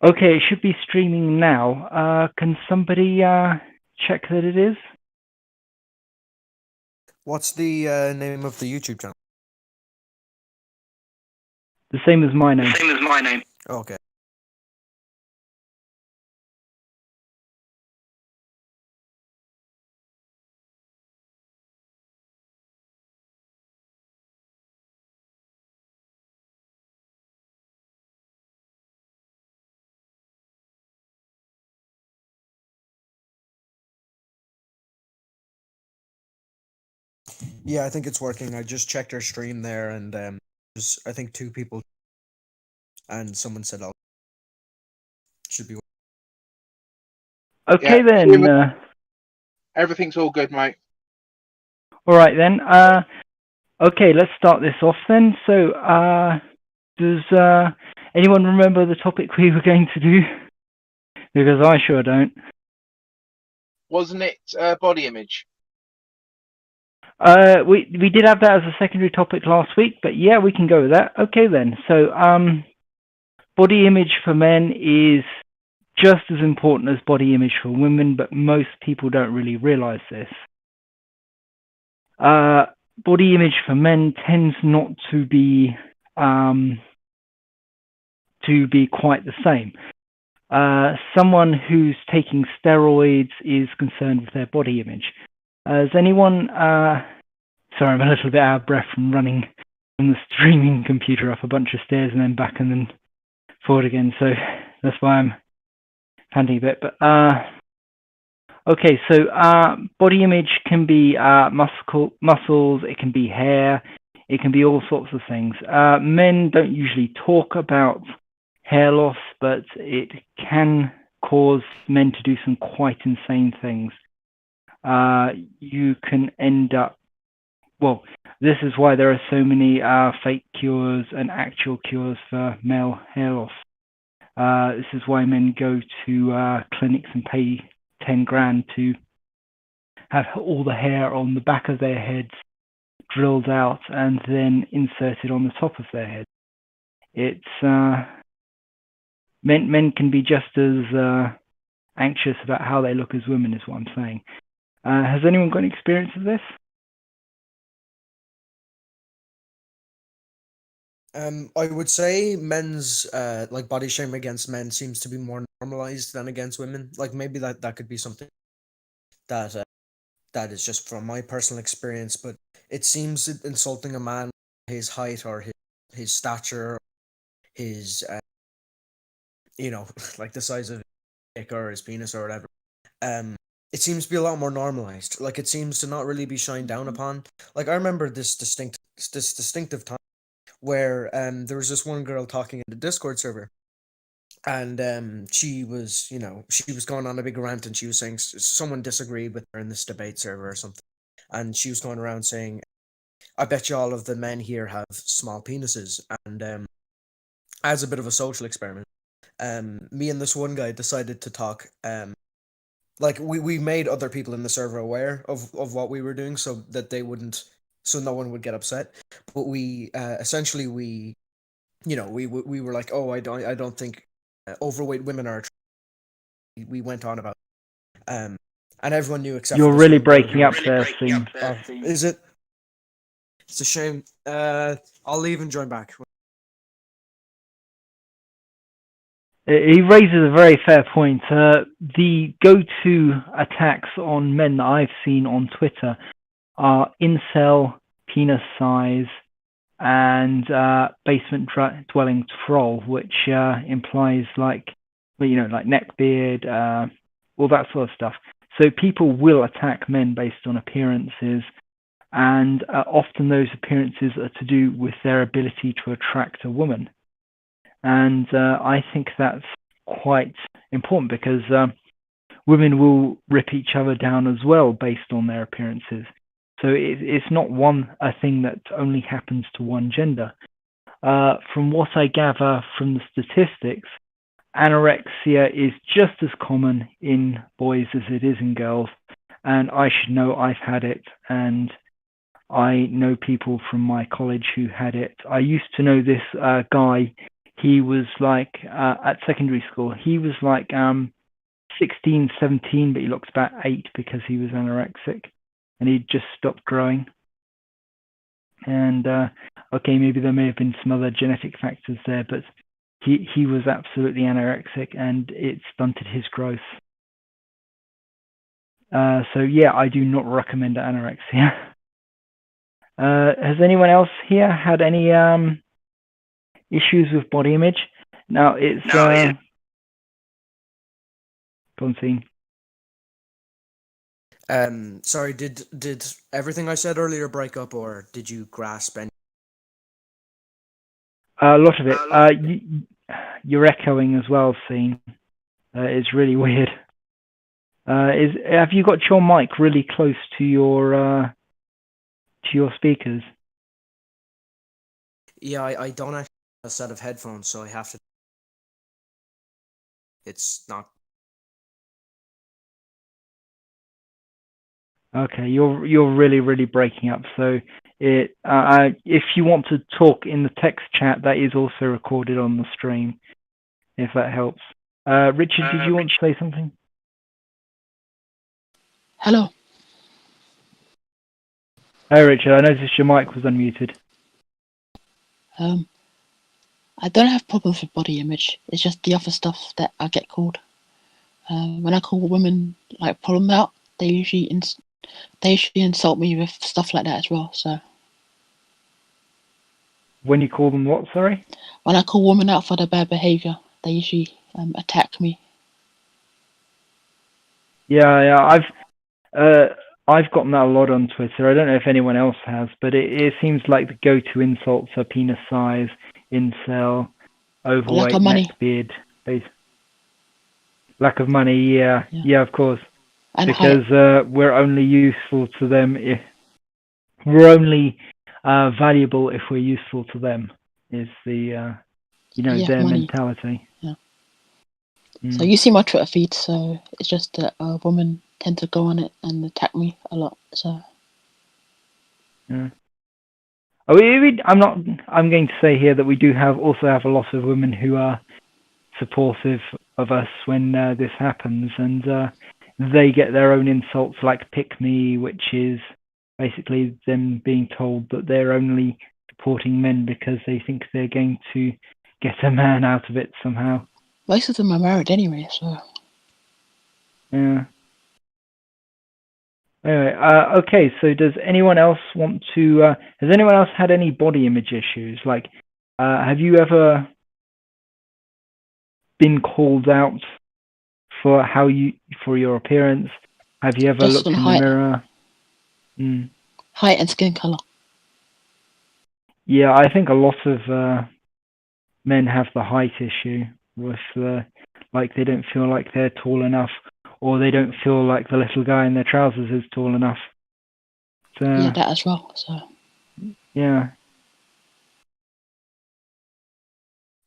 Okay, it should be streaming now. Can somebody check that it is? What's the name of the YouTube channel? The same as my name. The same as my name. Okay. Yeah, I think it's working. I just checked our stream there, and there's I think two people, and someone said, "Oh, should be." Okay Yeah, then. everything's all good, mate. All right then. Okay, let's start this off then. So, does anyone remember the topic we were going to do? Because I sure don't. Wasn't it body image? We did have that as a secondary topic last week, but yeah, we can go with that. Okay then. So, body image for men is just as important as body image for women, but most people don't really realize this. Body image for men tends not to be quite the same. Someone who's taking steroids is concerned with their body image. Has anyone? Sorry, I'm a little bit out of breath from running from the streaming computer up a bunch of stairs and then back and then forward again. So that's why I'm panting a bit. But okay, so body image can be muscles, it can be hair, it can be all sorts of things. Men don't usually talk about hair loss, but it can cause men to do some quite insane things. You can end up, well, this is why there are so many fake cures and actual cures for male hair loss. This is why men go to clinics and pay 10 grand to have all the hair on the back of their heads drilled out and then inserted on the top of their head. It's men can be just as anxious about how they look as women, is what I'm saying. Has anyone got any experience of this? I would say men's like body shame against men seems to be more normalized than against women. Like maybe that could be something that that is just from my personal experience, but it seems insulting a man, his height or his stature, his like the size of his dick or his penis or whatever. It seems to be a lot more normalized. Like it seems to not really be shined down upon. Like I remember this distinctive time where there was this one girl talking in the Discord server, and she was she was going on a big rant, and she was saying someone disagreed with her in this debate server or something, and she was going around saying, "I bet you all of the men here have small penises," and as a bit of a social experiment, me and this one guy decided to talk. Like we made other people in the server aware of what we were doing so that they wouldn't, so no one would get upset. But we essentially we were like, oh, I don't think overweight women are. We went on about and everyone knew except for You're this really one girl breaking up there, Steve. is it? It's a shame. I'll leave and join back. He raises a very fair point. The go-to attacks on men that I've seen on Twitter are incel, penis size, and basement dwelling troll, which implies like neckbeard, all that sort of stuff. So people will attack men based on appearances, and often those appearances are to do with their ability to attract a woman. And I think that's quite important because women will rip each other down as well based on their appearances. So it's not a thing that only happens to one gender. From what I gather from the statistics, anorexia is just as common in boys as it is in girls. And I should know I've had it, and I know people from my college who had it. I used to know this guy. he was like at secondary school. He was like 16, 17, but he looks about 8 because he was anorexic, and he just stopped growing. And okay, maybe there may have been some other genetic factors there, but he was absolutely anorexic, and it stunted his growth. So yeah, I do not recommend anorexia. Has anyone else here had any issues with body image? Now it's go on, scene. Sorry, did everything I said earlier break up, or did you grasp any? A lot of it. You're echoing as well, scene. It's really weird. Have you got your mic really close to your speakers? Yeah, I don't actually have a set of headphones, so I have to. It's not. Okay, you're really breaking up. So if you want to talk in the text chat, that is also recorded on the stream, if that helps. Richard, did you want to say something? Hello. Hey, Richard, I noticed your mic was unmuted. I don't have problems with body image. It's just the other stuff that I get called. When I call women like problem out, they usually insult me with stuff like that as well. So When you call them what? Sorry. when I call women out for their bad behaviour, they usually attack me. Yeah. I've gotten that a lot on Twitter. I don't know if anyone else has, but it seems like the go-to insults are penis size, incel, overweight, Lack of money. neckbeard, lack of money. Yeah, of course. And because we're only useful to them if we're only valuable if we're useful to them. Is the their money. mentality. Yeah. So you see my Twitter feed, so it's just that women tend to go on it and attack me a lot. So. Yeah. I'm going to say here that we do also have a lot of women who are supportive of us when this happens, and they get their own insults like "pick me," which is basically them being told that they're only supporting men because they think they're going to get a man out of it somehow. Most of them are married anyway, so. Yeah. Anyway, okay, so does anyone else want to, has anyone else had any body image issues? Like, have you ever been called out for for your appearance? Have you ever Just looked in the mirror? Height and skin color. Yeah, I think a lot of men have the height issue with like they don't feel like they're tall enough, or they don't feel like the little guy in their trousers is tall enough. So, yeah, that as well. So. Yeah.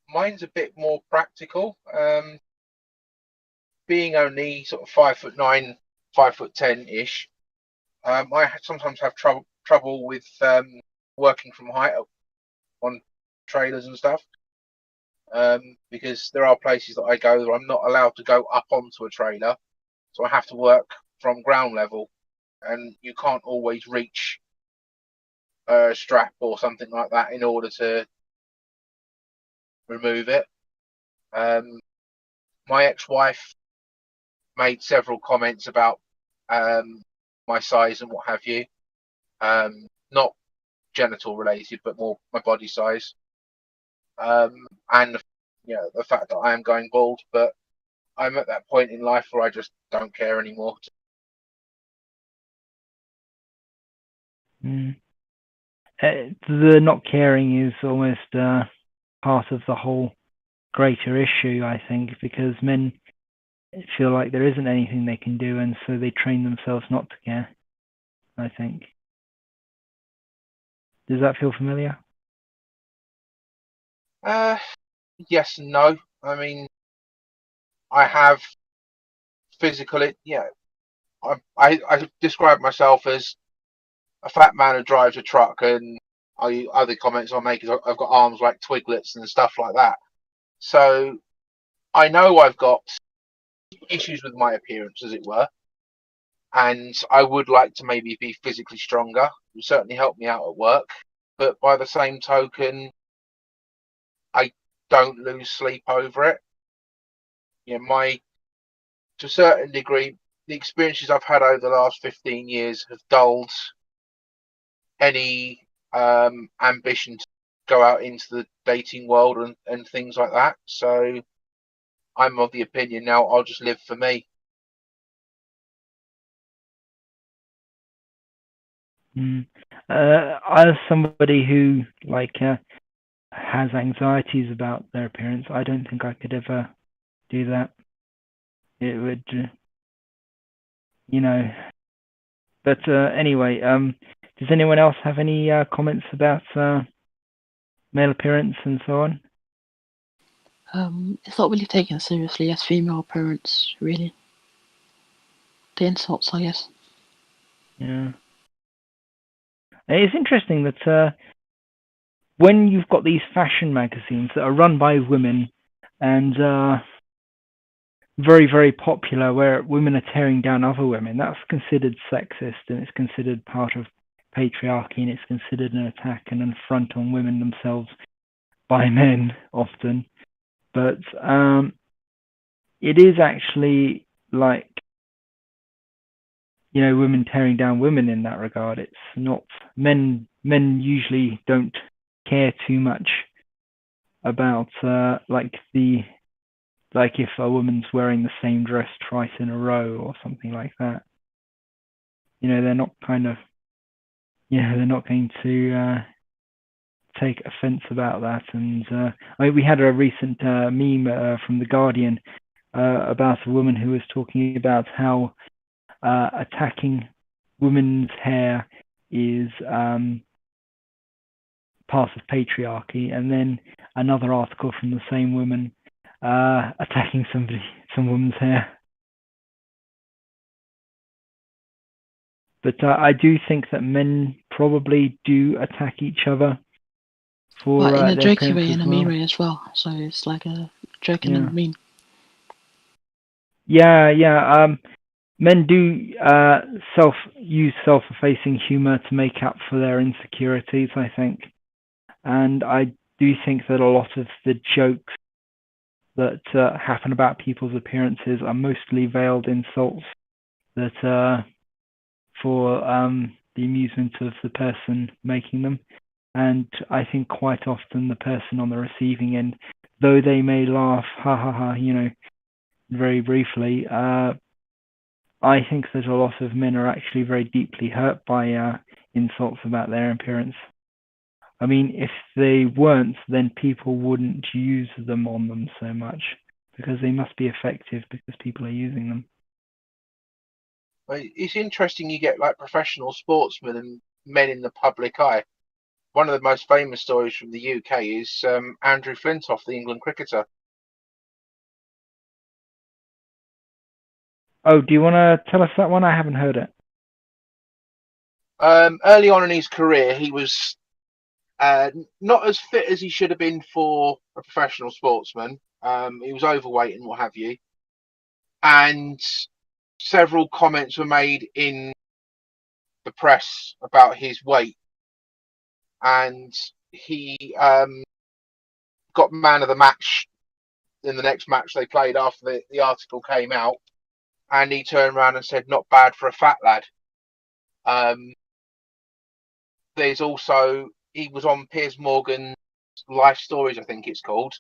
Mine's a bit more practical. Being only sort of 5'9", 5'10" I sometimes have trouble with working from height on trailers and stuff. Because there are places that I go where I'm not allowed to go up onto a trailer, so I have to work from ground level, and you can't always reach a strap or something like that in order to remove it. My ex-wife made several comments about my size and what have you, not genital related, but more my body size, and the fact that I am going bald. But I'm at that point in life where I just don't care anymore. The not caring is almost part of the whole greater issue, I think, because men feel like there isn't anything they can do, and so they train themselves not to care, I think. Does that feel familiar? Yes and no. I mean, I have physical. I describe myself as a fat man who drives a truck, and other comments I make is I've got arms like twiglets and stuff like that. So I know I've got issues with my appearance, as it were, and I would like to maybe be physically stronger. It would certainly help me out at work. But by the same token, I don't lose sleep over it. To a certain degree, the experiences I've had over the last 15 years have dulled any ambition to go out into the dating world and things like that. So I'm of the opinion now I'll just live for me. As somebody who has anxieties about their appearance, I don't think I could ever do that. It would, But anyway, does anyone else have any comments about male appearance and so on? It's not really taken seriously as female appearance, really. The insults, I guess. Yeah. It's interesting that when you've got these fashion magazines that are run by women and very, very popular, where women are tearing down other women, that's considered sexist, and it's considered part of patriarchy, and it's considered an attack and an affront on women themselves by men often. But it is actually women tearing down women in that regard. It's not men usually don't care too much about if a woman's wearing the same dress twice in a row or something like that. They're not they're not going to take offense about that. And we had a recent meme from The Guardian about a woman who was talking about how attacking women's hair is part of patriarchy, and then another article from the same woman attacking some woman's hair. But I do think that men probably do attack each other for But in a their jokey way appearance and as a mean well. way as well. So it's like a joking Yeah. and mean. Yeah. Men do use self-effacing humor to make up for their insecurities, I think. And I do think that a lot of the jokes that happen about people's appearances are mostly veiled insults that are for the amusement of the person making them. And I think quite often the person on the receiving end, though they may laugh, ha ha ha, very briefly, I think that a lot of men are actually very deeply hurt by insults about their appearance. I mean, if they weren't, then people wouldn't use them on them so much, because they must be effective because people are using them. It's interesting you get professional sportsmen and men in the public eye. One of the most famous stories from the UK is Andrew Flintoff, the England cricketer. Oh, do you want to tell us that one? I haven't heard it. Early on in his career, he was not as fit as he should have been for a professional sportsman. He was overweight and what have you. And several comments were made in the press about his weight. And he got man of the match in the next match they played after the article came out. And he turned around and said, "Not bad for a fat lad." There's also, he was on Piers Morgan's Life Stories, I think it's called,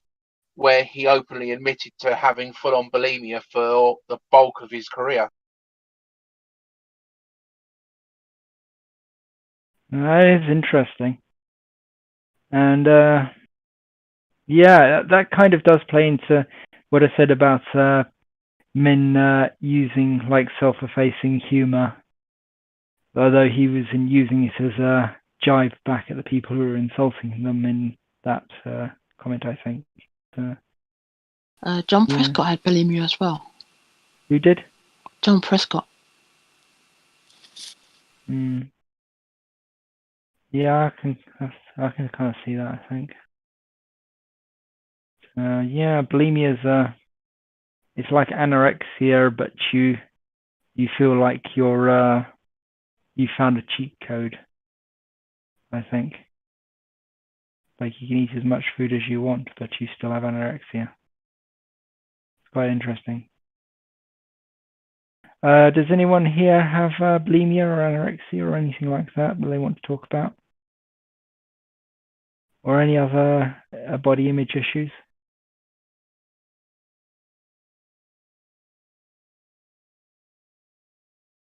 where he openly admitted to having full-on bulimia for the bulk of his career. That is interesting. And that kind of does play into what I said about men using self-effacing humor, although he was using it as a jibe back at the people who were insulting them in that comment, I think. John Prescott had bulimia as well. Who did? John Prescott. Yeah, I can kind of see that, I think. Yeah, bulimia is it's like anorexia, but you feel like you found a cheat code. I think like you can eat as much food as you want, but you still have anorexia. It's quite interesting. Does anyone here have bulimia or anorexia or anything like that they want to talk about? Or any other body image issues?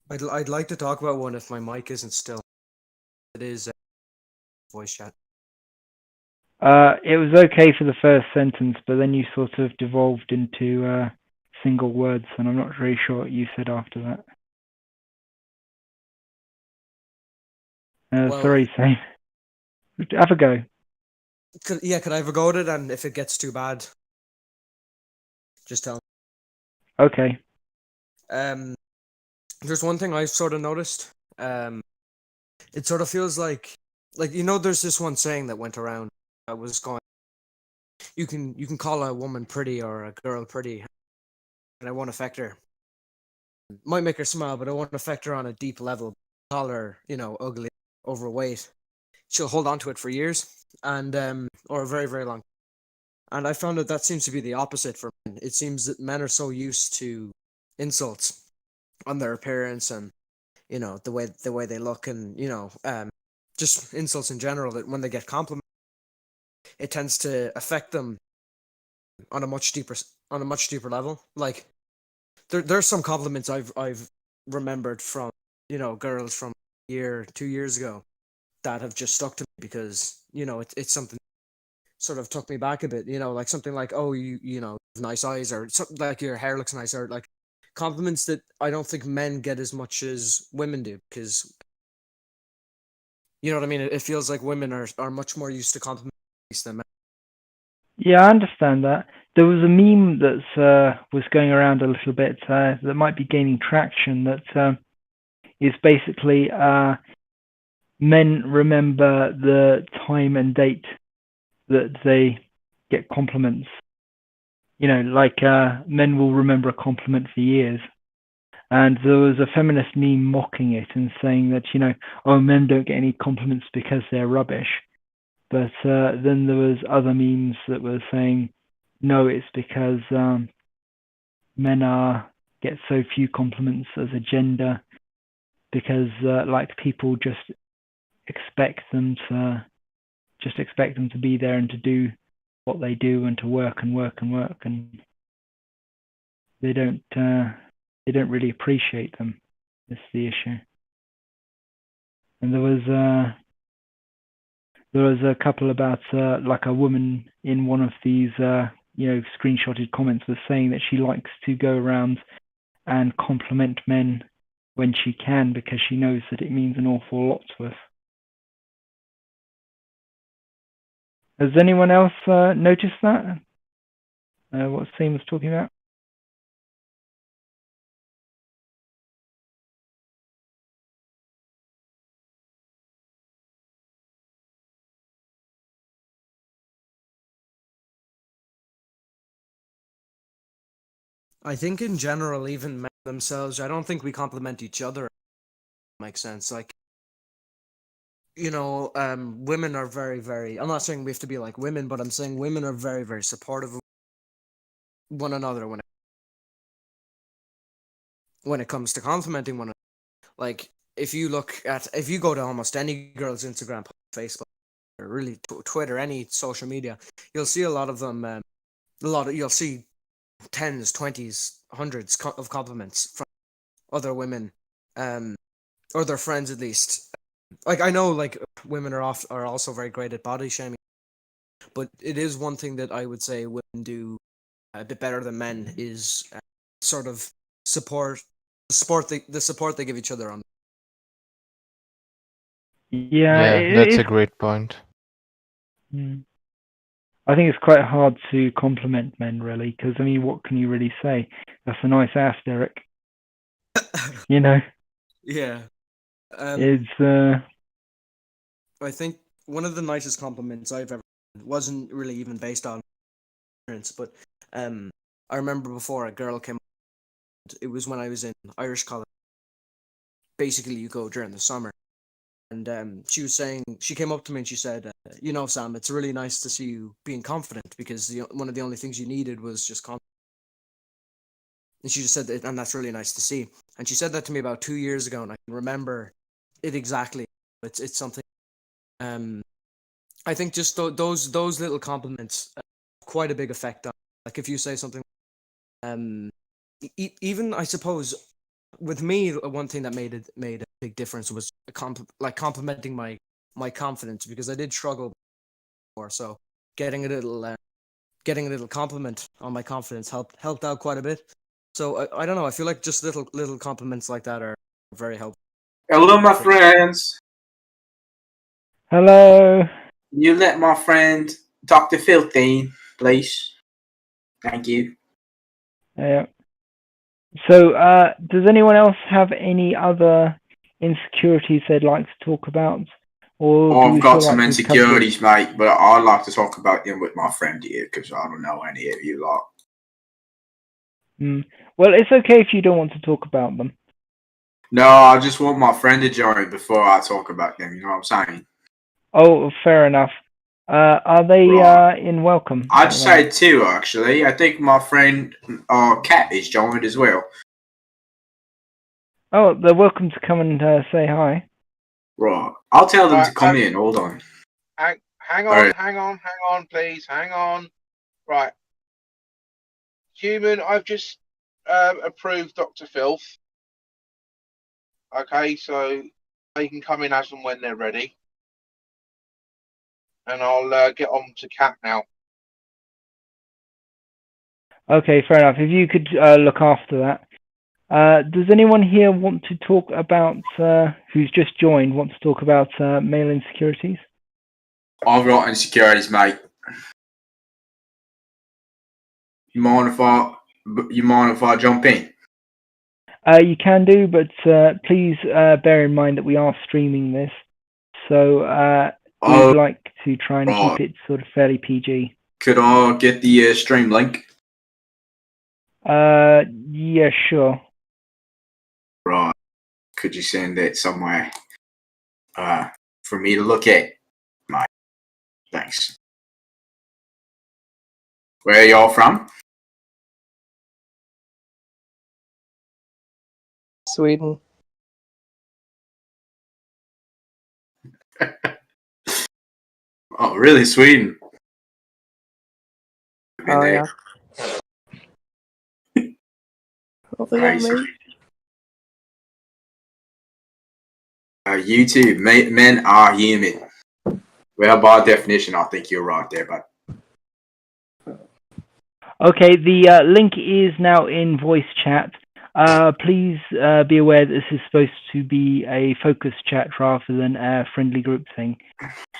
I'd like to talk about one if my mic isn't still. It is voice chat. It was okay for the first sentence, but then you sort of devolved into single words, and I'm not really sure what you said after that. Well- Sorry, Sam. Have a go. Could I have a go at it? And if it gets too bad, just tell me. Okay. There's one thing I've sort of noticed. It sort of feels like there's this one saying that went around. I was going. You can call a woman pretty or a girl pretty, and it won't affect her. Might make her smile, but it won't affect her on a deep level. Call her, ugly, overweight. She'll hold on to it for years, and or a very, very long. And I found that seems to be the opposite for men. It seems that men are so used to insults on their appearance and the way they look, and just insults in general, that when they get compliments, it tends to affect them on a much deeper level. Like there's some compliments I've remembered from girls from a year, 2 years ago that have just stuck to me because it's something sort of took me back a bit. Like something like, oh, you have nice eyes, or something like your hair looks nice, or like compliments that I don't think men get as much as women do, because you know what I mean. It feels like women are much more used to compliments than men. Yeah, I understand that. There was a meme that was going around a little bit that might be gaining traction. That is basically men remember the time and date that they get compliments. Like men will remember a compliment for years. And there was a feminist meme mocking it and saying that, oh, men don't get any compliments because they're rubbish. But then there was other memes that were saying, no, it's because men get so few compliments as a gender because people just expect them to be there and to do what they do and to work and work and work, and they don't really appreciate them. That's the issue. And there was a couple about like a woman in one of these screenshotted comments was saying that she likes to go around and compliment men when she can because she knows that it means an awful lot to us. Has anyone else noticed that? What Sam was talking about? I think in general, even men themselves, I don't think we compliment each other. Makes sense. Like, women are very, very. I'm not saying we have to be like women, but I'm saying women are very, very supportive of one another when it comes to complimenting one another. Like, if you go to almost any girl's Instagram, Facebook, or really Twitter, any social media, you'll see a lot of them. You'll see tens, 20s, hundreds of compliments from other women, or their friends at least. Like, I know, like, women are also very great at body shaming, but it is one thing that I would say women do a bit better than men is sort of the support they give each other on. Yeah, that's a great point. I think it's quite hard to compliment men, really, because, I mean, what can you really say? That's a nice ass, Derek. Yeah. It's... I think one of the nicest compliments I've ever wasn't really even based on experience, but I remember before a girl came. It was when I was in Irish college. Basically, you go during the summer, and she was saying, she came up to me and she said, Sam, it's really nice to see you being confident, because one of the only things you needed was just confidence. And she just said that, and that's really nice to see. And she said that to me about 2 years ago, and I can remember it exactly. It's something. I think just those little compliments have quite a big effect on. Like if you say something, even I suppose with me, one thing that made a big difference was complimenting my confidence, because I did struggle before. So getting a little compliment on my confidence helped out quite a bit. So I don't know. I feel like just little compliments like that are very helpful. Hello, my friends. Hello. You let my friend Dr. Filthy, please. Thank you. Yeah. So, does anyone else have any other insecurities they'd like to talk about? Or do I've we got feel some like we've covered it? insecurities, mate, but I'd like to talk about them with my friend here, because I don't know any of you lot. Well, it's okay if you don't want to talk about them. No, I just want my friend to join before I talk about them, you know what I'm saying? Oh, fair enough. Are they Right. in welcome? I'd say two, actually. I think my friend Kat is joined as well. Oh, they're welcome to come and say hi. Right. I'll tell them Right, to come in. Hold on. Hang Alright. on, please. Hang on. Right. Human, I've just approved Dr. Filth. Okay, so they can come in as and when they're ready. And I'll get on to Kat now. Okay, fair enough. If you could look after that. Does anyone here want to talk about, who's just joined, want to talk about male insecurities? I've got insecurities, mate. You mind if I jump in? You can do, but please bear in mind that we are streaming this. So we'd like to try and keep it sort of fairly PG. Could I get the stream link? Yeah, sure. Right. Could you send it somewhere for me to look at? Mate. Thanks. Where are y'all from? Sweden. Oh, really? Sweden? Oh, yeah. What they got me? YouTube, men are human. Well, by definition, I think you're right there, but Okay, the link is now in voice chat. Please be aware that this is supposed to be a focus chat rather than a friendly group thing.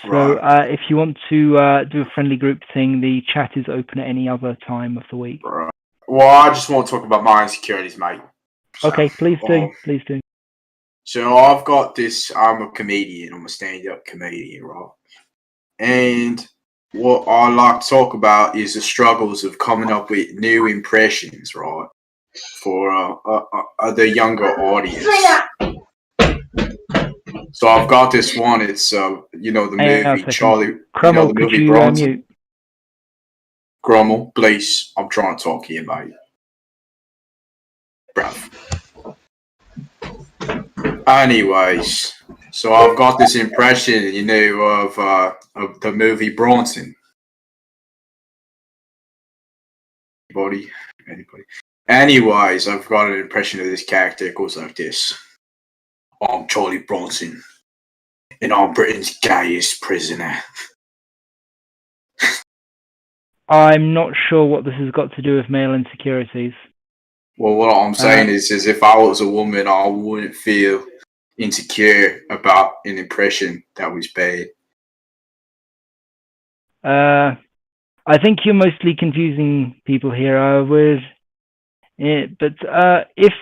So right. if you want to do a friendly group thing, the chat is open at any other time of the week. Right. Well, I just want to talk about my insecurities, mate. So, Okay, please do. Please do. So I've got this. I'm a comedian. I'm a stand-up comedian, right? And what I like to talk about is the struggles of coming up with new impressions, right, for the younger audience. So I've got this one. It's the movie Charlie. Crummel, the could movie you Bronson. mute? Grummel, please. I'm trying to talk here, mate. Bruv. Anyways, so I've got this impression, of the movie Bronson. Anybody? Anyways, I've got an impression of this character. It goes like this. I'm Charlie Bronson, and I'm Britain's gayest prisoner. I'm not sure what this has got to do with male insecurities. Well, what I'm saying is if I was a woman, I wouldn't feel insecure about an impression that was bad. I think you're mostly confusing people here. But if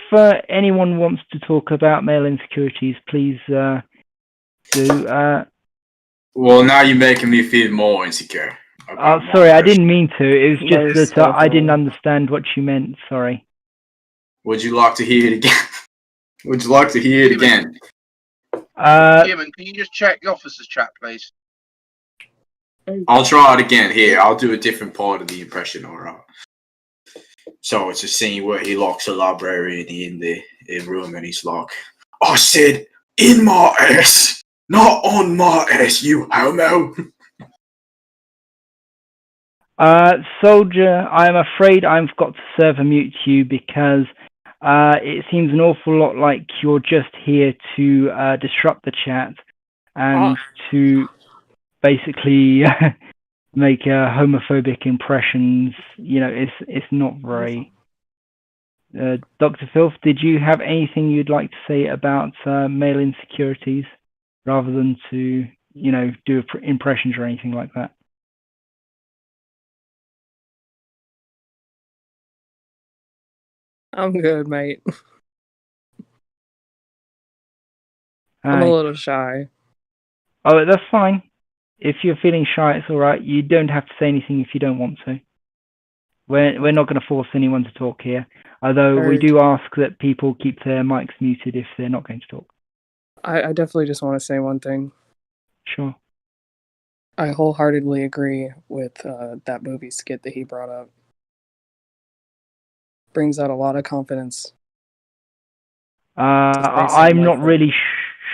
anyone wants to talk about male insecurities, please do. Well, now you're making me feel more insecure. about Sorry, I my didn't mean to. It was just Most that I didn't definitely. understand what you meant. Sorry. Would you like to hear it again? Would you like to hear it again? Human, can you just check the officer's chat, please? I'll try it again. Here, I'll do a different part of the impression, alright? So it's a scene where he locks a librarian in the room and he's like, I said, in my ass, not on my ass, you homo. Soldier, I'm afraid I've got to serve a mute to you because it seems an awful lot like you're just here to disrupt the chat and to basically make homophobic impressions. You know, it's not very. Dr. Filth, did you have anything you'd like to say about male insecurities rather than to, do impressions or anything like that? I'm good, mate. I'm a Hi. little shy. Oh, that's fine. If you're feeling shy, it's all right. You don't have to say anything if you don't want to. We're not going to force anyone to talk here, although we Heard. do ask that people keep their mics muted if they're not going to talk. I definitely just want to say one thing. Sure. I wholeheartedly agree with that movie skit that he brought up. Brings out a lot of confidence. I'm not really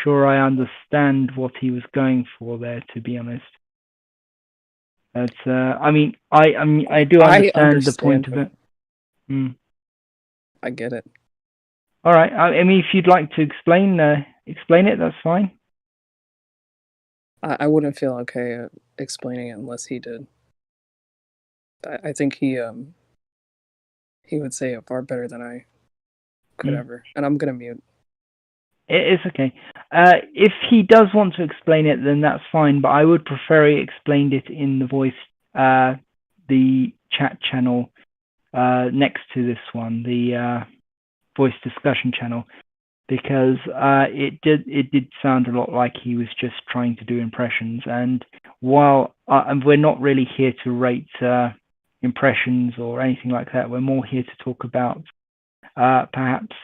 sure I understand what he was going for there, to be honest. But I mean, I do understand the point of it. I get it. All right. I mean, if you'd like to explain it, that's fine. I wouldn't feel okay explaining it unless he did. I think he would say it far better than I could ever. And I'm gonna mute. It's okay. If he does want to explain it, then that's fine. But I would prefer he explained it in the voice, the chat channel next to this one, the voice discussion channel, because it did sound a lot like he was just trying to do impressions. And while we're not really here to rate impressions or anything like that, we're more here to talk about perhaps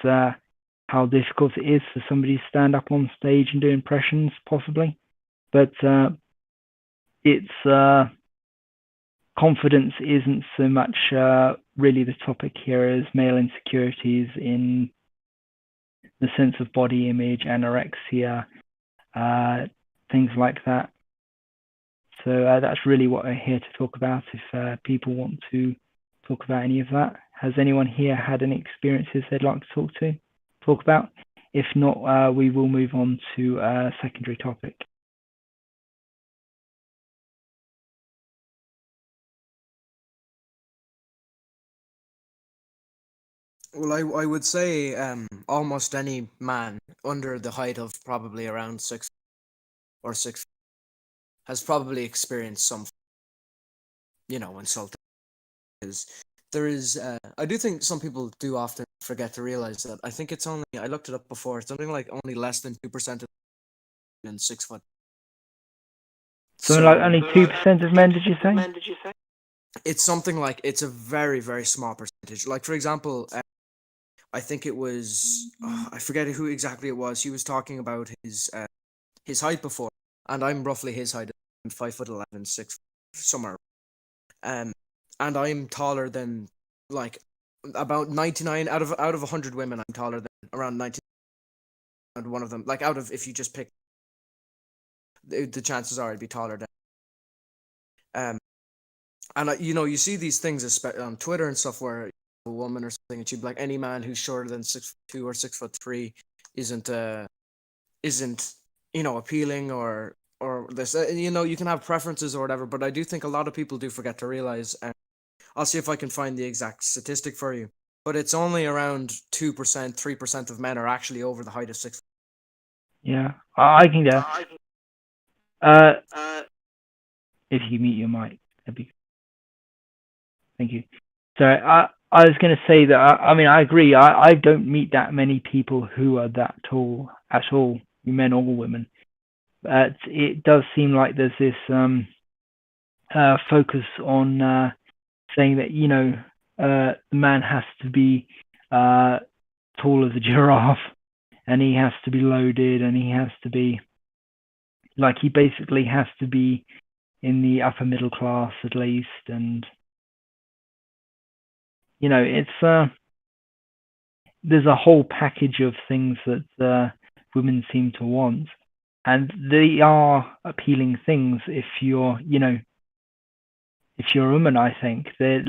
how difficult it is for somebody to stand up on stage and do impressions, possibly. But it's confidence isn't so much really the topic here as male insecurities in the sense of body image, anorexia, things like that. So that's really what we're here to talk about if people want to talk about any of that. Has anyone here had any experiences they'd like to talk about? If not, we will move on to a secondary topic. Well, I would say almost any man under the height of probably around 6 or 6 has probably experienced some, insulting. Because there is, I do think some people do often forget to realize that. I think it's only, I looked it up before, it's something like only less than 2% of men 6 foot. Something like only 2% of men, did you say? It's something like, it's a very, very small percentage. Like, for example, I think it was, I forget who exactly it was. He was talking about his height before, and I'm roughly his height. I'm 5'11", 6 somewhere. And I'm taller than like about 99 out of 100 women. I'm taller than around 90. And one of them, like out of, if you just pick, the chances are I'd be taller than. And you see these things on Twitter and stuff where a woman or something, and she'd be like, any man who's shorter than 6'2" or 6'3" isn't appealing or this. You can have preferences or whatever, but I do think a lot of people do forget to realize. And I'll see if I can find the exact statistic for you, but it's only around 2%, 3% of men are actually over the height of 6. Yeah, I can guess. If you mute your mic, that'd be. Thank you. So I was going to say that I agree. I don't meet that many people who are that tall at all, men or women. But it does seem like there's this focus on saying that the man has to be tall as a giraffe, and he has to be loaded, and he has to be he basically has to be in the upper middle class at least, and it's there's a whole package of things that women seem to want, and they are appealing things if you're a woman. I think they're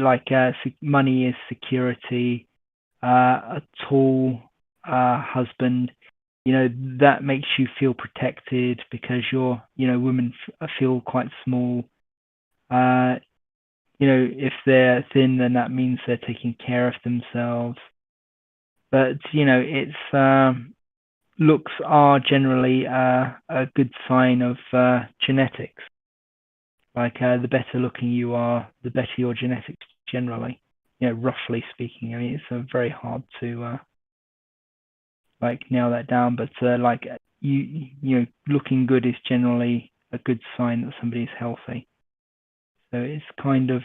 money is security, a tall husband, that makes you feel protected because women feel quite small. If they're thin, then that means they're taking care of themselves. But it's looks are generally a good sign of genetics. The better looking you are, the better your genetics generally. Roughly speaking. I mean, it's very hard to nail that down, but looking good is generally a good sign that somebody's healthy. So it's kind of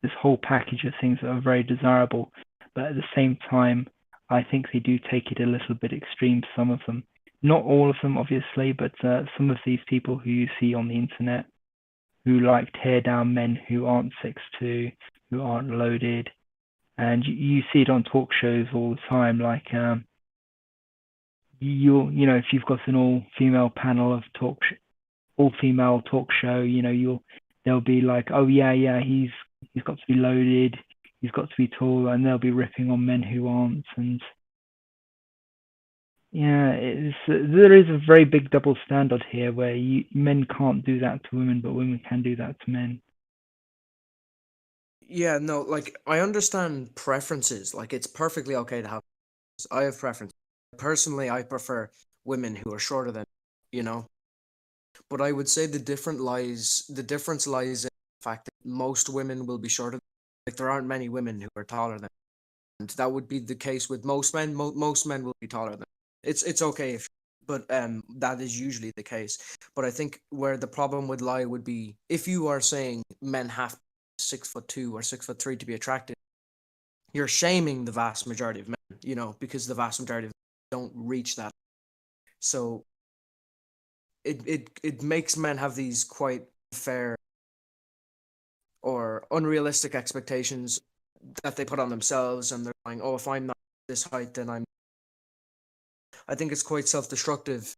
this whole package of things that are very desirable, but at the same time, I think they do take it a little bit extreme, some of them. Not all of them, obviously, but some of these people who you see on the internet who tear down men who aren't 6'2", who aren't loaded, and you see it on talk shows all the time. If you've got an all-female panel of all-female talk show, they'll be like, oh yeah, he's got to be loaded, he's got to be tall, and they'll be ripping on men who aren't, and there is a very big double standard here where men can't do that to women, but women can do that to men. Yeah, no, I understand preferences. It's perfectly okay to have. I have preferences. Personally, I prefer women who are shorter than, But I would say the difference lies in the fact that most women will be shorter. There aren't many women who are taller than, and that would be the case with most men. Most men will be taller than. It's okay but that is usually the case. But I think where the problem would lie would be if you are saying men have 6'2" or 6'3" to be attractive, you're shaming the vast majority of men, because the vast majority of men don't reach that. So it makes men have these quite fair or unrealistic expectations that they put on themselves, and they're like, oh, if I'm not this height, then I think it's quite self-destructive.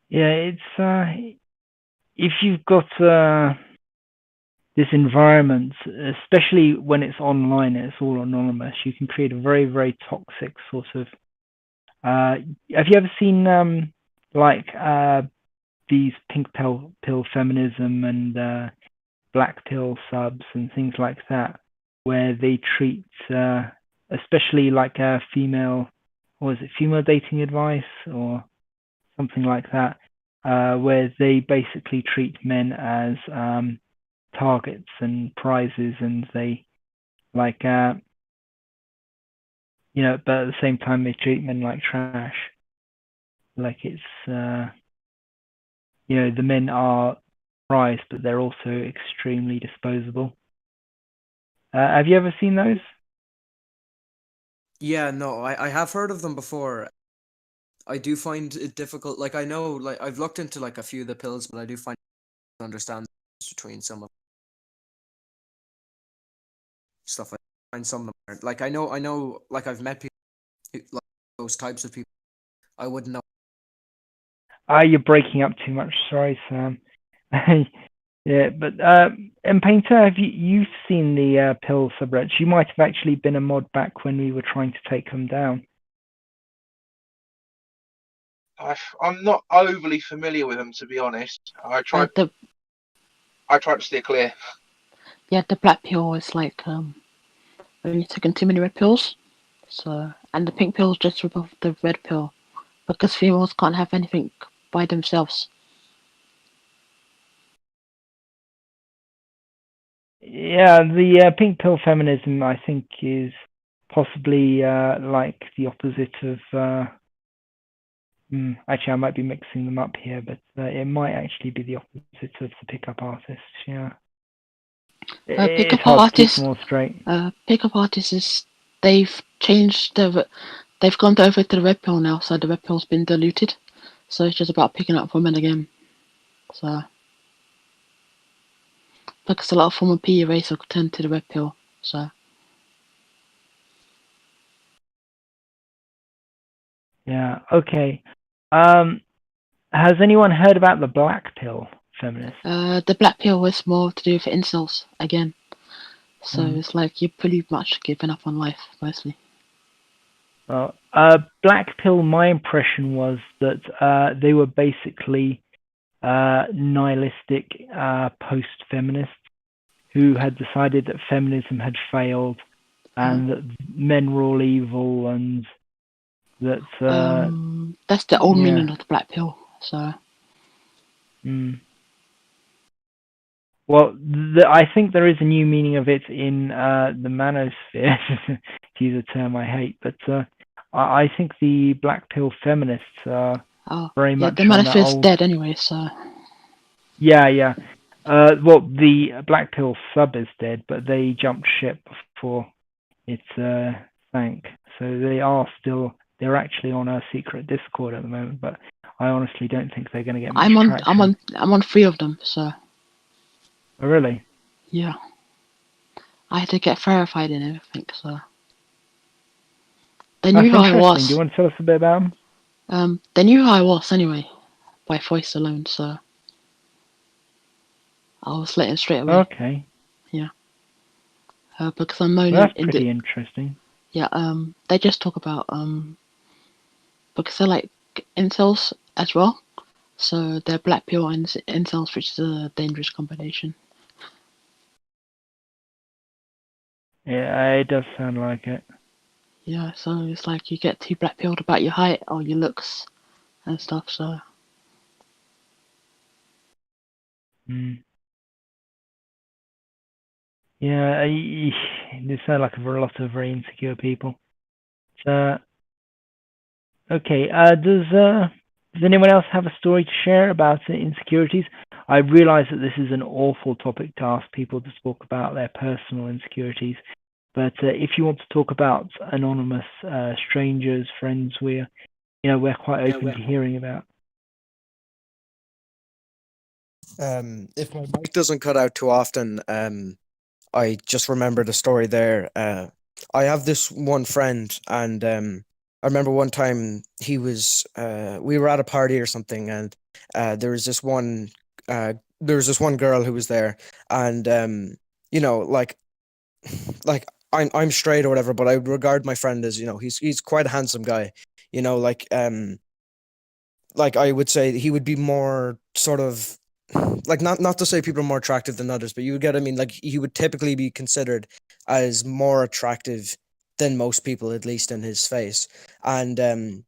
Yeah, it's if you've got this environment, especially when it's online, it's all anonymous, you can create a very, very toxic sort of. Have you ever seen these pink pill feminism and black pill subs and things like that, where they treat, especially a female, or is it female dating advice or something like that, where they basically treat men as targets and prizes, and they but at the same time they treat men like trash. It's the men are prized, but they're also extremely disposable. Have you ever seen those? Yeah, no, I have heard of them before. I do find it difficult. I know, I've looked into a few of the pills, but I do find to understand the difference between some of stuff. I find some of them are, I know, I've met people those types of people. I wouldn't know. You're breaking up too much. Sorry, Sam. Yeah, but and Painter, have you've seen the pill subreddits? You might have actually been a mod back when we were trying to take them down. I'm not overly familiar with them, to be honest. I tried to steer clear. Yeah, the black pill is when you're taking too many red pills. So, and the pink pill is just above the red pill, because females can't have anything by themselves. Yeah, the pink pill feminism, I think, is possibly the opposite of Actually, I might be mixing them up here, but it might actually be the opposite of the pickup artist. Yeah, it's Pickup hard to keep artists. them all straight. Pickup artists is they've changed they've gone over to the red pill now, so the red pill's been diluted. So it's just about picking up women again. So because a lot of former PE race will turn to the red pill. So Yeah. Okay. Has anyone heard about the black pill feminist? the black pill was more to do with incels again. So it's like you're pretty much giving up on life mostly. Well, black pill. My impression was that they were basically nihilistic post-feminists who had decided that feminism had failed and that men were all evil and that That's the old yeah. meaning of the black pill. So Well, I think there is a new meaning of it in the manosphere, to use a term I hate, but I think the black pill feminists are very much the on that manosphere's old... dead anyway. So Yeah. Well, the black pill sub is dead, but they jumped ship before it sank. So they're actually on a secret Discord at the moment, but I honestly don't think they're going to get much traction. I'm on 3 of them. So Oh, really? yeah, I had to get verified and everything. So they knew That's who I interesting. was. Do you want to tell us a bit about them? They knew who I was anyway by voice alone. So I was letting straight away. Okay. Yeah. Because I'm known Well, that's in pretty interesting. Yeah, they just talk about because they're like incels as well, so they're black pill and incels, which is a dangerous combination. Yeah, it does sound like it. Yeah, so it's like you get too black pilled about your height or your looks and stuff. So Yeah, they sound like a lot of very insecure people. Okay. Does anyone else have a story to share about insecurities? I realize that this is an awful topic to ask people to talk about their personal insecurities, but if you want to talk about anonymous strangers, friends, we're quite open to hearing about. If my mic doesn't cut out too often, I just remembered a story there. I have this one friend, and I remember one time we were at a party or something, and there was this one girl who was there, and like I'm straight or whatever, but I regard my friend as he's quite a handsome guy, like I would say he would be more sort of like not to say people are more attractive than others, but you would get what I mean. Like he would typically be considered as more attractive than most people, at least in his face. And I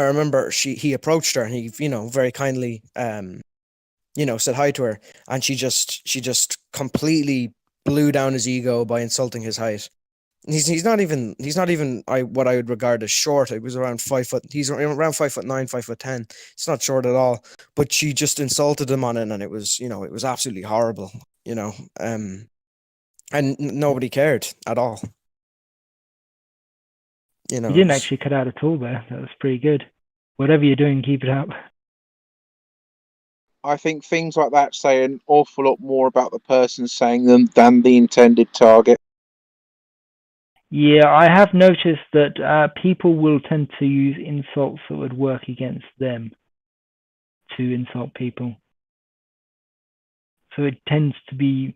remember he approached her and he very kindly said hi to her, and she just completely blew down his ego by insulting his height. He's not even what I would regard as short. It was around 5 foot. He's around 5'9", 5'10". It's not short at all. But she just insulted him on it, and it was it was absolutely horrible. And nobody cared at all. You didn't actually cut out at all there. That was pretty good. Whatever you're doing, keep it up. I think things like that say an awful lot more about the person saying them than the intended target. Yeah, I have noticed that people will tend to use insults that would work against them to insult people. So it tends to be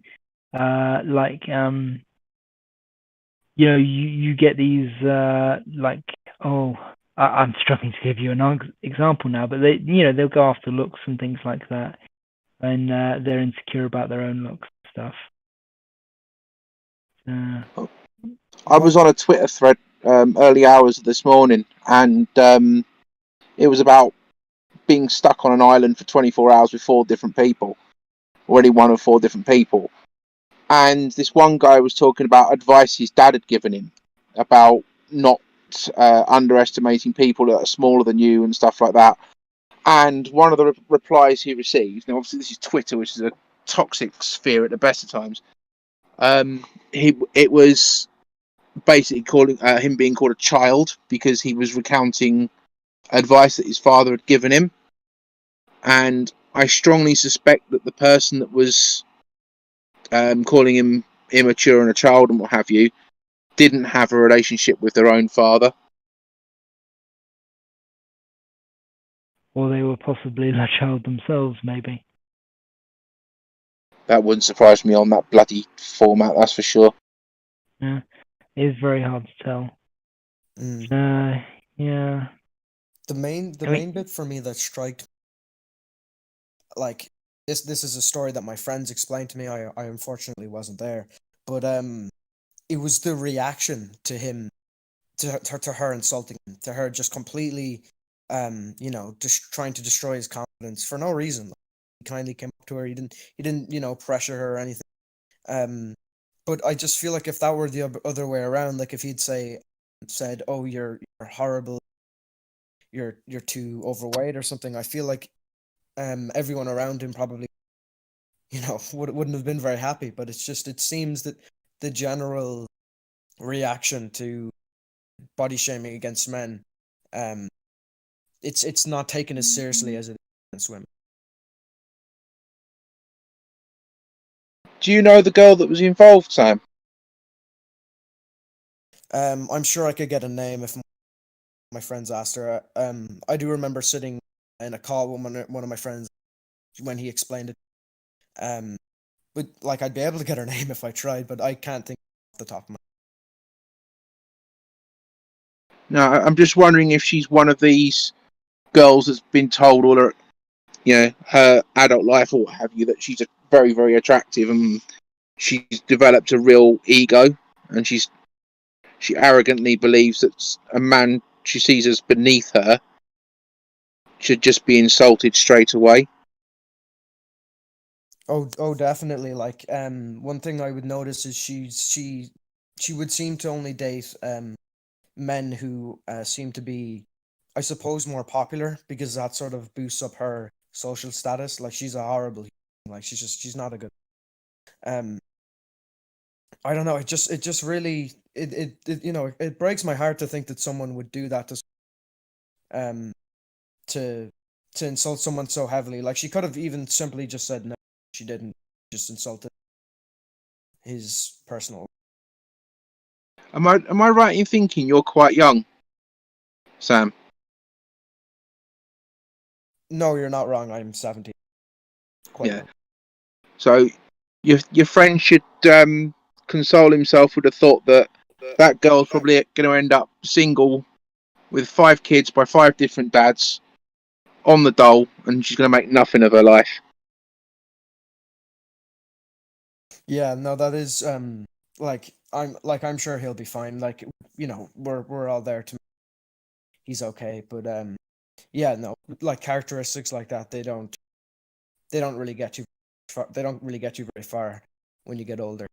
you get these I'm struggling to give you an example now, but they'll go after looks and things like that, and they're insecure about their own looks and stuff. I was on a Twitter thread early hours of this morning, and it was about being stuck on an island for 24 hours with 4 different people, or any one of 4 different people. And this one guy was talking about advice his dad had given him about not about underestimating people that are smaller than you and stuff like that. And one of the replies he received, now obviously this is Twitter, which is a toxic sphere at the best of times. It was basically calling him being called a child because he was recounting advice that his father had given him. And I strongly suspect that the person that was calling him immature and a child and what have you didn't have a relationship with their own father. Or they were possibly a child themselves, maybe. That wouldn't surprise me on that bloody format, that's for sure. Yeah, it is very hard to tell. Yeah. The main bit for me that struck, like, this is a story that my friends explained to me. I unfortunately wasn't there, but it was the reaction to him, to her insulting him, to her just completely, just trying to destroy his confidence for no reason. Like, he kindly came up to her. He didn't pressure her or anything. But I just feel like if that were the other way around, like if he'd said, "Oh, you're horrible, you're too overweight" or something, I feel like everyone around him probably, wouldn't have been very happy. But it seems that the general reaction to body shaming against men, it's not taken as seriously as it is against women. Do you know the girl that was involved, Sam? I'm sure I could get a name if my friends asked her. I do remember sitting in a call with one of my friends when he explained it. But like I'd be able to get her name if I tried, but I can't think off the top of my. No, I'm just wondering if she's one of these girls that's been told all her adult life or what have you that she's very, very attractive and she's developed a real ego and she arrogantly believes that a man she sees as beneath her should just be insulted straight away. Oh, definitely. Like, one thing I would notice is she would seem to only date men who seem to be, I suppose, more popular because that sort of boosts up her social status. Like, she's a horrible, like she's not a good. Um, I don't know. It just really it breaks my heart to think that someone would do that um to insult someone so heavily. Like, she could have even simply just said no. She didn't. Just insulted his personal. Am I right in thinking you're quite young, Sam? No, you're not wrong. I'm 17. Quite Yeah. young. So your friend should console himself with the thought that that girl's probably going to end up single with 5 kids by 5 different dads on the dole, and she's going to make nothing of her life. Yeah, no, that is I'm sure he'll be fine. Like, we're all there to. He's okay, but yeah, no, like characteristics like that, they don't really get you far, they don't really get you very far when you get older.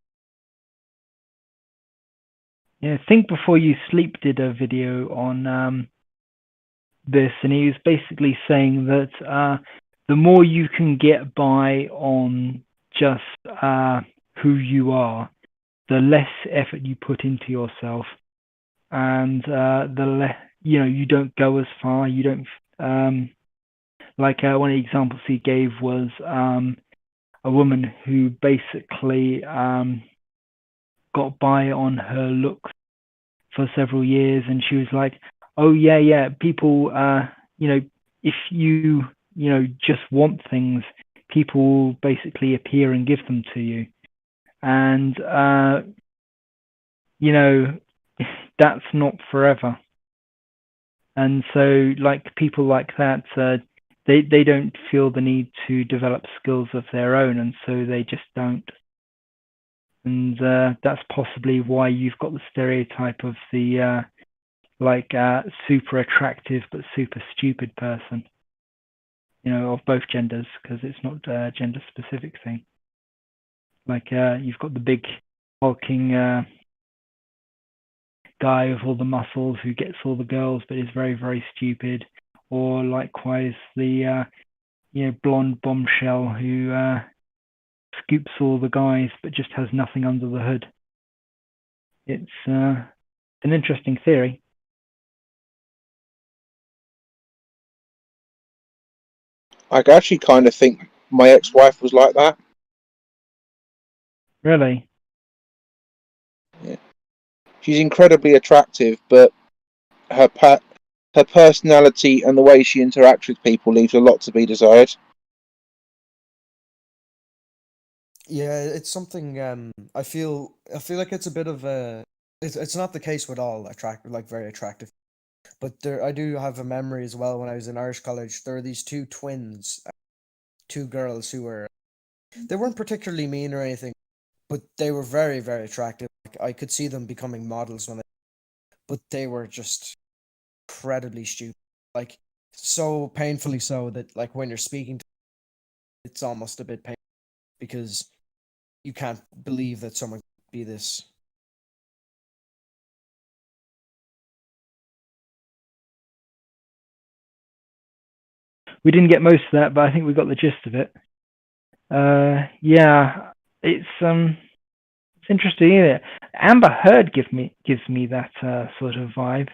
Yeah, Think Before You Sleep did a video on this, and he was basically saying that the more you can get by on just who you are, the less effort you put into yourself, and the less you don't go as far. You don't like one of the examples he gave was a woman who basically got by on her looks for several years, and she was like, "Oh yeah, people, if you just want things, people will basically appear and give them to you, and that's not forever." And so, like people like that, they don't feel the need to develop skills of their own, and so they just don't. And that's possibly why you've got the stereotype of the super attractive but super stupid person, of both genders, because it's not a gender specific thing. Like you've got the big hulking guy with all the muscles who gets all the girls but is very, very stupid. Or likewise, the blonde bombshell who scoops all the guys but just has nothing under the hood. It's an interesting theory. I actually kind of think my ex-wife was like that. Really? Yeah. She's incredibly attractive, but her personality and the way she interacts with people leaves a lot to be desired. Yeah, it's something. I feel like it's a bit of a. It's not the case with all very attractive. But I do have a memory as well when I was in Irish college. There were these two twins, two girls who they weren't particularly mean or anything, but they were very, very attractive. Like, I could see them becoming models but they were just incredibly stupid. Like, so painfully so that, like, when you're speaking to them, it's almost a bit painful because you can't believe that someone could be this. We didn't get most of that, but I think we got the gist of it. Yeah, it's interesting, isn't it? Amber Heard gives me that sort of vibe.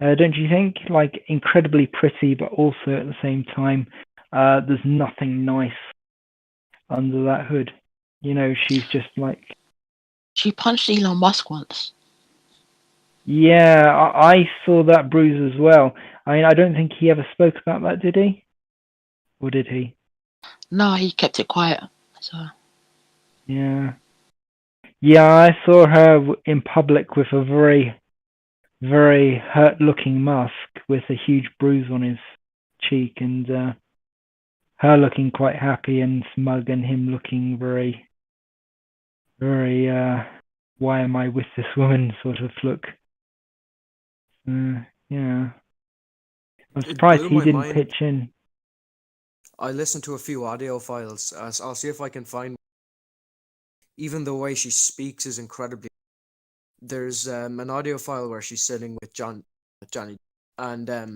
Don't you think? Like, incredibly pretty, but also at the same time, there's nothing nice under that hood. She's just like... She punched Elon Musk once. Yeah, I saw that bruise as well. I mean, I don't think he ever spoke about that, did he? Or did he? No, he kept it quiet. So Yeah. Yeah, I saw her in public with a very, very hurt-looking Musk with a huge bruise on his cheek, and her looking quite happy and smug, and him looking very, very, why am I with this woman sort of look. Yeah. I'm surprised he didn't pitch in. I listened to a few audio files. I'll see if I can find. Even the way she speaks is incredibly. There's an audio file where she's sitting with Johnny, and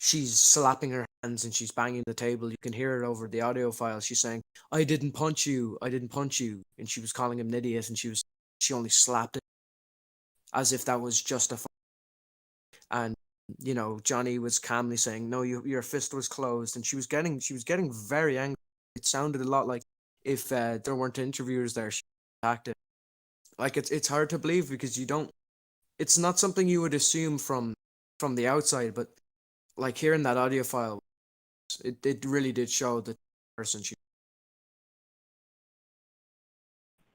she's slapping her hands and she's banging the table. You can hear it over the audio file. She's saying, "I didn't punch you. I didn't punch you," and she was calling him an idiot, and she only slapped him as if that was justified. And Johnny was calmly saying, "No, your fist was closed," and she was getting very angry. It sounded a lot like if there weren't interviewers there, she attacked it. Like, it's hard to believe because you don't. It's not something you would assume from the outside, but like hearing that audio file, it really did show the person she.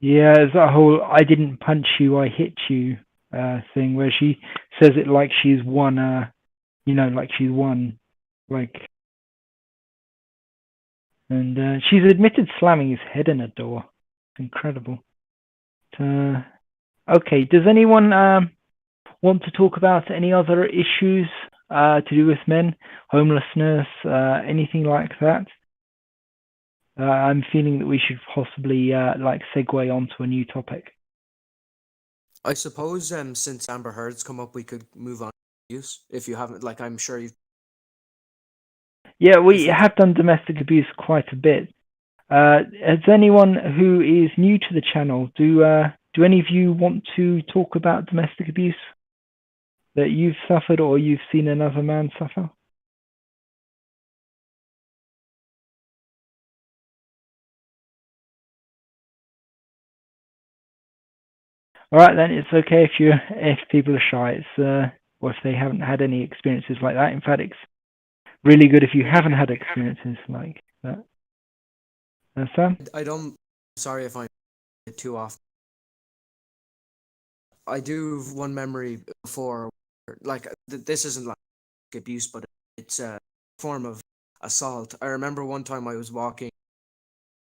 Yeah, it's that whole "I didn't punch you, I hit you" thing, where she says it like she's won, like she's won, like, and she's admitted slamming his head in a door. It's incredible. Okay, does anyone want to talk about any other issues to do with men, homelessness, anything like that? I'm feeling that we should possibly segue onto a new topic. I suppose since Amber Heard's come up, we could move on to abuse. If you haven't, like, I'm sure you've. Yeah, we have done domestic abuse quite a bit. As anyone who is new to the channel, do any of you want to talk about domestic abuse that you've suffered or you've seen another man suffer? All right, then it's okay if people are shy. It's or if they haven't had any experiences like that. In fact, it's really good if you haven't had experiences like that. Sam? I don't. Sorry if I'm too off. I do have one memory before, like, this isn't like abuse, but it's a form of assault. I remember one time I was walking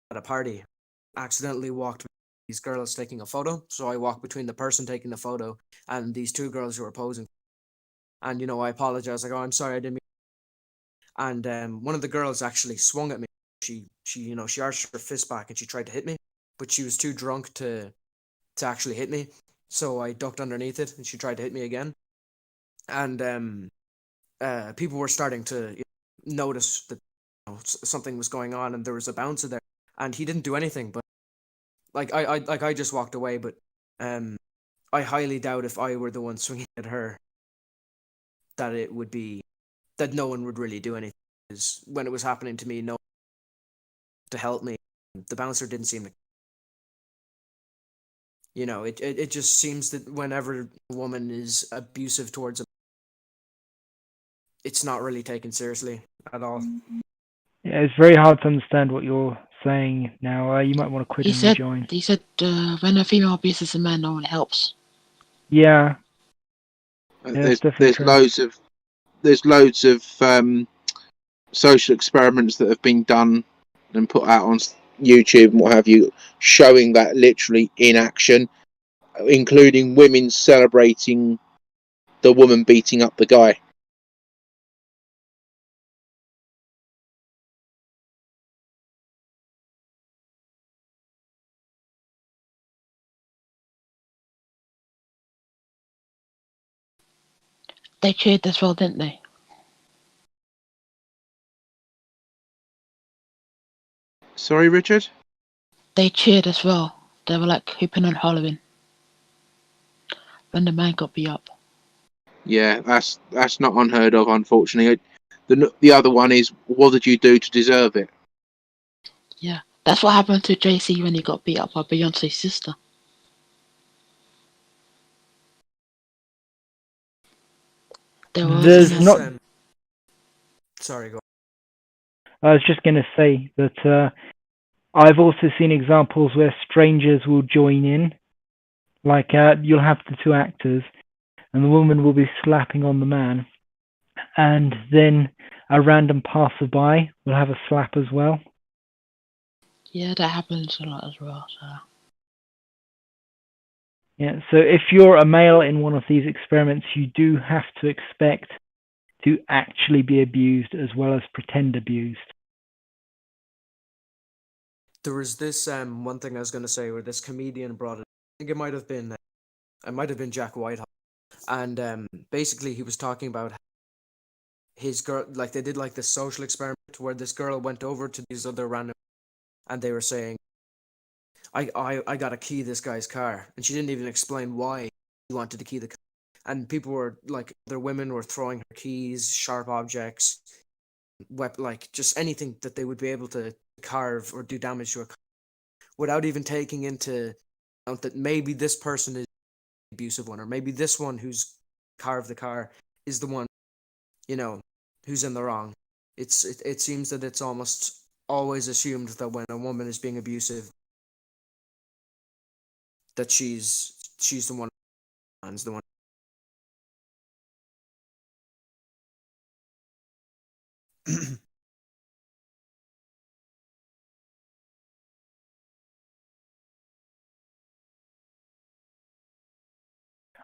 at a party, accidentally walked these girls taking a photo. So I walked between the person taking the photo and these two girls who were posing. And I apologized. Like, "Oh, I'm sorry, I didn't mean." And one of the girls actually swung at me. She arched her fist back and she tried to hit me, but she was too drunk to actually hit me. so I ducked underneath it, and she tried to hit me again. And people were starting to notice that something was going on, and there was a bouncer there, and he didn't do anything. But I just walked away. But I highly doubt if I were the one swinging at her that it would be that no one would really do anything. Because when it was happening to me, no one to help me. The bouncer didn't seem to. It just seems that whenever a woman is abusive towards a, it's not really taken seriously at all. Yeah, it's very hard to understand what you're saying now. You might want to quit and rejoin. He said when a female abuses a man, no one helps. Yeah. There's loads of social experiments that have been done and put out on YouTube and what have you, showing that literally in action, including women celebrating the woman beating up the guy. They cheered as well, didn't they? Sorry, Richard? They cheered as well. They were like hooping and hollering when the man got beat up. Yeah, that's not unheard of, unfortunately. The other one is, what did you do to deserve it? Yeah, that's what happened to JC when he got beat up by Beyonce's sister. There's not. Sorry, go on. I was just going to say that I've also seen examples where strangers will join in. Like you'll have the two actors, and the woman will be slapping on the man, and then a random passerby will have a slap as well. Yeah, that happens a lot as well. So. Yeah, so if you're a male in one of these experiments, you do have to expect to actually be abused as well as pretend abused. There was this one thing I was going to say where this comedian brought it. I think it might have been Jack Whitehall, and basically he was talking about his girl, like they did like this social experiment where this girl went over to these other random, and they were saying, I got to key this guy's car, and she didn't even explain why she wanted to key the car, and people were like, other women were throwing her keys, sharp objects, like just anything that they would be able to carve or do damage to a car, without even taking into account that maybe this person is the abusive one, or maybe this one who's carved the car is the one, who's in the wrong. It seems that it's almost always assumed that when a woman is being abusive, that she's the one who's the one.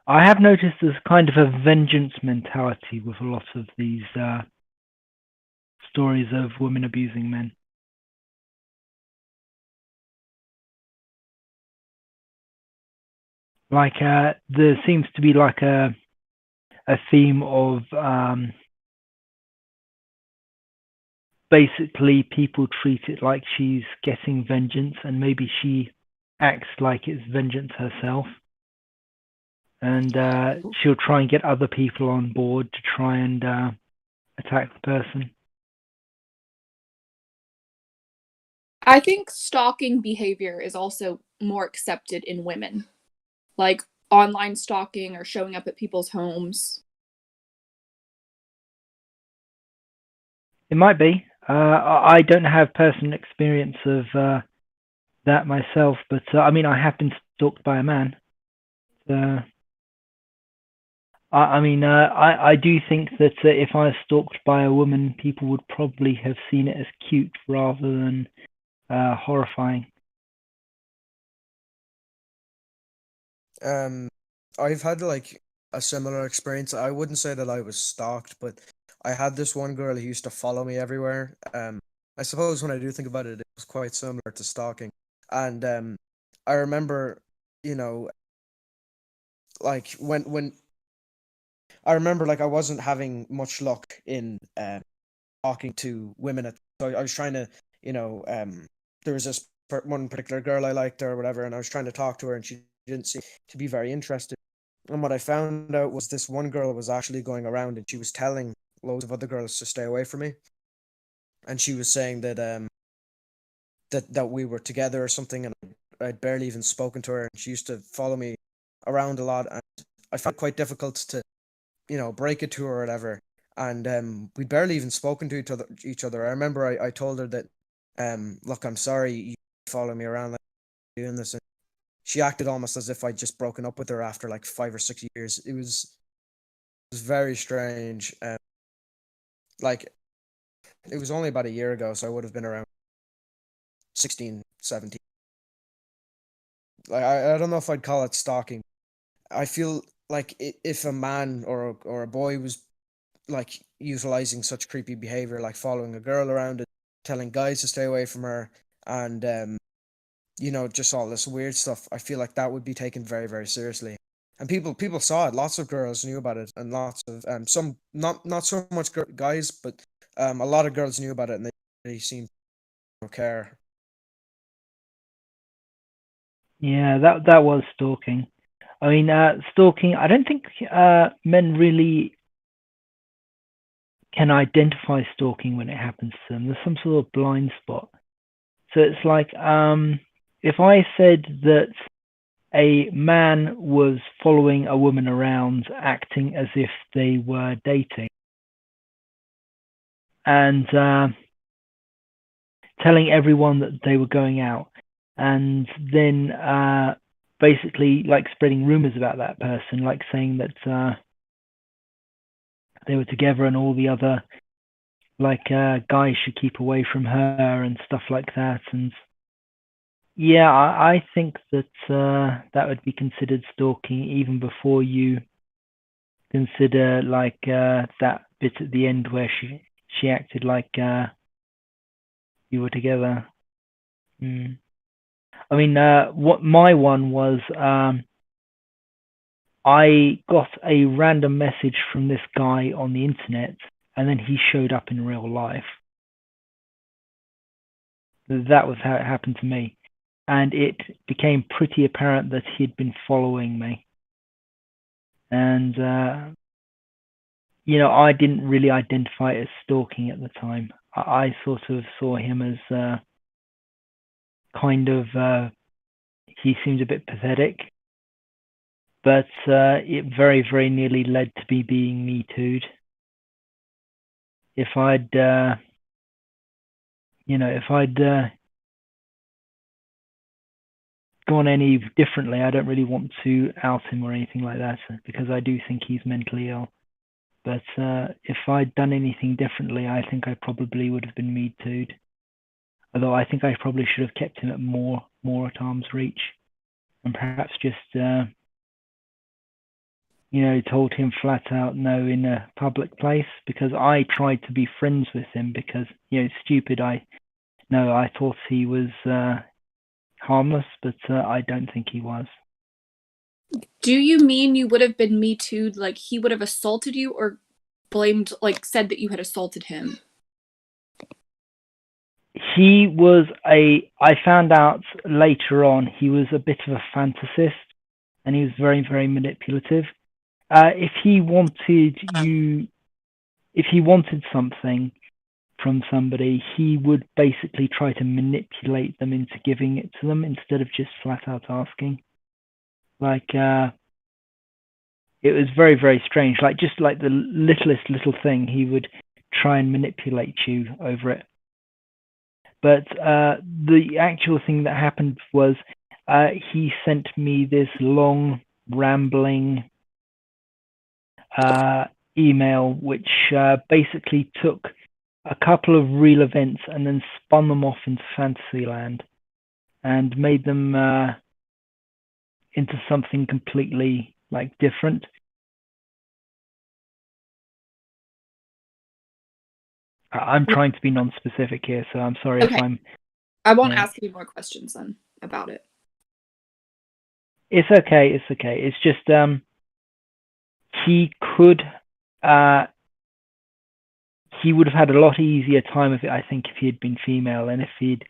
I have noticed there's kind of a vengeance mentality with a lot of these stories of women abusing men. Like there seems to be like a theme of basically people treat it like she's getting vengeance, and maybe she acts like it's vengeance herself, and she'll try and get other people on board to try and attack the person. I think stalking behavior is also more accepted in women, like online stalking or showing up at people's homes. It might be. I don't have personal experience of that myself, but I mean, I have been stalked by a man. I do think that if I was stalked by a woman, people would probably have seen it as cute rather than horrifying. I've had like a similar experience. I wouldn't say that I was stalked, but I had this one girl who used to follow me everywhere. I suppose when I do think about it, it was quite similar to stalking. And I remember, like when I remember, like, I wasn't having much luck in talking to women. So I was trying to, there was this one particular girl I liked or whatever, and I was trying to talk to her, and she didn't seem to be very interested. And what I found out was this one girl was actually going around and she was telling loads of other girls to stay away from me. And she was saying that that we were together or something, and I'd barely even spoken to her. And she used to follow me around a lot, and I found it quite difficult to, break it to her or whatever. And we'd barely even spoken to each other. I remember I told her that, look, I'm sorry you follow me around like doing this, and she acted almost as if I'd just broken up with her after like 5 or 6 years. It was very strange. Like, it was only about a year ago, so I would have been around 16, 17. Like, I don't know if I'd call it stalking. I feel like if a man or a boy was like utilizing such creepy behavior, like following a girl around and telling guys to stay away from her, and just all this weird stuff, I feel like that would be taken very, very seriously. And people saw it. Lots of girls knew about it, and lots of some not so much guys, but a lot of girls knew about it, and they seemed to care. Yeah, that was stalking. I mean, stalking. I don't think men really can identify stalking when it happens to them. There's some sort of blind spot. So it's like, if I said that a man was following a woman around, acting as if they were dating, and telling everyone that they were going out, and then basically like spreading rumors about that person, like saying that they were together and all the other like guys should keep away from her and stuff like that. And yeah, I think that that would be considered stalking even before you consider like that bit at the end where she acted like you were together. I mean, what my one was, I got a random message from this guy on the internet, and then he showed up in real life. That was how it happened to me. And it became pretty apparent that he'd been following me. And, I didn't really identify it as stalking at the time. I sort of saw him as he seemed a bit pathetic. But it very, very nearly led to me being Me Too'd. If I'd gone any differently, I don't really want to out him or anything like that, because I do think he's mentally ill. But if I'd done anything differently, I think I probably would have been Me Too'd. Although I think I probably should have kept him at more at arm's reach, and perhaps just told him flat out no in a public place, because I tried to be friends with him because, stupid. I thought he was harmless, but I don't think he was. Do you mean you would have been Me Too'd, like he would have assaulted you, or blamed, like said that you had assaulted him? He was I found out later on, he was a bit of a fantasist, and he was very, very manipulative. If he wanted something from somebody, he would basically try to manipulate them into giving it to them instead of just flat out asking. Like, it was very, very strange. Like, just like the littlest little thing, he would try and manipulate you over it. But the actual thing that happened was he sent me this long, rambling email, which basically took a couple of real events and then spun them off into Fantasyland and made them into something completely like different. I'm trying to be non-specific here, so I'm sorry if I'm... I won't ask any more questions then about it. It's okay. It's just he could, he would have had a lot easier time of it, I think, if he had been female and if he'd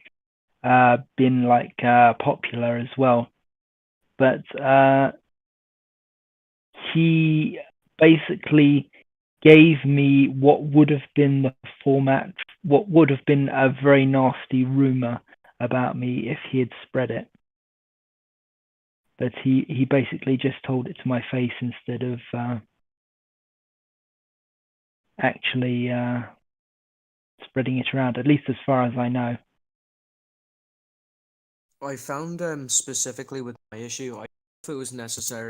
been like popular as well. But he basically gave me what would have been the format, what would have been a very nasty rumor about me if he had spread it. But he basically just told it to my face instead of actually spreading it around, at least as far as I know. I found specifically with my issue, I if it was necessary.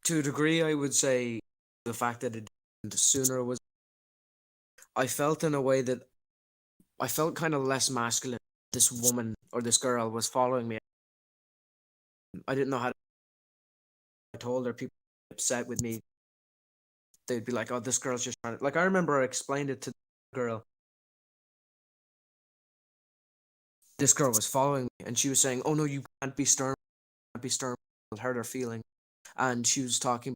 To a degree, I would say the fact that it didn't sooner was. I felt in a way that I felt kind of less masculine. This woman or this girl was following me. I didn't know how to. I told her people were upset with me. They'd be like, "Oh, this girl's just trying to." Like I remember I explained it to the girl. This girl was following me, and she was saying, "Oh no, you can't be stern. Can't be stern. It'll hurt her feeling." And she was talking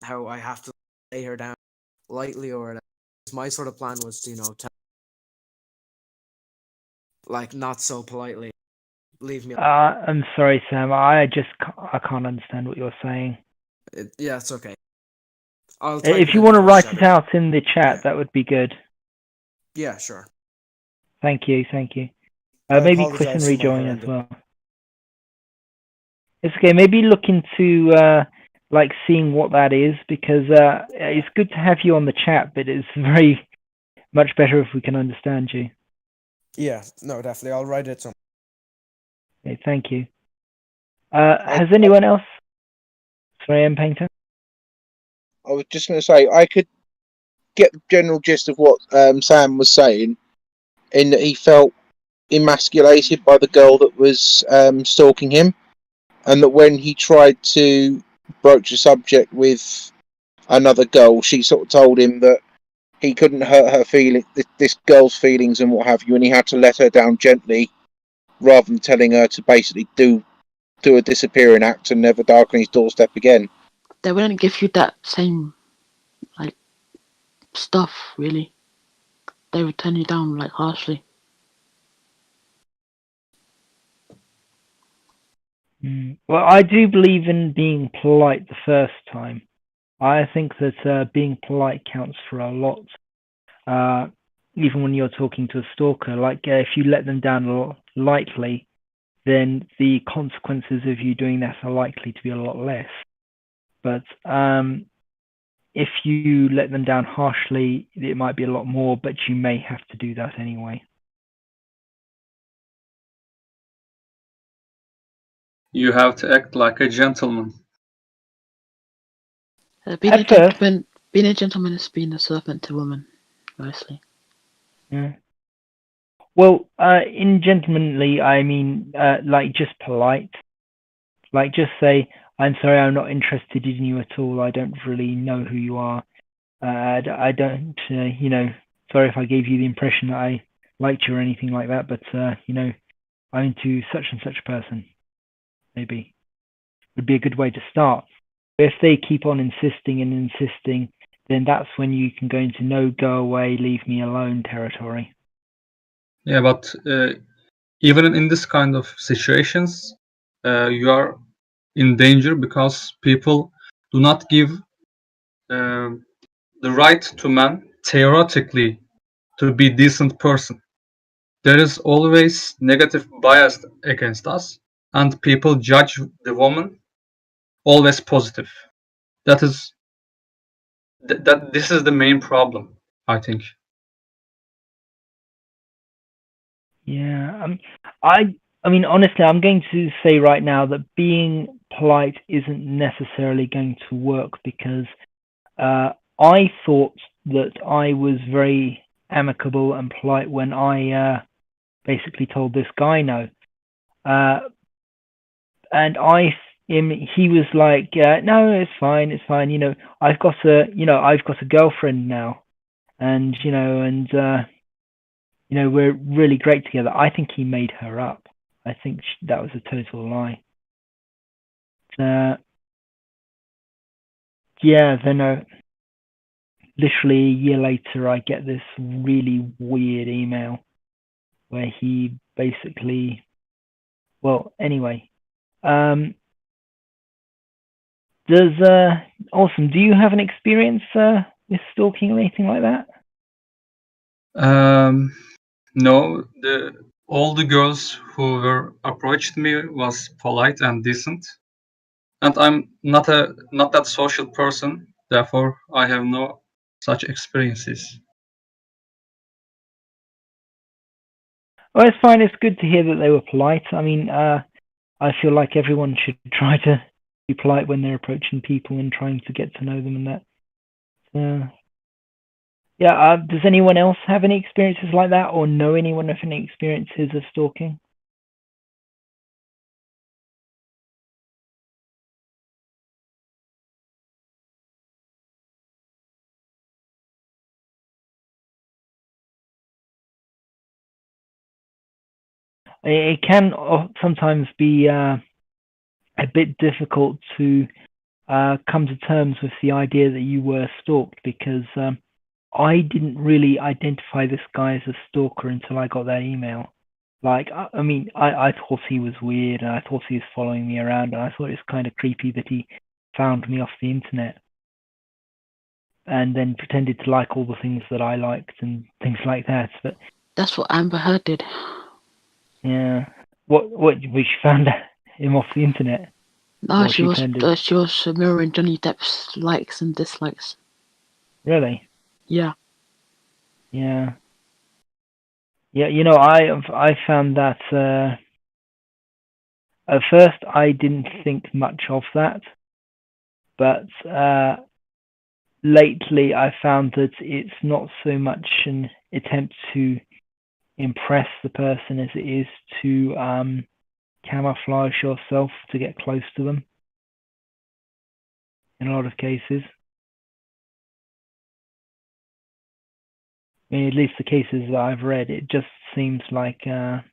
how I have to lay her down lightly or whatever. My sort of plan was to, like not so politely, leave me. I'm sorry, Sam. I can't understand what you're saying. Yeah, it's okay. I'll If you want to write it out in the chat, Yeah. that would be good. Yeah, sure. Thank you. I Maybe apologize Chris and for my rejoin as horrendous- well. It's okay. Maybe look into like seeing what that is, because it's good to have you on the chat, but it's very much better if we can understand you. Yeah, no, definitely. I'll write it. Okay, thank you. Has anyone else? Sorry, M. Painter. I was just going to say, I could get the general gist of what Sam was saying, in that he felt emasculated by the girl that was stalking him, and that when he tried to broach the subject with another girl, she sort of told him that he couldn't hurt her feeling, this girl's feelings and what have you, and he had to let her down gently, rather than telling her to basically do a disappearing act and never darken his doorstep again. They wouldn't give you that same like stuff, really. They would turn you down like harshly. Well, I do believe in being polite the first time. I think that being polite counts for a lot. Even when you're talking to a stalker, like if you let them down lightly, then the consequences of you doing that are likely to be a lot less. But if you let them down harshly, it might be a lot more, but you may have to do that anyway. You have to act like a gentleman. Being a gentleman is being a servant to women, mostly. Yeah. Well, in gentlemanly, I mean, like just polite. Like just say, "I'm sorry, I'm not interested in you at all. I don't really know who you are. I don't, sorry if I gave you the impression that I liked you or anything like that, but, I'm into such and such person." Maybe would be a good way to start. But if they keep on insisting, then that's when you can go into no, go away, leave me alone territory. Yeah, but even in this kind of situations, you are in danger because people do not give the right to man theoretically to be decent person. There is always negative bias against us, and people judge the woman always positive. That is that this is the main problem, I think. Yeah, I mean, honestly, I'm going to say right now that being polite isn't necessarily going to work, because I thought that I was very amicable and polite when I basically told this guy no. And he was like, "No, it's fine. I've got a girlfriend now, and we're really great together." I think he made her up. I think that was a total lie. yeah, then literally a year later, I get this really weird email where he basically, well, anyway, awesome. Do you have an experience with stalking or anything like that? No, all the girls who were approached me was polite and decent, and I'm not that social person. Therefore, I have no such experiences. Oh, it's fine. It's good to hear that they were polite. I mean, I feel like everyone should try to be polite when they're approaching people and trying to get to know them and that. Yeah, does anyone else have any experiences like that or know anyone with any experiences of stalking? It can sometimes be a bit difficult to come to terms with the idea that you were stalked because I didn't really identify this guy as a stalker until I got that email. Like, I mean, I thought he was weird and I thought he was following me around and I thought it was kind of creepy that he found me off the internet and then pretended to like all the things that I liked and things like that. But That's what Amber Heard did. yeah, what we found him off the internet? No, What she was pretended? she was mirroring Johnny Depp's likes and dislikes. Really? Yeah. Yeah. Yeah, you know, I found that at first I didn't think much of that, but lately I found that it's not so much an attempt to impress the person as it is to camouflage yourself to get close to them in a lot of cases. I mean, at least the cases that I've read, it just seems like the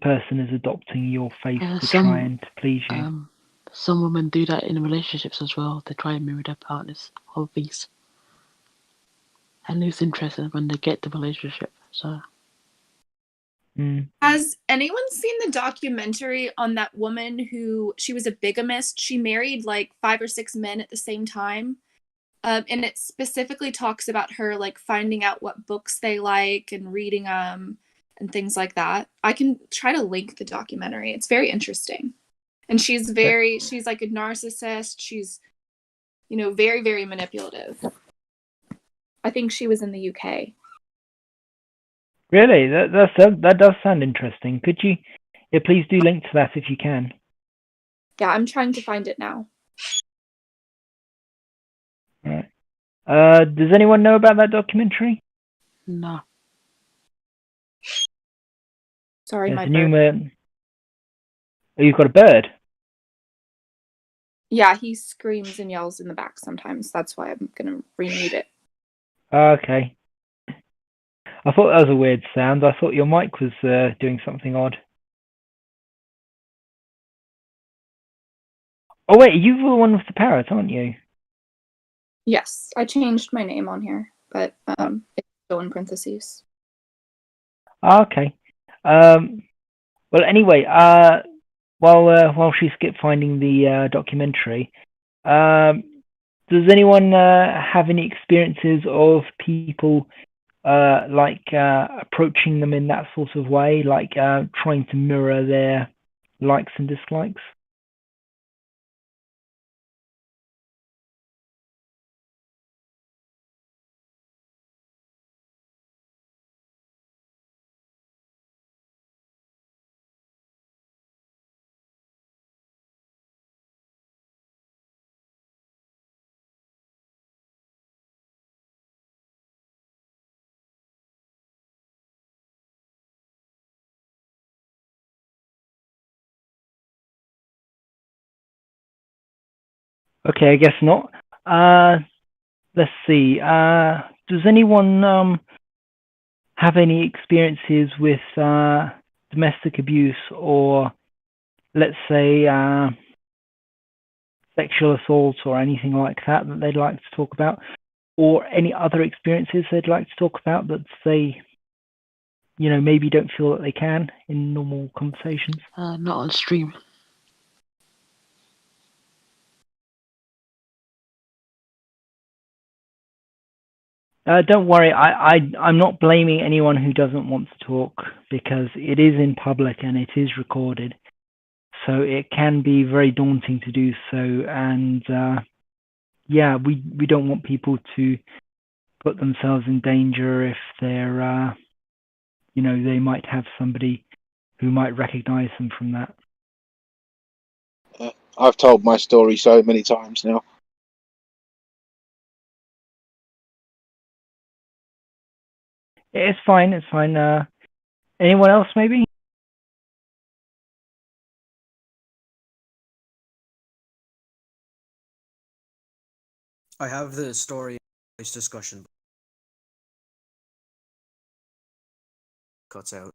person is adopting your face to try and please you. Some women do that in relationships as well. They try and mirror their partner's hobbies and lose interest when they get the relationship. So. Has anyone seen the documentary on that woman who she was a bigamist? She married like 5 or 6 men at the same time. And it specifically talks about her like finding out what books they like and reading and things like that. I can try to link the documentary. It's very interesting. And she's like a narcissist. She's, very, very manipulative. I think she was in the UK. Really? That does sound interesting. Could you please do link to that if you can? Yeah, I'm trying to find it now. All right. Does anyone know about that documentary? No. Sorry, There's my a new bird. Oh, you've got a bird? Yeah, he screams and yells in the back sometimes. That's why I'm going to remute it. Okay. I thought that was a weird sound. I thought your mic was doing something odd. Oh wait, you're the one with the parrot, aren't you? Yes, I changed my name on here, but it's still in parentheses. Okay. Well, anyway, while she skipped finding the documentary, does anyone have any experiences of people approaching them in that sort of way, like trying to mirror their likes and dislikes? Okay, I guess not. Let's see. Does anyone have any experiences with domestic abuse or, let's say, sexual assault or anything like that they'd like to talk about, or any other experiences they'd like to talk about that they, maybe don't feel that they can in normal conversations? Not on stream. Don't worry, I'm not blaming anyone who doesn't want to talk, because it is in public and it is recorded. So it can be very daunting to do so, and we don't want people to put themselves in danger if they're, they might have somebody who might recognize them from that. I've told my story so many times now. It's fine, anyone else maybe? I have the story discussion. Cuts out.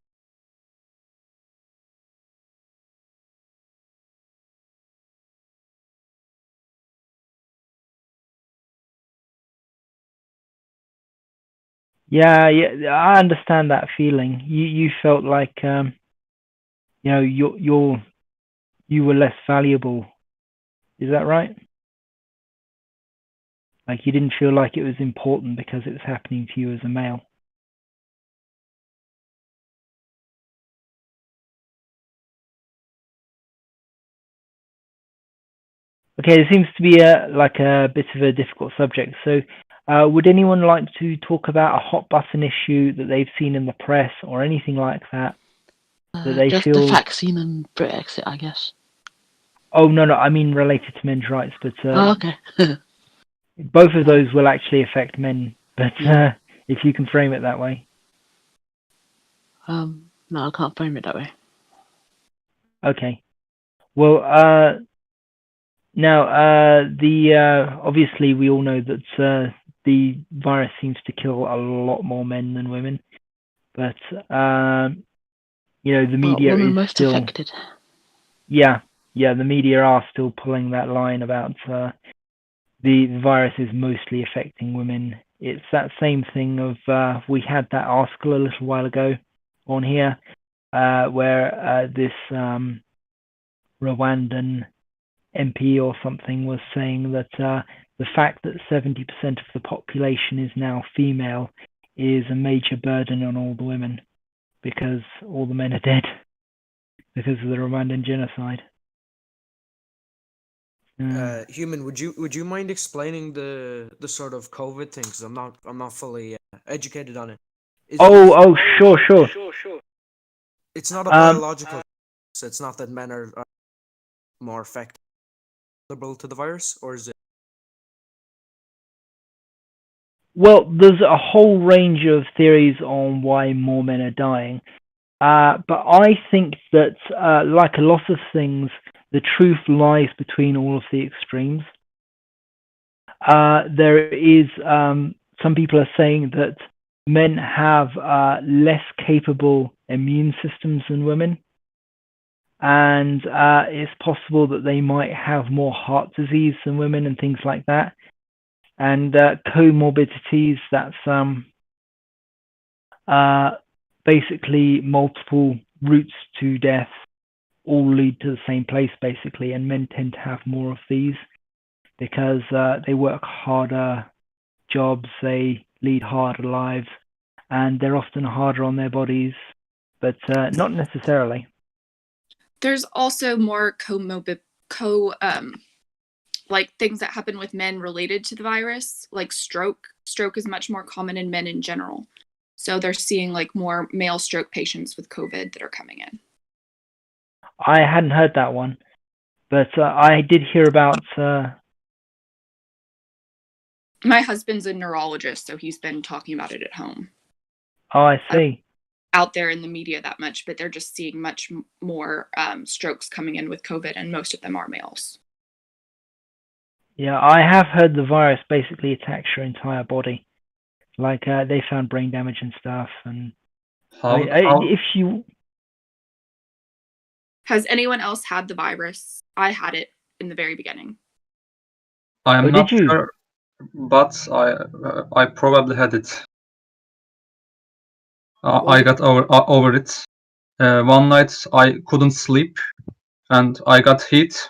Yeah, I understand that feeling. You felt like you were less valuable. Is that right? Like you didn't feel like it was important because it was happening to you as a male. Okay, there seems to be a bit of a difficult subject. So, would anyone like to talk about a hot button issue that they've seen in the press or anything like that? That they Just feel... the vaccine and Brexit, I guess. Oh, no, I mean related to men's rights, but Okay. both of those will actually affect men, but Yeah. if you can frame it that way. No, I can't frame it that way. Okay. Well, now, obviously we all know that the virus seems to kill a lot more men than women, but the media women is most still affected. the media are still pulling that line about the virus is mostly affecting women. It's that same thing of we had that article a little while ago on here where this Rwandan MP or something was saying that the fact that 70% of the population is now female is a major burden on all the women because all the men are dead because of the Rwandan genocide. Human, would you mind explaining the sort of COVID thing? Because I'm not fully educated on it. Sure. It's not a biological. So it's not that men are more affected to the virus, or is it? Well, there's a whole range of theories on why more men are dying. But I think that, like a lot of things, the truth lies between all of the extremes. There is, some people are saying that men have less capable immune systems than women. And it's possible that they might have more heart disease than women and things like that. And comorbidities, that's basically multiple routes to death all lead to the same place, basically, and men tend to have more of these because they work harder jobs, they lead harder lives, and they're often harder on their bodies, but not necessarily. There's also more like things that happen with men related to the virus, like stroke. Stroke is much more common in men in general. So they're seeing like more male stroke patients with COVID that are coming in. I hadn't heard that one, but I did hear about... My husband's a neurologist, so he's been talking about it at home. Oh, I see. Out there in the media that much, but they're just seeing much more strokes coming in with COVID, and most of them are males. Yeah, I have heard the virus basically attacks your entire body. Like they found brain damage and stuff, and if you... Has anyone else had the virus? I had it in the very beginning. I am Oh, not did you? sure, but I probably had it. I got over it. One night I couldn't sleep, and I got heat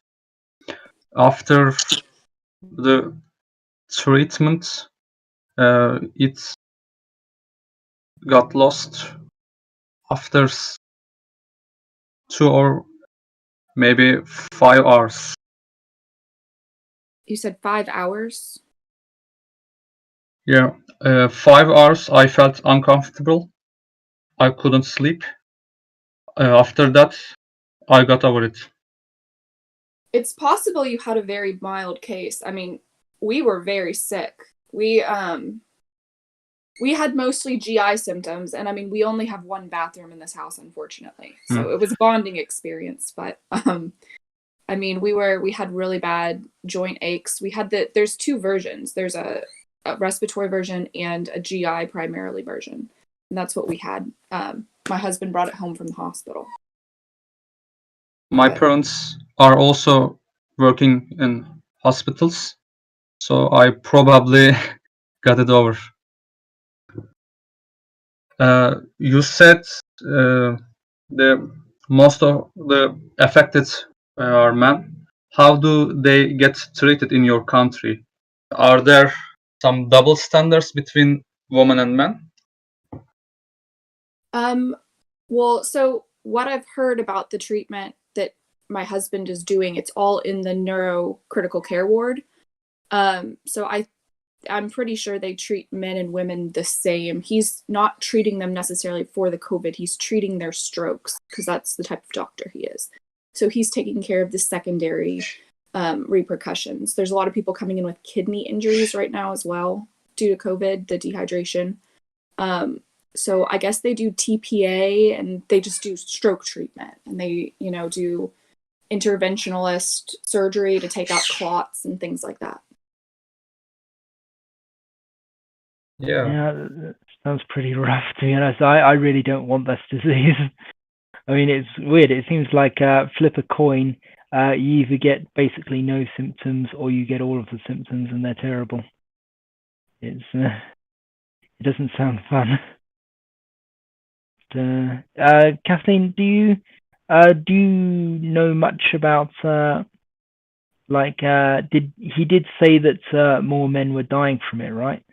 after the treatment. It got lost after 2 or maybe 5 hours. You said 5 hours? Yeah, 5 hours I felt uncomfortable. I couldn't sleep. After that, I got over it. It's possible you had a very mild case. I mean, we were very sick. We had mostly GI symptoms, and I mean, we only have one bathroom in this house, unfortunately. So it was a bonding experience, but I mean, we had really bad joint aches. We had there's two versions. There's a respiratory version and a GI primarily version. And that's what we had. My husband brought it home from the hospital. My But parents are also working in hospitals, so I probably got it over. You said the most of the affected are men. How do they get treated in your country? Are there some double standards between women and men? well, so what I've heard about the treatment that my husband is doing, it's all in the neurocritical care ward. So I'm pretty sure they treat men and women the same. He's not treating them necessarily for the COVID. He's treating their strokes because that's the type of doctor he is. So he's taking care of the secondary repercussions. There's a lot of people coming in with kidney injuries right now as well due to COVID, the dehydration. So I guess they do TPA and they just do stroke treatment, and they, do interventionalist surgery to take out clots and things like that. Yeah. That sounds pretty rough, to be honest. I really don't want this disease. I mean, it's weird. It seems like flip a coin. You either get basically no symptoms or you get all of the symptoms and they're terrible. It doesn't sound fun. Kathleen, do you know much about did say that more men were dying from it, right?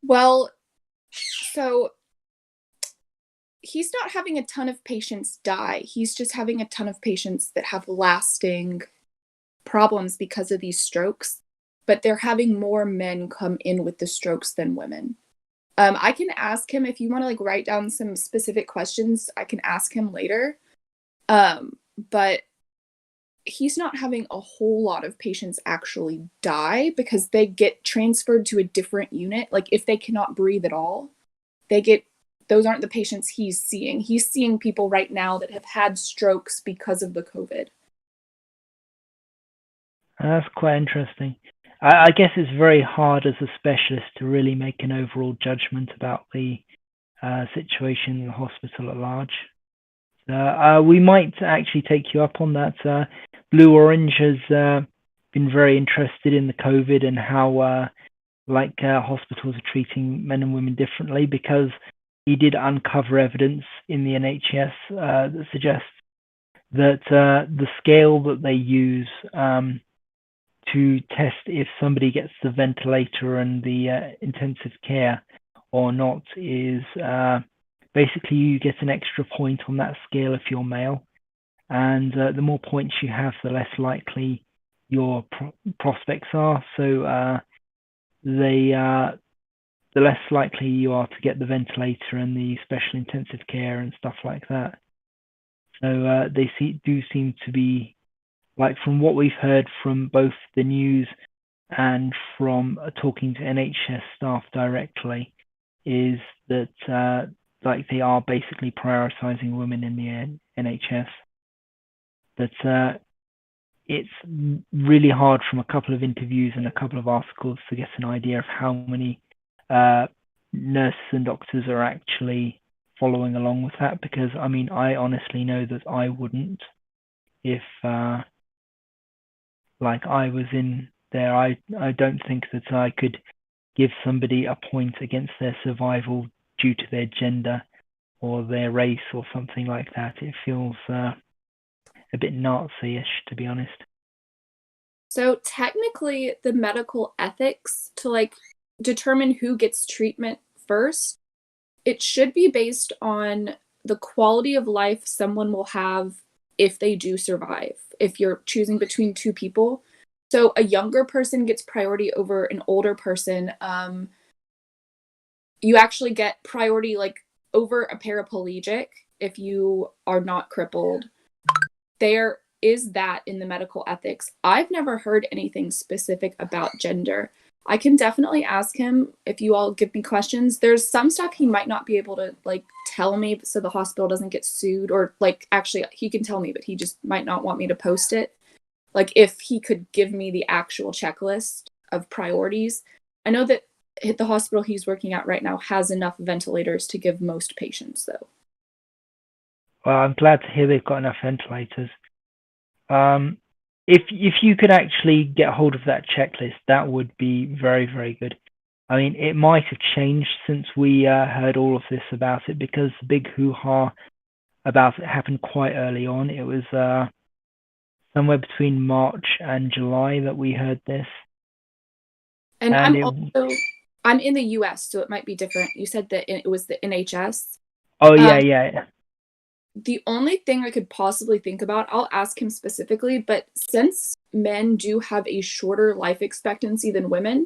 Well, so he's not having a ton of patients die. He's just having a ton of patients that have lasting problems because of these strokes, but they're having more men come in with the strokes than women. I can ask him if you want to write down some specific questions. I can ask him later. But he's not having a whole lot of patients actually die because they get transferred to a different unit. Like if they cannot breathe at all, those aren't the patients he's seeing. He's seeing people right now that have had strokes because of the COVID. That's quite interesting. I guess it's very hard as a specialist to really make an overall judgment about the situation in the hospital at large. We might actually take you up on that. Blue Orange has been very interested in the COVID and how hospitals are treating men and women differently, because he did uncover evidence in the NHS that suggests that the scale that they use to test if somebody gets the ventilator and the intensive care or not is basically you get an extra point on that scale if you're male, and the more points you have, the less likely your prospects are. So the less likely you are to get the ventilator and the special intensive care and stuff like that. So they do seem to be, from what we've heard from both the news and from talking to NHS staff directly, is that they are basically prioritizing women in the NHS. But it's really hard from a couple of interviews and a couple of articles to get an idea of how many nurses and doctors are actually following along with that, because I honestly know that I wouldn't if like I was in there, I don't think that I could give somebody a point against their survival due to their gender or their race or something like that. It feels a bit Nazi-ish, to be honest. So technically, the medical ethics to like determine who gets treatment first, it should be based on the quality of life someone will have if they do survive, if you're choosing between two people. So a younger person gets priority over an older person. You actually get priority like over a paraplegic if you are not crippled. There is that in the medical ethics. I've never heard anything specific about gender. I can definitely ask him if you all give me questions. There's some stuff he might not be able to like tell me so the hospital doesn't get sued, or like actually he can tell me, but he just might not want me to post it. Like if he could give me the actual checklist of priorities. I know that the hospital he's working at right now has enough ventilators to give most patients though. Well, I'm glad to hear they've got enough ventilators. If you could actually get hold of that checklist, that would be very, very good. I mean, it might have changed since we heard all of this about it, because the big hoo-ha about it happened quite early on. It was somewhere between March and July that we heard this. And I'm in the US, so it might be different. You said that it was the NHS. Oh, yeah. The only thing I could possibly think about, I'll ask him specifically, but since men do have a shorter life expectancy than women,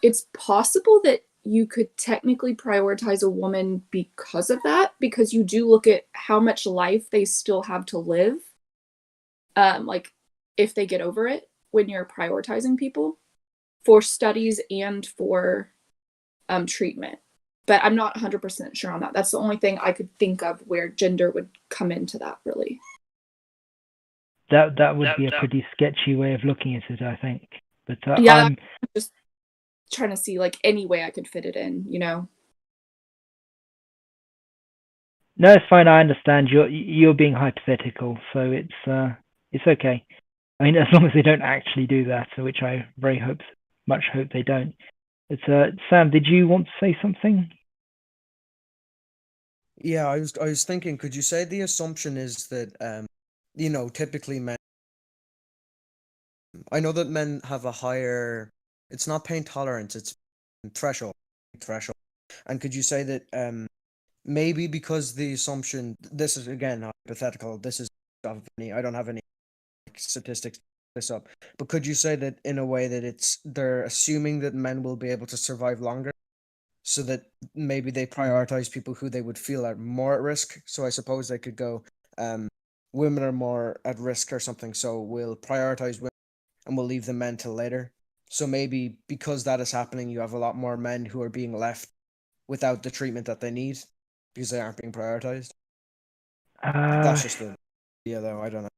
it's possible that you could technically prioritize a woman because of that, because you do look at how much life they still have to live, like if they get over it, when you're prioritizing people for studies and for treatment. But I'm not 100% sure on that. That's the only thing I could think of where gender would come into that, really. That would be a pretty sketchy way of looking at it, I think. But yeah, I'm just trying to see like any way I could fit it in, you know. No, it's fine. I understand. You're being hypothetical, so it's okay. I mean, as long as they don't actually do that, which I very much hope they don't. It's Sam, did you want to say something? Yeah, I was thinking, could you say the assumption is that typically men, I know that men have a higher, it's not pain tolerance, it's threshold. And could you say that maybe because the assumption, this is again hypothetical, I don't have any statistics to this up, but could you say that in a way that they're assuming that men will be able to survive longer, so that maybe they prioritize people who they would feel are more at risk? So I suppose they could go, women are more at risk or something, so we'll prioritize women and we'll leave the men till later. So maybe because that is happening, you have a lot more men who are being left without the treatment that they need because they aren't being prioritized. That's just the idea, though. I don't know.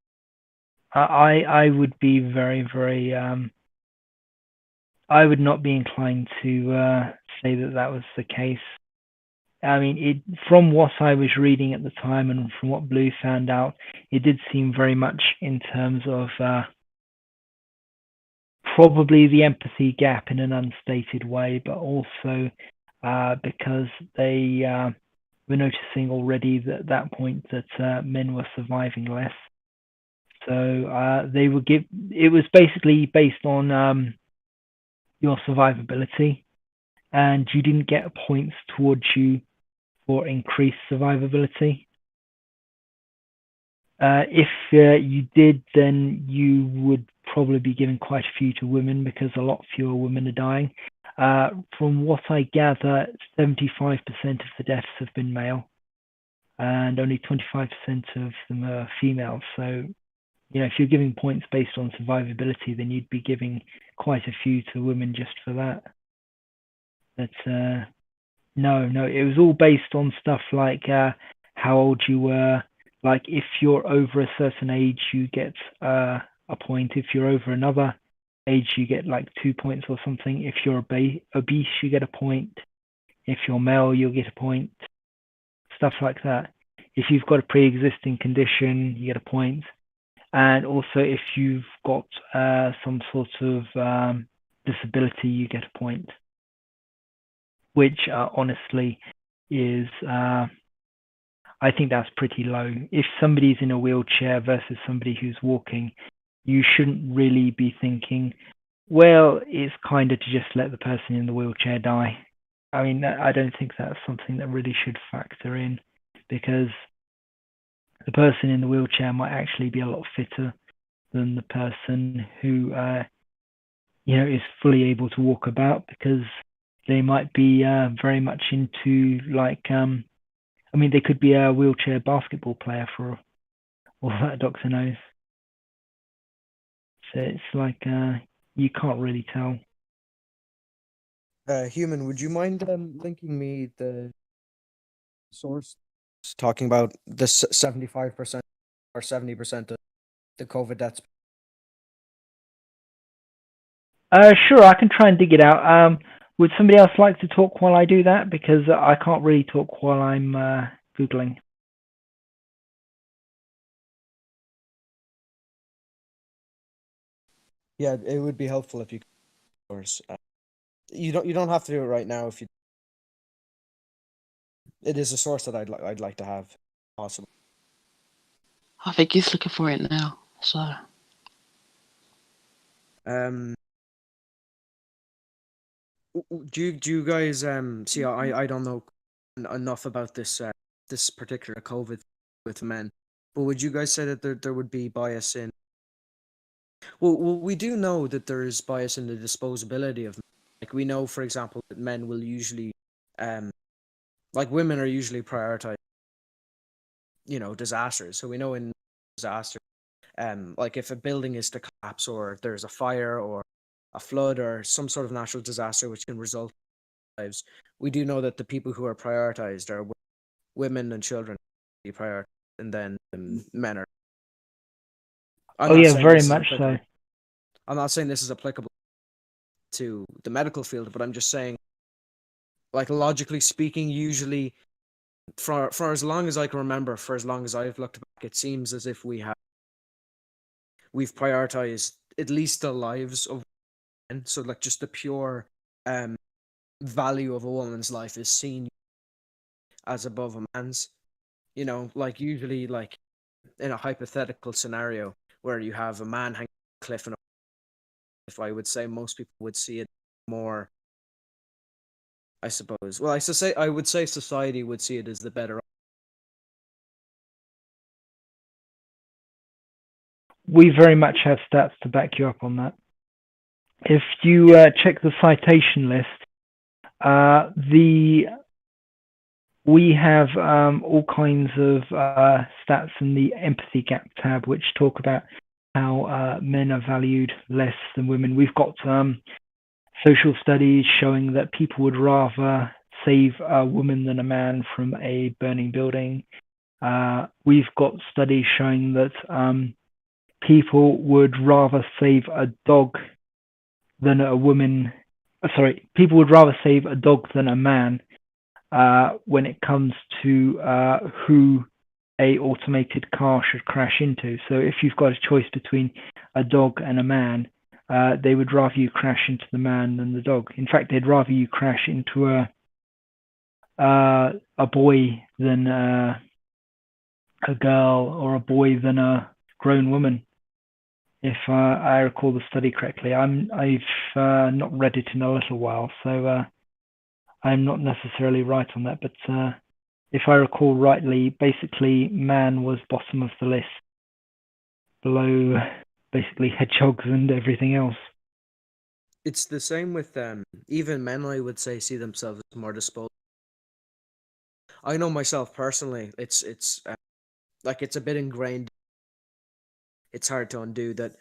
I would be very, very I would not be inclined to say that was the case. I mean, from what I was reading at the time and from what Blue found out, it did seem very much in terms of probably the empathy gap in an unstated way, but also because they were noticing already at that point that men were surviving less. So they would it was basically based on your survivability, and you didn't get points towards you for increased survivability. If you did, then you would probably be giving quite a few to women because a lot fewer women are dying. From what I gather, 75% of the deaths have been male, and only 25% of them are female. So, if you're giving points based on survivability, then you'd be giving quite a few to women just for that. But no, it was all based on stuff like how old you were. Like if you're over a certain age, you get a point. If you're over another age, you get like 2 points or something. If you're obese, you get a point. If you're male, you'll get a point. Stuff like that. If you've got a pre-existing condition, you get a point. and also if you've got some sort of disability, you get a point, which honestly is, I think that's pretty low. If somebody's in a wheelchair versus somebody who's walking, you shouldn't really be thinking, well, it's kind of to just let the person in the wheelchair die. I mean, I don't think that's something that really should factor in, because the person in the wheelchair might actually be a lot fitter than the person who, is fully able to walk about, because they might be very much into they could be a wheelchair basketball player for all that doctor knows. So it's you can't really tell. Human, would you mind linking me the source talking about the 75% or 70% of the COVID deaths? Sure, I can try and dig it out. Would somebody else like to talk while I do that? Because I can't really talk while I'm Googling. Yeah, it would be helpful if you could, of course. You don't have to do it right now if you. It is a source that I'd like to have, possible. I think he's looking for it now. So do you guys see? I don't know enough about this this particular COVID with men, but would you guys say that there would be bias in? Well, we do know that there is bias in the disposability of, like, we know, for example, that men will usually, like, women are usually prioritized, disasters. So we know in disaster, like if a building is to collapse or there's a fire or a flood or some sort of natural disaster which can result in lives, we do know that the people who are prioritized are women and children, prioritized, and then men are. Oh yeah, very much so. I'm not saying this is applicable to the medical field, but I'm just saying, like, logically speaking, usually for as long as I can remember, for as long as I've looked back, it seems as if we've prioritized at least the lives of women. So, like, just the pure value of a woman's life is seen as above a man's. Like, usually, like, in a hypothetical scenario where you have a man hanging off a cliff, and if I would say most people would see it more, I suppose. Well, I would say society would see it as the better. We very much have stats to back you up on that. If you check the citation list, we have all kinds of stats in the empathy gap tab, which talk about how men are valued less than women. We've got social studies showing that people would rather save a woman than a man from a burning building. We've got studies showing that people would rather save a dog than a woman. Sorry, people would rather save a dog than a man when it comes to who a automated car should crash into. So if you've got a choice between a dog and a man, they would rather you crash into the man than the dog. In fact, they'd rather you crash into a boy than a girl, or a boy than a grown woman. If I recall the study correctly, I've not read it in a little while, so I'm not necessarily right on that. But if I recall rightly, basically man was bottom of the list, below basically hedgehogs and everything else. It's the same with even men, I would say, see themselves as more disposable. I know myself personally, it's like, it's a bit ingrained. It's hard to undo that.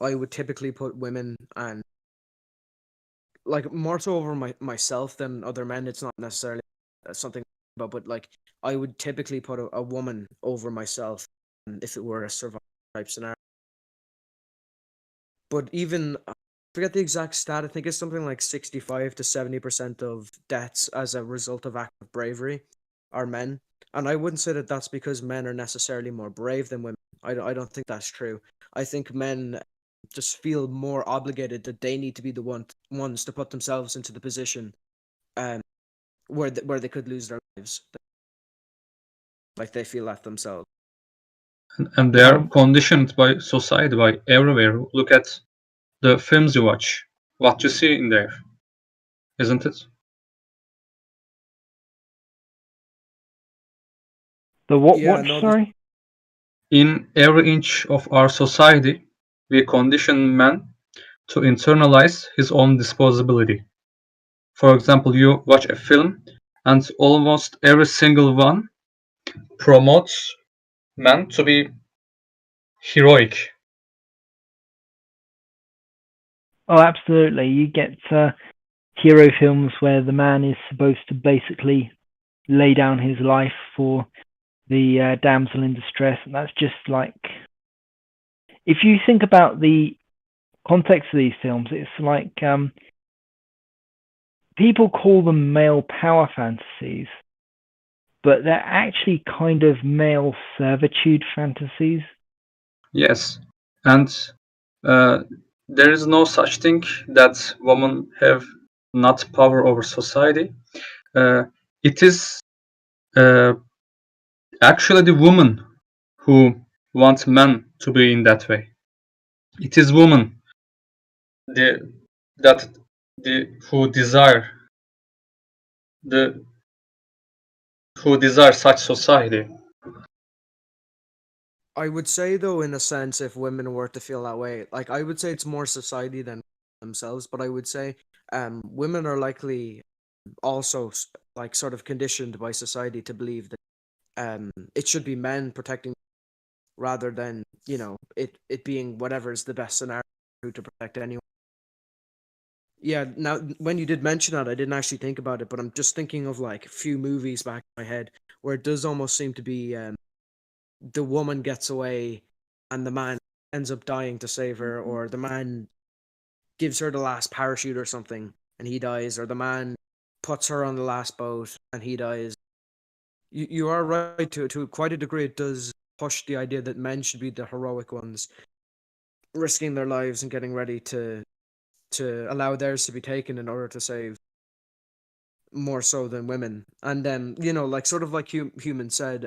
I would typically put women, and, like, more so over myself than other men. It's not necessarily something, but like, I would typically put a woman over myself if it were a survival type scenario. But even, I forget the exact stat, I think it's something like 65 to 70% of deaths as a result of act of bravery are men. And I wouldn't say that that's because men are necessarily more brave than women. I don't think that's true. I think men just feel more obligated that they need to be the ones to put themselves into the position um, where they could lose their lives. Like they feel that themselves. And they are conditioned by society, by everywhere. Look at the films you watch, what you see in there, isn't it? The what? Yeah, What? no, Sorry. In every inch of our society, we condition man to internalize his own disposability. For example, you watch a film, and almost every single one promotes man to be heroic. Oh, absolutely. You get hero films where the man is supposed to basically lay down his life for the damsel in distress, and that's just like, if you think about the context of these films, it's like people call them male power fantasies, but they're actually kind of male servitude fantasies. Yes, and there is no such thing that women have not power over society. It is uh, actually the woman who wants men to be in that way. It is women the that the the who desire such society. I would say though, in a sense, if women were to feel that way, like I would say it's more society than themselves. But I would say, women are likely also like sort of conditioned by society to believe that it should be men protecting rather than it being whatever is the best scenario to protect anyone. Yeah, now when you did mention that, I didn't actually think about it, but I'm just thinking of like a few movies back in my head where it does almost seem to be the woman gets away and the man ends up dying to save her, or the man gives her the last parachute or something and he dies, or the man puts her on the last boat and he dies. You are right, to quite a degree it does push the idea that men should be the heroic ones, risking their lives and getting ready to allow theirs to be taken in order to save, more so than women. And like sort of like Human said,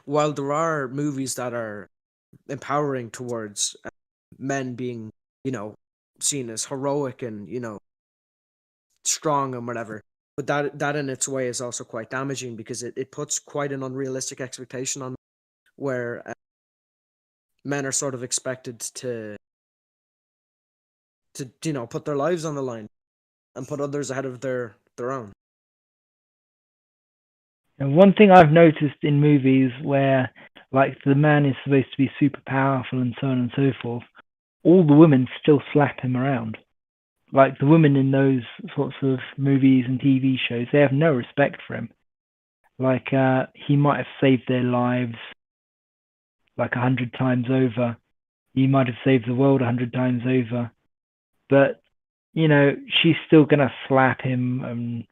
while there are movies that are empowering towards men being, seen as heroic and strong and whatever, but that in its way is also quite damaging because it puts quite an unrealistic expectation on where men are sort of expected to put their lives on the line and put others ahead of their own. And one thing I've noticed in movies where, like, the man is supposed to be super powerful and so on and so forth, all the women still slap him around. Like, the women in those sorts of movies and TV shows, they have no respect for him. Like, he might have saved their lives like 100 times over. He might have saved the world 100 times over. But, she's still going to slap him and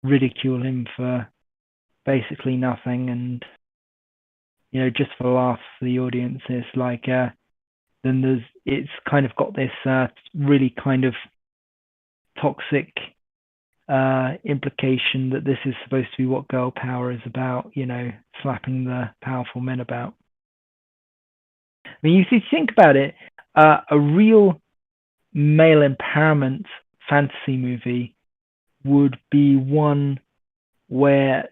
ridicule him for basically nothing. And, just for laughs for the audience, it's like, then it's kind of got this really kind of toxic implication that this is supposed to be what girl power is about, slapping the powerful men about. I mean, if you think about it, a real male empowerment fantasy movie would be one where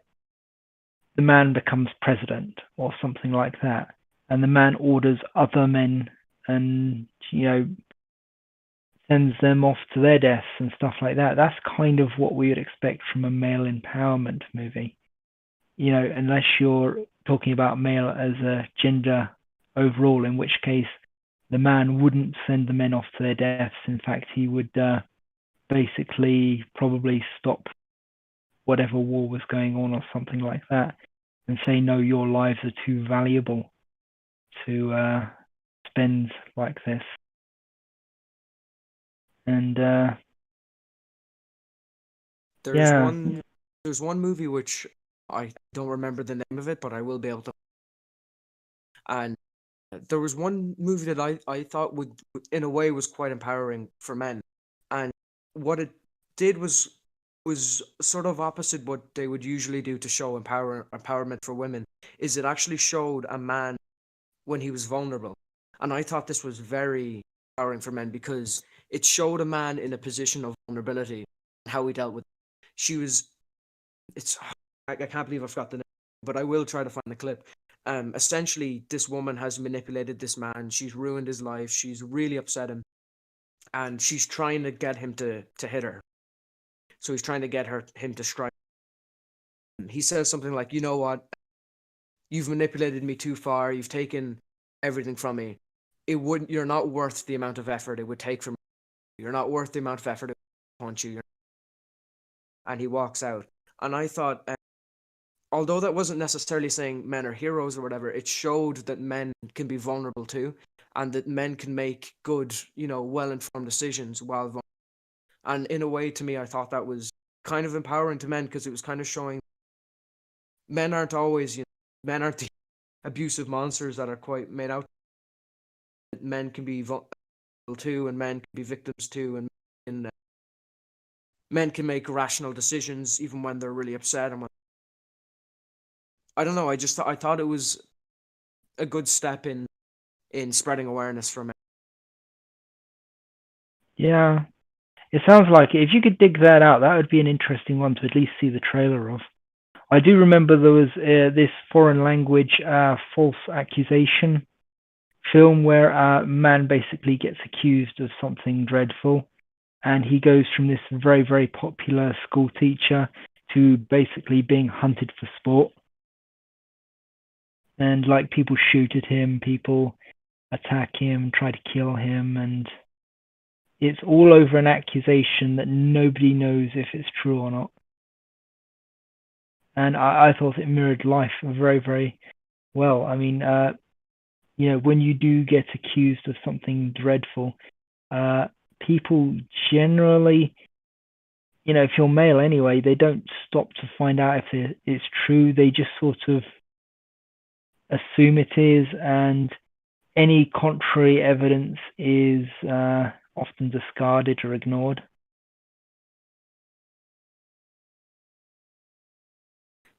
the man becomes president or something like that, and the man orders other men and, sends them off to their deaths and stuff like that. That's kind of what we would expect from a male empowerment movie. Unless you're talking about male as a gender overall, in which case the man wouldn't send the men off to their deaths. In fact, he would basically probably stop whatever war was going on or something like that and say, no, your lives are too valuable to spend like this. And There's one movie which I don't remember the name of it, but I will be able to. And there was one movie that I thought would, in a way, was quite empowering for men, and what it did was sort of opposite what they would usually do to show empowerment for women. Is it actually showed a man when he was vulnerable, and I thought this was very empowering for men because it showed a man in a position of vulnerability and how he dealt with it. She was. It's. I can't believe I forgot the name, but I will try to find the clip. Essentially, this woman has manipulated this man. She's ruined his life. She's really upset him, and she's trying to get him to hit her. So he's trying to get him to strike. He says something like, "You know what? You've manipulated me too far. You've taken everything from me. You're not worth the amount of effort it would take from you. You're not worth the amount of effort it would punch you." And he walks out. And I thought, although that wasn't necessarily saying men are heroes or whatever, it showed that men can be vulnerable too, and that men can make good, well-informed decisions while vulnerable. And in a way, to me, I thought that was kind of empowering to men because it was kind of showing men aren't always, men aren't the abusive monsters that are quite made out. Men can be vulnerable too, and men can be victims too, and men can make rational decisions even when they're really upset. And I don't know. I thought it was a good step in spreading awareness for men. Yeah, it sounds like if you could dig that out, that would be an interesting one to at least see the trailer of. I do remember there was this foreign language false accusation film where a man basically gets accused of something dreadful, and he goes from this very, very popular school teacher to basically being hunted for sport. And like people shoot at him, people attack him, try to kill him, and it's all over an accusation that nobody knows if it's true or not. And I thought it mirrored life very, very well. I mean, when you do get accused of something dreadful, people generally, if you're male anyway, they don't stop to find out if it's true. They just sort of assume it is, and any contrary evidence is often discarded or ignored.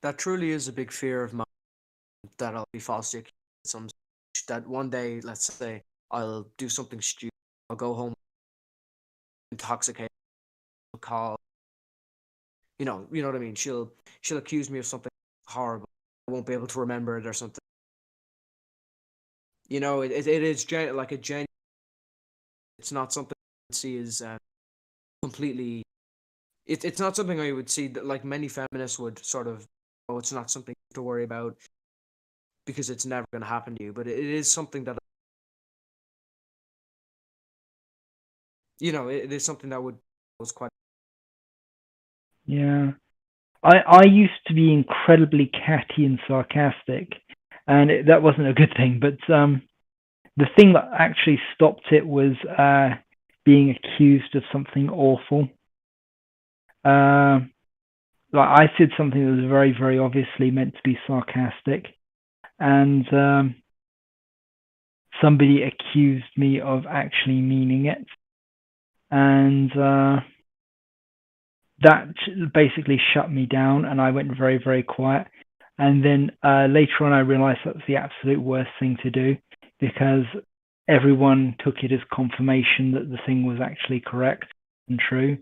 That truly is a big fear of mine, that I'll be falsely accused of some, that one day, let's say, I'll do something stupid, I'll go home intoxicated, call, you know what I mean? She'll accuse me of something horrible. I won't be able to remember it or something. It is like a genuine. It's not something I would see as completely. It's not something I would see that like many feminists would sort of. Oh, it's not something to worry about because it's never going to happen to you. But it is something that. It is something that was quite. Yeah. I used to be incredibly catty and sarcastic, and that wasn't a good thing. But the thing that actually stopped it was being accused of something awful. Like I said something that was very, very obviously meant to be sarcastic, and somebody accused me of actually meaning it, and that basically shut me down, and I went very, very quiet. And then later on, I realized that was the absolute worst thing to do, because everyone took it as confirmation that the thing was actually correct and true.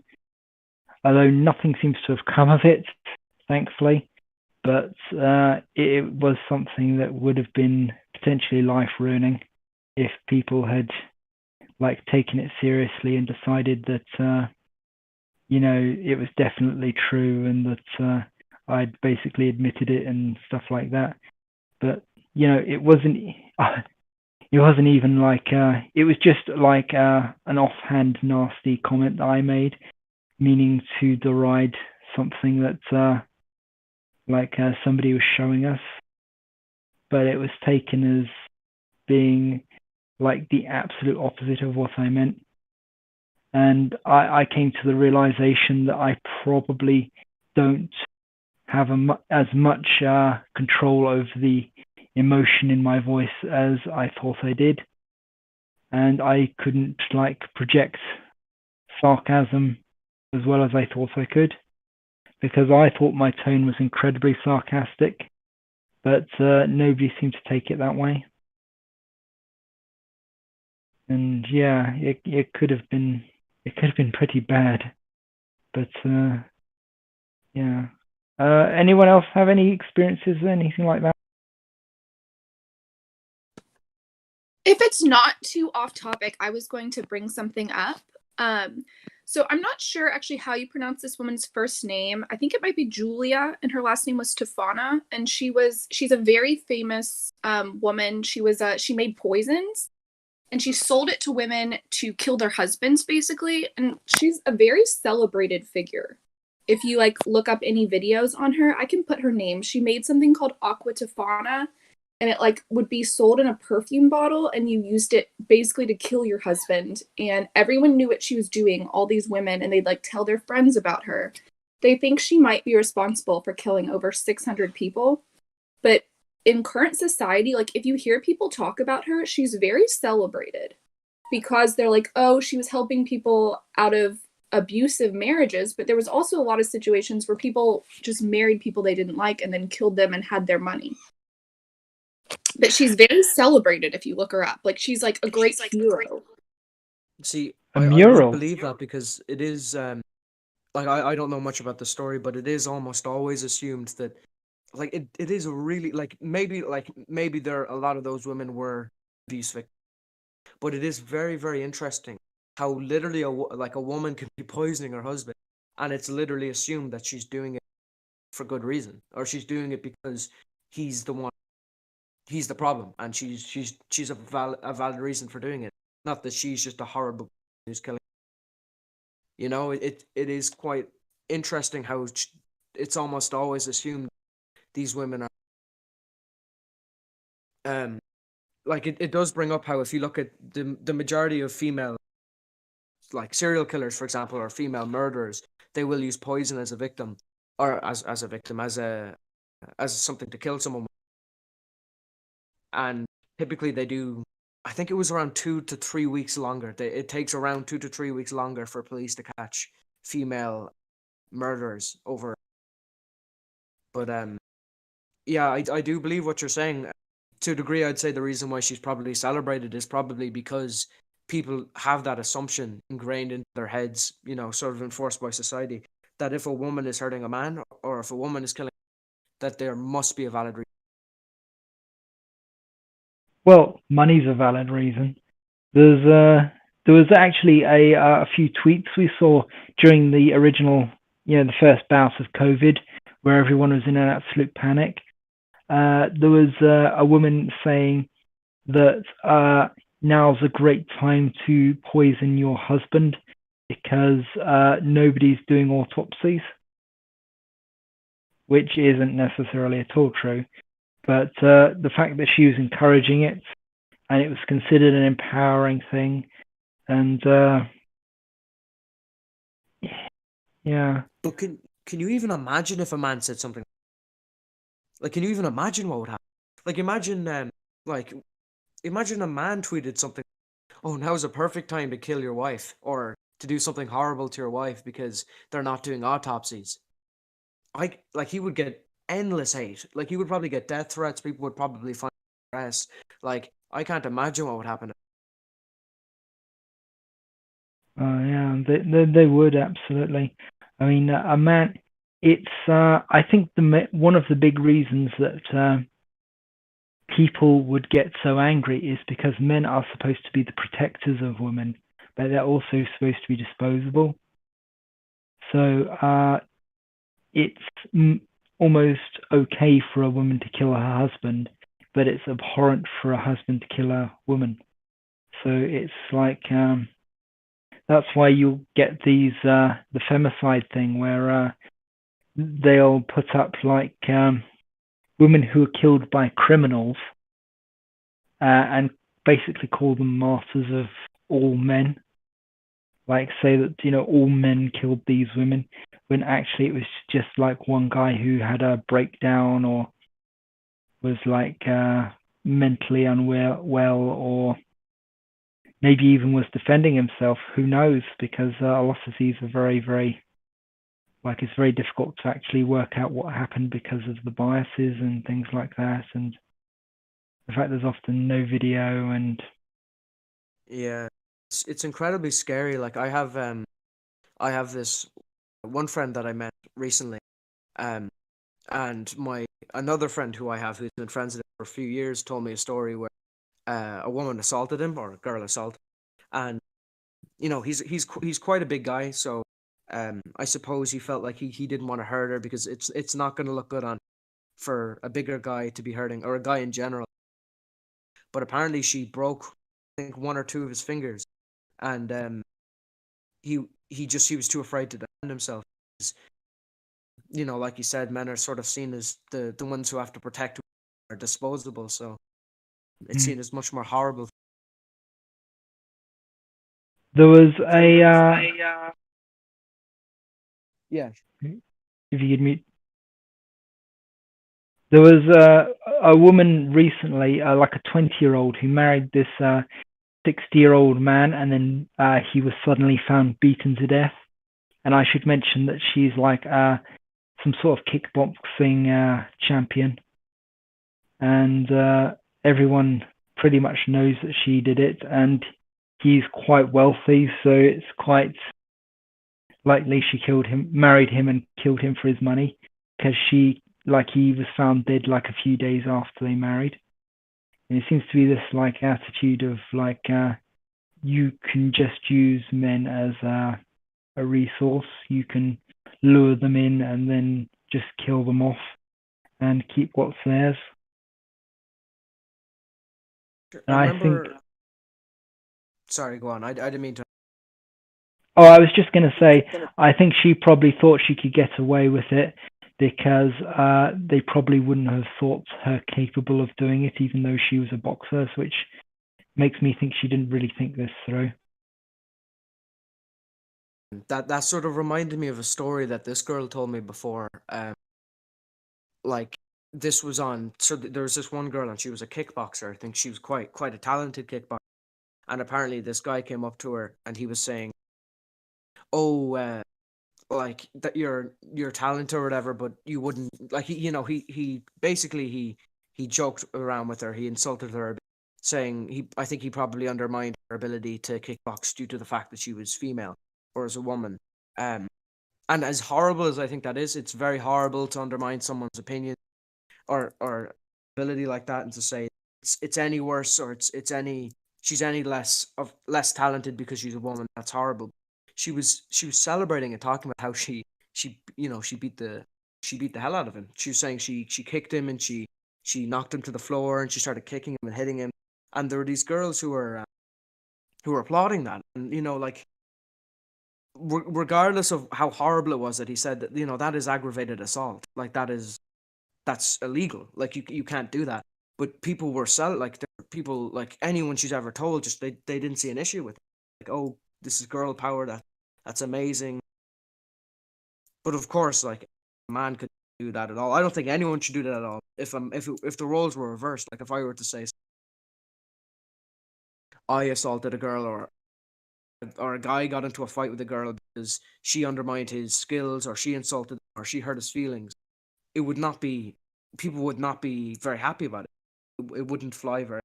Although nothing seems to have come of it, thankfully. But it was something that would have been potentially life-ruining if people had taken it seriously and decided that it was definitely true, and that I'd basically admitted it and stuff like that. But it wasn't. It wasn't even it was just an offhand nasty comment that I made, meaning to deride something that somebody was showing us, but it was taken as being the absolute opposite of what I meant. And I came to the realization that I probably don't have as much control over the emotion in my voice as I thought I did, and I couldn't project sarcasm as well as I thought I could, because I thought my tone was incredibly sarcastic, but nobody seemed to take it that way. And yeah, it could have been pretty bad, but yeah. Anyone else have any experiences or anything like that? If it's not too off topic, I was going to bring something up. So I'm not sure actually how you pronounce this woman's first name. I think it might be Julia, and her last name was Tefana, and she's a very famous woman. She made poisons, and she sold it to women to kill their husbands, basically. And she's a very celebrated figure. If you look up any videos on her, I can put her name. She made something called Aqua Tefana, and it would be sold in a perfume bottle, and you used it basically to kill your husband. And everyone knew what she was doing, all these women, and they'd tell their friends about her. They think she might be responsible for killing over 600 people. But in current society, if you hear people talk about her, she's very celebrated because they're oh, she was helping people out of abusive marriages. But there was also a lot of situations where people just married people they didn't like and then killed them and had their money. But she's very celebrated if you look her up. She's a great hero. See, A I mural? would believe that because it is I don't know much about the story, but it is almost always assumed that it is a really maybe there a lot of those women were abuse victims, but it is very, very interesting how literally a woman can be poisoning her husband, and it's literally assumed that she's doing it for good reason, or she's doing it because he's the problem, and she's a valid reason for doing it, not that she's just a horrible who's killing. It is quite interesting how it's almost always assumed these women are it does bring up how if you look at the majority of female serial killers, for example, or female murderers, they will use poison as a victim, or as a victim, as something to kill someone with. And typically they do, I think it was around 2 to 3 weeks longer. It takes around 2 to 3 weeks longer for police to catch female murderers over. But yeah, I do believe what you're saying. To a degree, I'd say the reason why she's probably celebrated is probably because people have that assumption ingrained into their heads, sort of enforced by society, that if a woman is hurting a man, or if a woman is killing, that there must be a valid reason. Well, money's a valid reason. There was actually a few tweets we saw during the original, the first bout of COVID, where everyone was in an absolute panic. There was a woman saying that now's a great time to poison your husband because nobody's doing autopsies, which isn't necessarily at all true. But the fact that she was encouraging it, and it was considered an empowering thing, and yeah. But can you even imagine if a man said something? Can you even imagine what would happen? Imagine imagine a man tweeted something, "Oh, now's a perfect time to kill your wife, or to do something horrible to your wife because they're not doing autopsies." He would get endless hate. He would probably get death threats. People would probably find arrest. I can't imagine what would happen. Yeah, they would absolutely. I mean, a man. It's I think one of the big reasons that people would get so angry is because men are supposed to be the protectors of women, but they're also supposed to be disposable. So it's almost okay for a woman to kill her husband, but it's abhorrent for a husband to kill a woman. So it's that's why you'll get these the femicide thing where they'll put up women who are killed by criminals and basically call them martyrs of all men, like say that all men killed these women, when actually it was just like one guy who had a breakdown or was like mentally unwell, or maybe even was defending himself. Who knows? Because a lot of these are very, very, like, it's very difficult to actually work out what happened because of the biases and things like that, and the fact there's often no video. And Yeah, it's incredibly scary. Like I have this one friend that I met recently, um, and another friend who I have who's been friends with him for a few years told me a story where a woman assaulted him, or a girl assaulted him. And he's quite a big guy, so I suppose he felt like he didn't want to hurt her, because it's not going to look good on for a bigger guy to be hurting, or a guy in general. But apparently she broke, I think, one or two of his fingers, and he was too afraid to defend himself. Like you said, men are sort of seen as the ones who have to protect, are disposable, so it's seen as much more horrible. there was a Yeah. if you could mute. There was a woman recently, like a 20-year-old, who married this 60-year-old man, and then he was suddenly found beaten to death. And I should mention that she's like some sort of kickboxing champion, and everyone pretty much knows that she did it. And he's quite wealthy, so it's quite likely she married him and killed him for his money, because he was found dead like a few days after they married. And it seems to be this like attitude of like you can just use men as a resource. You can lure them in and then just kill them off and keep what's theirs. And I I remember. think. Sorry, go on. I didn't mean to. Oh, I was just going to say, I think she probably thought she could get away with it, because they probably wouldn't have thought her capable of doing it, even though she was a boxer, which makes me think she didn't really think this through. That sort of reminded me of a story that this girl told me before. Like this was on. So there was this one girl, and she was a kickboxer. I think she was quite a talented kickboxer. And apparently, this guy came up to her, and he was saying, "Oh, like that you're talented or whatever, but you wouldn't like he basically he joked around with her, he insulted her, saying I think he probably undermined her ability to kickbox due to the fact that she was female or as a woman. And as horrible as I think that is, it's very horrible to undermine someone's opinion or ability like that, and to say it's any worse, or she's any less talented because she's a woman. That's horrible. She was celebrating and talking about how she beat the hell out of him. She was saying she kicked him, and she knocked him to the floor, and she started kicking him and hitting him. And there were these girls who were applauding that, and like regardless of how horrible it was that he said that that is aggravated assault, like that's illegal, like you can't do that. But people were people, like anyone she's ever told, just they didn't see an issue with it. Like, oh, this is girl power, that's amazing. But of course, like, a man could do that at all. I don't think anyone should do that at all. If the roles were reversed, like if I were to say I assaulted a girl, or a guy got into a fight with a girl because she undermined his skills, or she insulted him, or she hurt his feelings, people would not be very happy about it. It wouldn't fly very.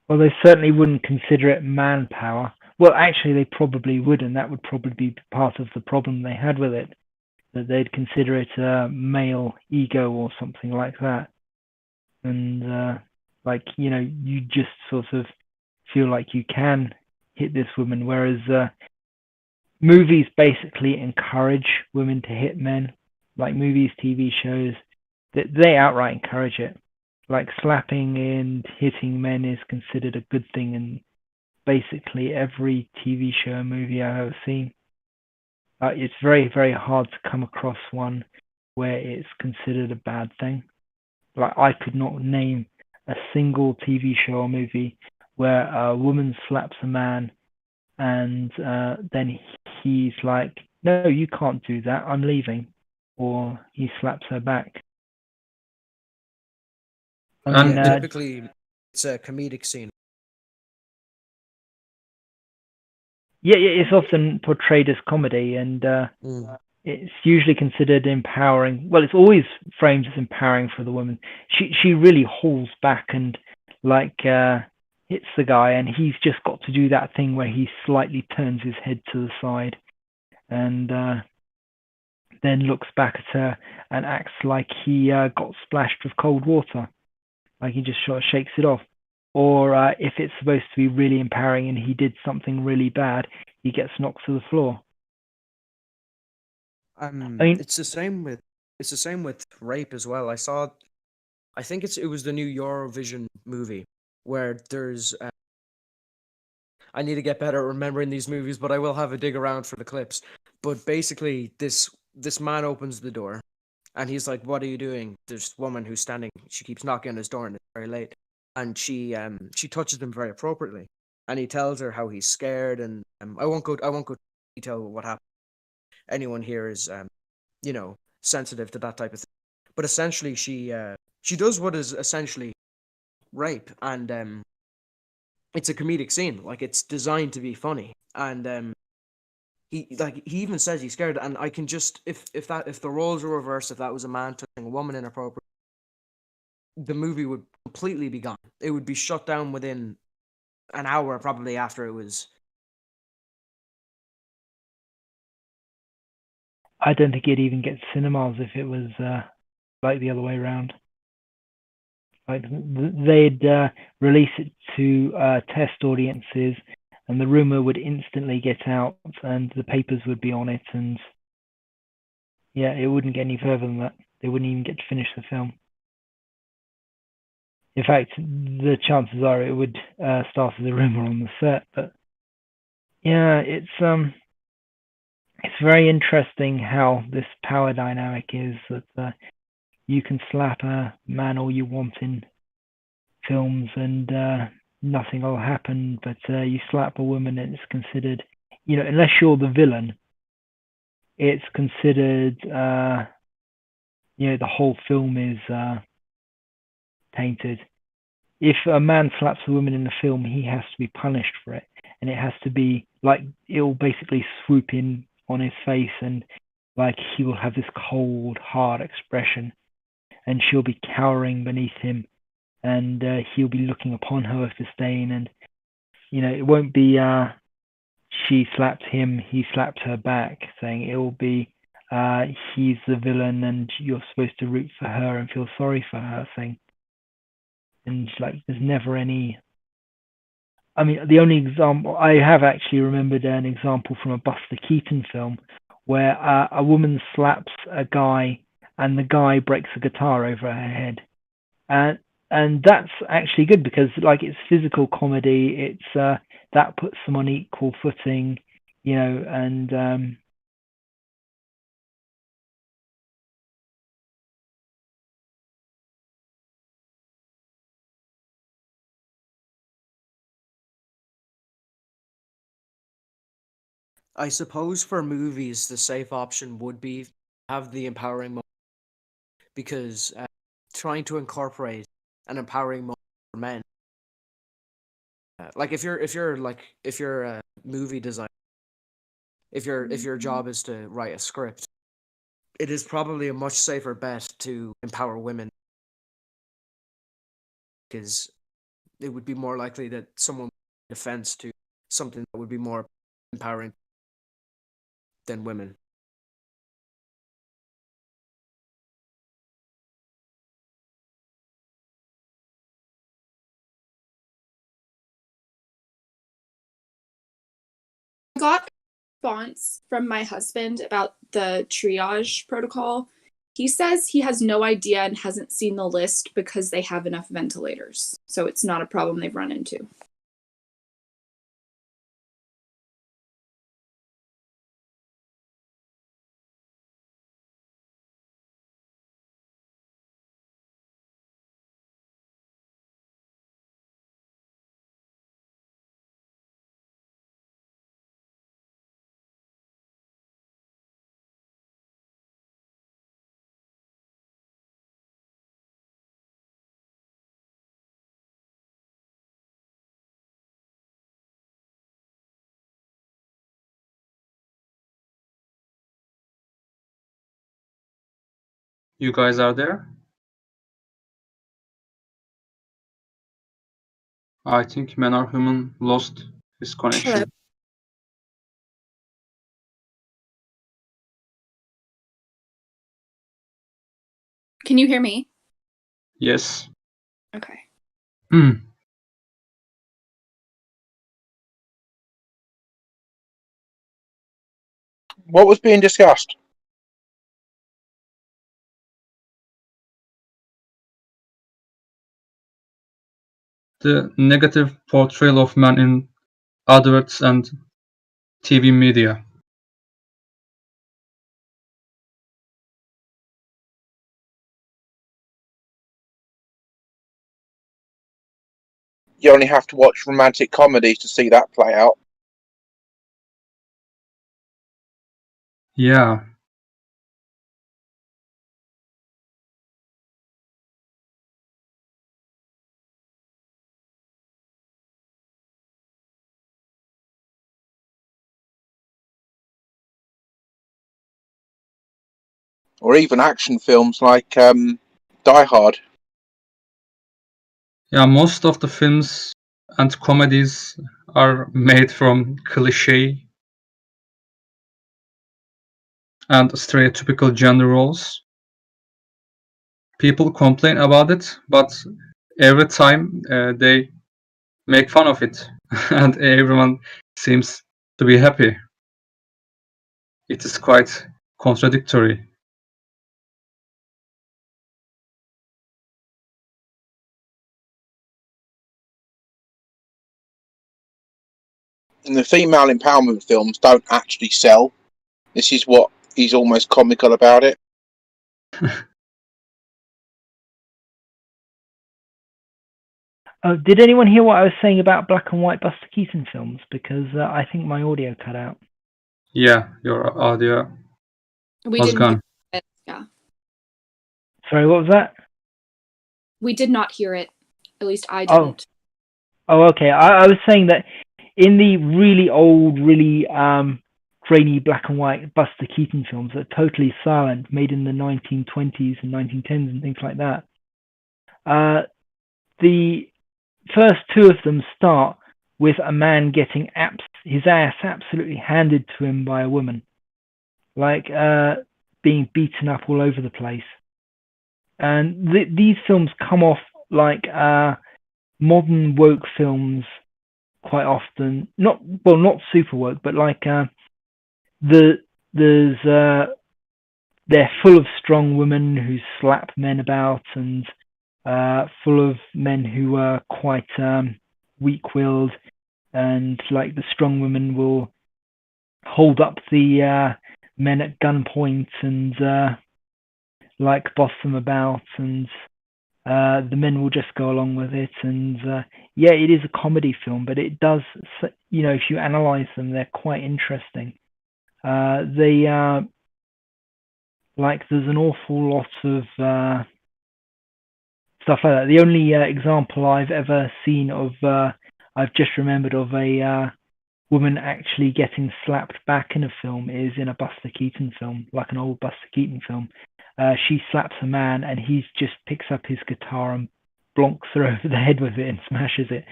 Well, they certainly wouldn't consider it manpower. Well, actually, they probably would, and that would probably be part of the problem they had with it, that they'd consider it a male ego or something like that. And, you just sort of feel like you can hit this woman, whereas movies basically encourage women to hit men. Like movies, TV shows, they outright encourage it. Like slapping and hitting men is considered a good thing in basically every TV show and movie I've ever seen. It's very, very hard to come across one where it's considered a bad thing. Like, I could not name a single TV show or movie where a woman slaps a man, and then he's like, "No, you can't do that. I'm leaving," or he slaps her back. I mean, And Typically, it's a comedic scene. yeah, it's often portrayed as comedy, and it's usually considered empowering. Well, it's always framed as empowering for the woman. She really hauls back and like hits the guy, and he's just got to do that thing where he slightly turns his head to the side and then looks back at her and acts like he got splashed with cold water, like he just sort of shakes it off. Or if it's supposed to be really empowering and he did something really bad, he gets knocked to the floor. I mean, It's the same with rape as well. I think it was the new Eurovision movie where there's. I need to get better at remembering these movies, but I will have a dig around for the clips. But basically, this man opens the door, and he's like, "What are you doing?" This woman who's standing, she keeps knocking on his door, and it's very late, and she touches him very appropriately, and he tells her how he's scared, and I won't go into detail what happened. Anyone here is sensitive to that type of thing. But essentially, she does what is essentially rape, and it's a comedic scene. Like, it's designed to be funny, and he even says he's scared. And I can just if the roles were reversed, if that was a man touching a woman inappropriately, the movie would completely be gone. It would be shut down within an hour, probably after it was. I don't think it'd even get cinemas if it was like the other way around. Like they'd release it to test audiences, and the rumor would instantly get out, and the papers would be on it, and yeah, it wouldn't get any further than that. They wouldn't even get to finish the film. In fact, the chances are it would start as a rumor on the set. But yeah, it's very interesting how this power dynamic is that you can slap a man all you want in films and nothing will happen, but you slap a woman and it's considered, unless you're the villain, it's considered, the whole film is tainted. If a man slaps a woman in the film, he has to be punished for it, and it has to be like it'll basically swoop in on his face, and like he will have this cold, hard expression, and she'll be cowering beneath him, and he'll be looking upon her with disdain, and it won't be she slapped him, he slapped her back thing. It will be he's the villain and you're supposed to root for her and feel sorry for her thing. And like there's never any. I mean, the only example I have actually remembered an example from a Buster Keaton film where a woman slaps a guy and the guy breaks a guitar over her head, and that's actually good because like it's physical comedy. It's that puts them on equal footing, and I suppose for movies, the safe option would be have the empowering moment, because trying to incorporate an empowering moment for men, like if you're a movie designer, if your job is to write a script, it is probably a much safer bet to empower women, because it would be more likely that someone would take offense to something that would be more empowering than women. I got a response from my husband about the triage protocol. He says he has no idea and hasn't seen the list because they have enough ventilators. So it's not a problem they've run into. You guys are there? I think Man or Human lost his connection. Hello. Can you hear me? Yes. Okay. What was being discussed? The negative portrayal of men in adverts and TV media. You only have to watch romantic comedies to see that play out. Yeah. Or even action films like Die Hard. Yeah, most of the films and comedies are made from cliché and stereotypical gender roles. People complain about it, but every time they make fun of it, and everyone seems to be happy. It is quite contradictory. And the female empowerment films don't actually sell. This is what is almost comical about it. Did anyone hear what I was saying about black and white Buster Keaton films? Because I think my audio cut out. Yeah, your audio We was didn't gone. hear it. Yeah. Sorry, what was that? We did not hear it. At least I Oh. didn't. Oh, okay. I was saying that in the really old, really grainy black and white Buster Keaton films that are totally silent, made in the 1920s and 1910s and things like that, the first two of them start with a man getting his ass absolutely handed to him by a woman, like being beaten up all over the place. And these films come off like modern woke films quite often. Not super woke, but like they're full of strong women who slap men about, and full of men who are quite weak-willed, and like the strong women will hold up the men at gunpoint and like boss them about, and the men will just go along with it. And yeah, it is a comedy film, but it does, if you analyze them, they're quite interesting. They like there's an awful lot of stuff like that. The only example I've ever seen of, I've just remembered of a woman actually getting slapped back in a film is in a Buster Keaton film, like an old Buster Keaton film. She slaps a man and he just picks up his guitar and blonks her over the head with it and smashes it.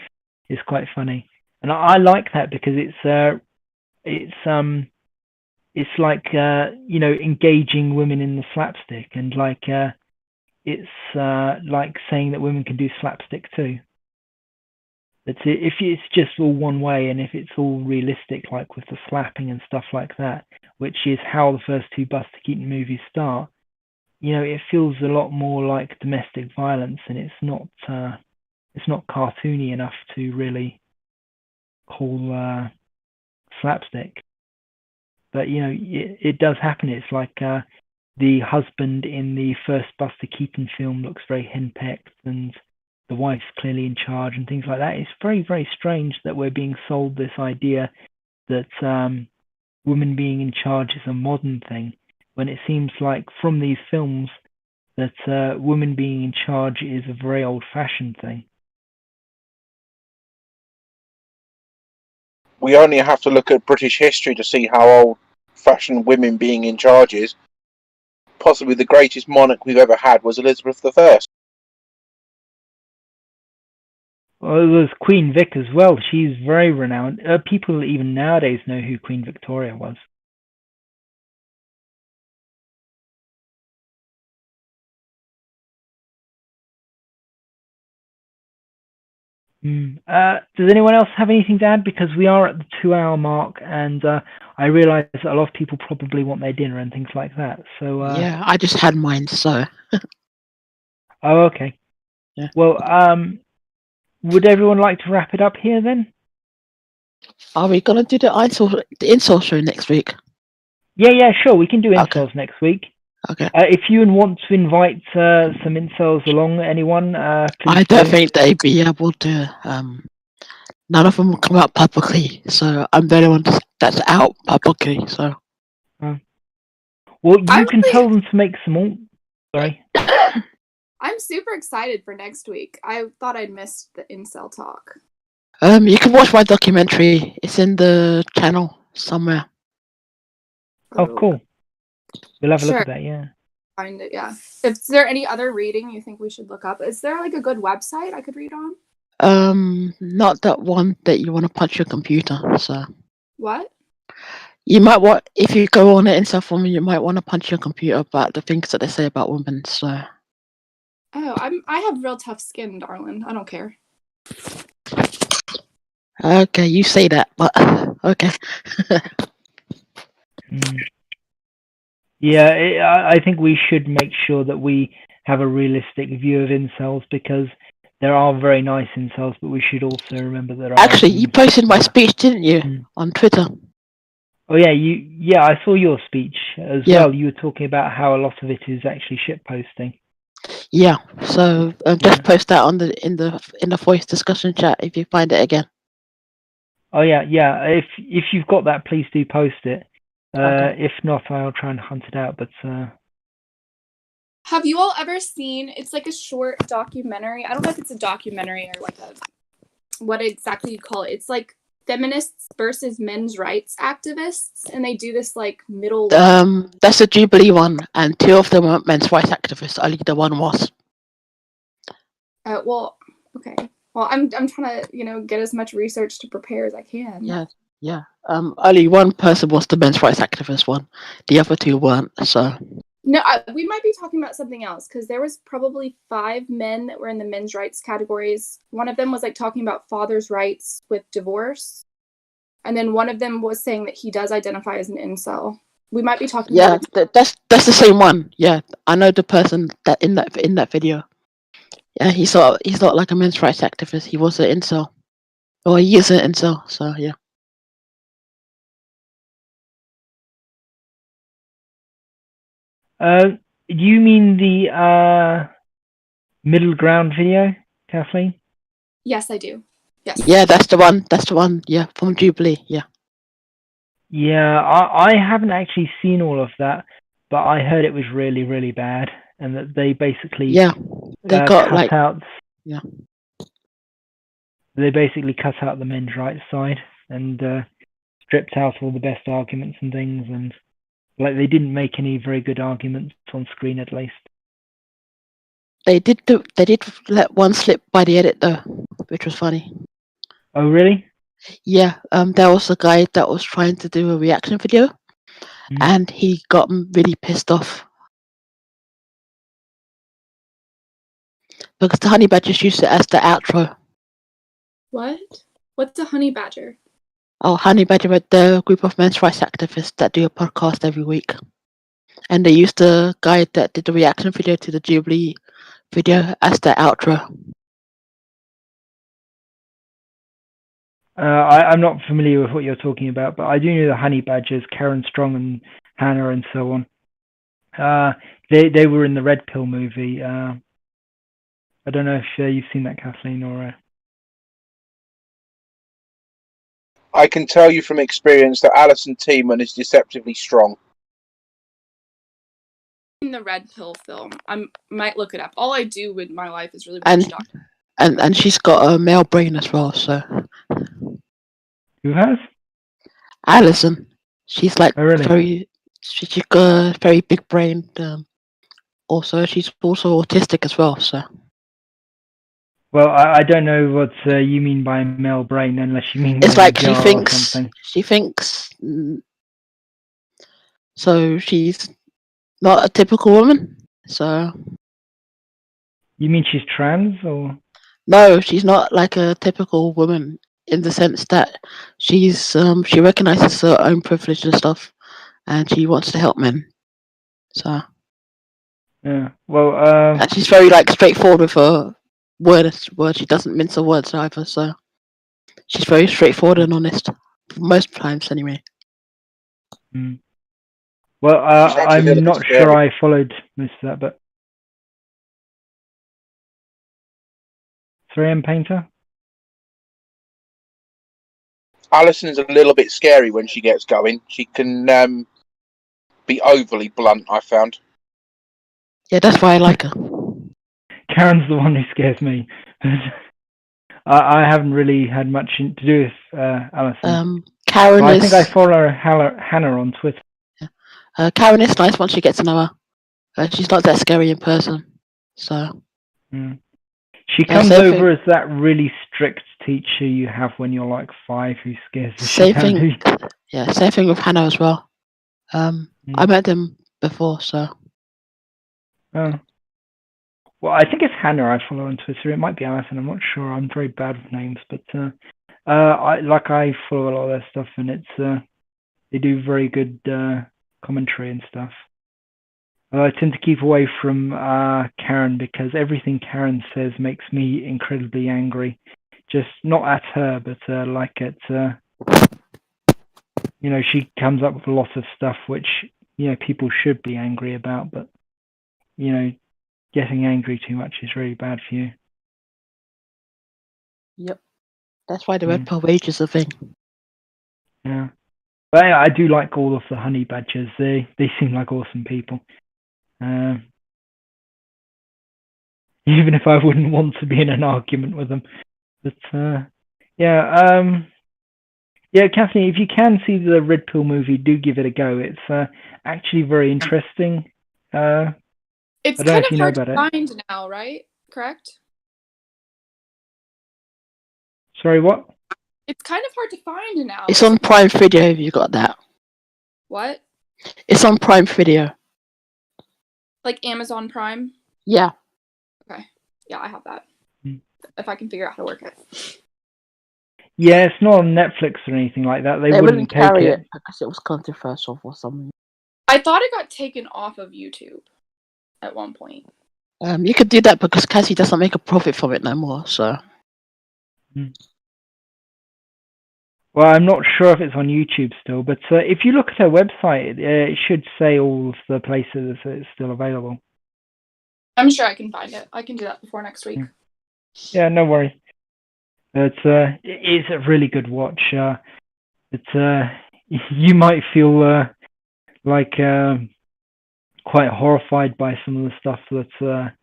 It's quite funny. And I like that because it's like engaging women in the slapstick, and like it's like saying that women can do slapstick too. If it's just all one way, and if it's all realistic, like with the slapping and stuff like that, which is how the first two Buster Keaton movies start, it feels a lot more like domestic violence, and it's not cartoony enough to really call slapstick. But it does happen. It's like the husband in the first Buster Keaton film looks very henpecked, and the wife's clearly in charge and things like that. It's very, very strange that we're being sold this idea that women being in charge is a modern thing, when it seems like from these films that women being in charge is a very old-fashioned thing. We only have to look at British history to see how old-fashioned women being in charge is. possibly the greatest monarch we've ever had was Elizabeth I. Well, it was Queen Vic as well. She's very renowned. People even nowadays know who Queen Victoria was. Does anyone else have anything to add? Because we are at the 2-hour mark, and I realise that a lot of people probably want their dinner and things like that. So Yeah, I just had mine, so oh, okay. Yeah. Well, would everyone like to wrap it up here then? are we gonna do the insult show next week? Yeah, sure. We can do Okay. incels next week. Okay. If you want to invite some incels along, anyone, please I don't do. think they'd be able to. None of them will come out publicly, so I'm the only one that's out publicly. So Well, you I'm can really- tell them to make some more. Sorry. I'm super excited for next week. I thought I'd missed the incel talk. you can watch my documentary. It's in the channel somewhere. Oh, cool. We'll have a look Sure. at that. Yeah. Find it, yeah. Is there any other reading you think we should look up? Is there like a good website I could read on? Not that one that you want to punch your computer. So What? you might want, if you go on it in some form, you might want to punch your computer about the things that they say about women. So Oh, I have real tough skin, darling. I don't care. okay, you say that, but okay. Yeah, I think we should make sure that we have a realistic view of incels, because there are very nice incels, but we should also remember there are. Actually, you some- posted my speech, didn't you, Mm. on Twitter? Oh yeah, yeah, I saw your speech as Yeah. well. You were talking about how a lot of it is actually shit posting. Yeah. So just Yeah. post that on in the voice discussion chat if you find it again. Oh yeah. If you've got that, please do post it. Okay. If not, I'll try and hunt it out. But Have you all ever seen, it's like a short documentary. I don't know if it's a documentary or like what exactly you call it. It's like feminists versus men's rights activists, and they do this like middle. That's the Jubilee one, and 2 of them weren't men's rights activists. Only the one was. Well, okay. Well, I'm trying to get as much research to prepare as I can. Yeah. Only one person was the men's rights activist one. The other 2 weren't. So No, we might be talking about something else, because there was probably 5 men that were in the men's rights categories. One of them was like talking about father's rights with divorce, and then one of them was saying that he does identify as an incel. We might be talking. yeah, about that's the same one. Yeah, I know the person that in that video. Yeah, he's not like a men's rights activist. He was an incel, or he is an incel. So yeah. do you mean the middle ground video, Kathleen? Yes, I do. Yes. Yeah, that's the one. That's the one. Yeah, from Jubilee. Yeah. Yeah, I haven't actually seen all of that, but I heard it was really, really bad, and that they basically Yeah, they got cut like out. Yeah. They basically cut out the men's rights side and stripped out all the best arguments and things, and like they didn't make any very good arguments on screen, at least. they did let one slip by the edit though, which was funny. Oh, really? Yeah, there was a guy that was trying to do a reaction video, and he got really pissed off because the honey badgers used it as the outro. What? What's a honey badger? Oh, honey badger, the group of men's rights activists that do a podcast every week, and they used the guy that did the reaction video to the Jubilee video as the outro. I'm not familiar with what you're talking about, but I do know the honey badgers, Karen Strong and Hannah and so on. They were in the Red Pill movie. I don't know if you've seen that, Kathleen, or. I can tell you from experience that Alison Tiemann is deceptively strong. In the Red Pill film, I might look it up. All I do with my life is really And- watch documentaries. And she's got a male brain as well. So Who has? Alison, she's like Oh, really? she's got a very big brain. Also, she's also autistic as well. So Well, I don't know what you mean by male brain, unless you mean it's like she jar or thinks. something. She thinks. So she's not a typical woman. So You mean she's trans, or? no, she's not like a typical woman in the sense that she recognizes her own privilege and stuff, and she wants to help men. So Yeah. Well, and she's very like straightforward with her words. She doesn't mince her words either. So she's very straightforward and honest most times, anyway. well, She's actually a little I'm bit not sure scary. I followed most of that, but sorry, M Painter. Alison's a little bit scary when she gets going. She can be overly blunt, I found. Yeah, that's why I like her. Karen's the one who scares me. I haven't really had much to do with Alison. Karen I is. think I follow Hannah on Twitter. Karen is nice once you get to know her. She's not that scary in person. So. She comes same over thing. as that really strict teacher you have when you're like 5 who scares the Same shit out of thing. you. Yeah, same thing with Hannah as well. I met them before, so. Oh. Well, I think it's Hannah I follow on Twitter. It might be Alison. I'm not sure. I'm very bad with names, but I follow a lot of their stuff, and it's they do very good commentary and stuff. I tend to keep away from Karen because everything Karen says makes me incredibly angry. Just not at her, but like at she comes up with a lot of stuff which people should be angry about, but getting angry too much is really bad for you. Yep. That's why the red pill rage is a thing. Yeah. But I do like all of the honey badgers. They seem like awesome people. Even if I wouldn't want to be in an argument with them. But yeah, Kathleen, if you can see the Red Pill movie, do give it a go. It's actually very interesting. It's I don't know kind if of you know hard to about it. find now, right? Correct? Sorry, what? It's kind of hard to find now. It's on Prime Video if you got that. What? It's on Prime Video. Like Amazon Prime? Yeah. Okay. Yeah, I have that. If I can figure out how to work it. Yeah, it's not on Netflix or anything like that. They wouldn't take carry it. because it was controversial for something. I thought it got taken off of YouTube at one point. You could do that because Cassie doesn't make a profit from it no more, so. Well, I'm not sure if it's on YouTube still, but if you look at their website, it should say all of the places that it's still available. I'm sure I can find it. I can do that before next week. Yeah, no worries. It is a really good watch. You might feel like quite horrified by some of the stuff that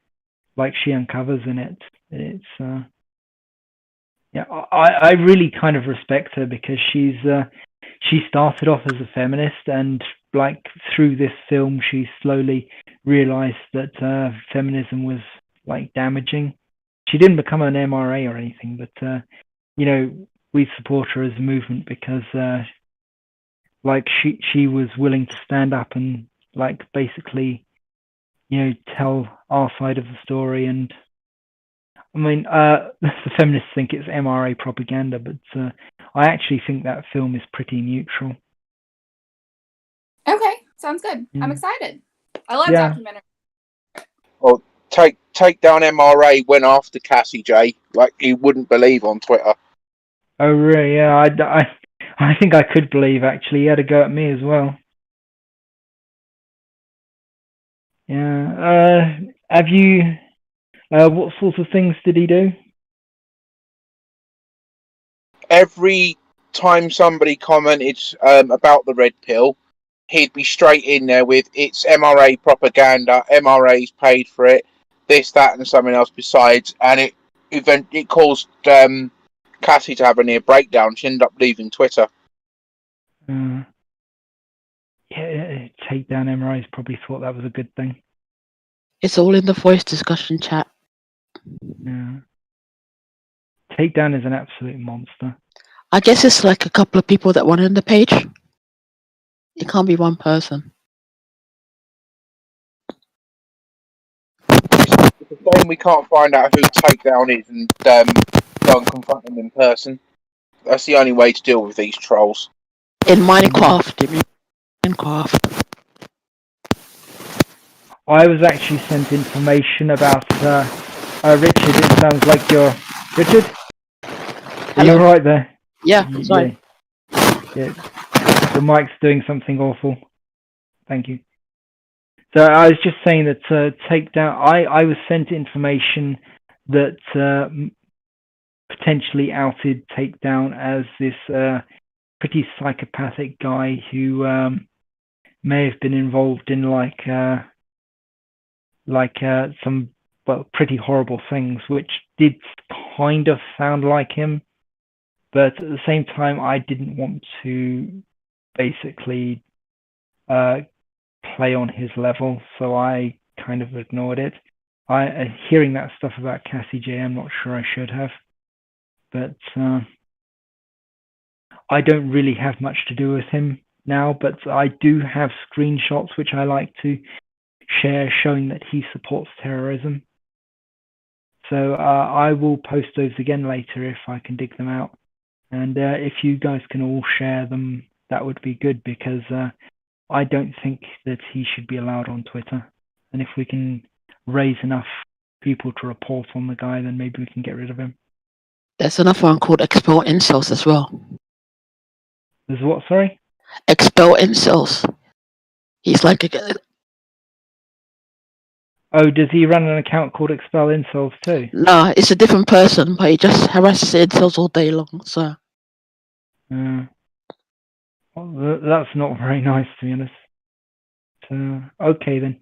like she uncovers in it. It's yeah, I really kind of respect her because she started off as a feminist, and like through this film she slowly realized that feminism was like damaging. She didn't become an MRA or anything, but we support her as a movement because like she was willing to stand up and like basically tell our side of the story. And I mean, the feminists think it's MRA propaganda, but I actually think that film is pretty neutral. Okay, sounds good. I'm excited. I love documentaries. Well, take down MRA went after Cassie J, like you wouldn't believe on Twitter. Oh really? Yeah, I think I could believe actually. He had a go at me as well. Yeah. Have you? What sorts of things did he do? Every time somebody commented about the red pill, he'd be straight in there with it's MRA propaganda. MRA's paid for it. This, that, and something else besides, and it caused Cassie to have a near breakdown. She ended up leaving Twitter. Yeah, take down MRA's probably thought that was a good thing. It's all in the voice discussion chat. Yeah. Takedown is an absolute monster. I guess it's like a couple of people that want in the page. It can't be one person. It's a shame we can't find out who Takedown is and go and confront them in person. That's the only way to deal with these trolls. In Minecraft, you mean Minecraft? I was actually sent information about Richard. It sounds like you're Richard. Are you Hello. all right there? Yeah, sorry. Yeah. The mic's doing something awful. Thank you. So I was just saying that Takedown. I was sent information that potentially outed Takedown as this pretty psychopathic guy who may have been involved in some pretty horrible things, which did kind of sound like him. But at the same time, I didn't want to basically play on his level, so I kind of ignored it. Hearing that stuff about Cassie J, I'm not sure I should have. But I don't really have much to do with him now, but I do have screenshots which I like to share showing that he supports terrorism. So I will post those again later if I can dig them out. And if you guys can all share them, that would be good, because I don't think that he should be allowed on Twitter. And if we can raise enough people to report on the guy, then maybe we can get rid of him. There's another one called Expel Incels as well. There's what, sorry? Expel Incels. He's like a... Oh, does he run an account called Expel Incels too? Nah, it's a different person, but he just harasses incels all day long, so... Well, that's not very nice, to be honest. Okay, then.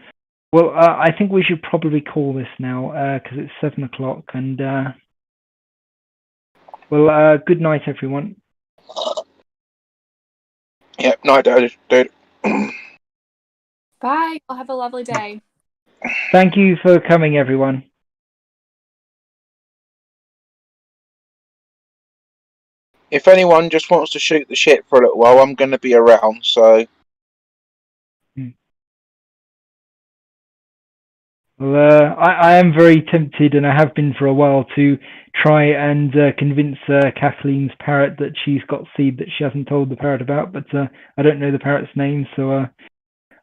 Well, I think we should probably call this now, because it's 7 o'clock, and... well, good night, everyone. Yep, night, dude. Bye. I'll have a lovely day. Thank you for coming, everyone. If anyone just wants to shoot the shit for a little while, I'm going to be around, so... Well, I am very tempted, and I have been for a while, to try and convince Kathleen's parrot that she's got seed that she hasn't told the parrot about, but I don't know the parrot's name, so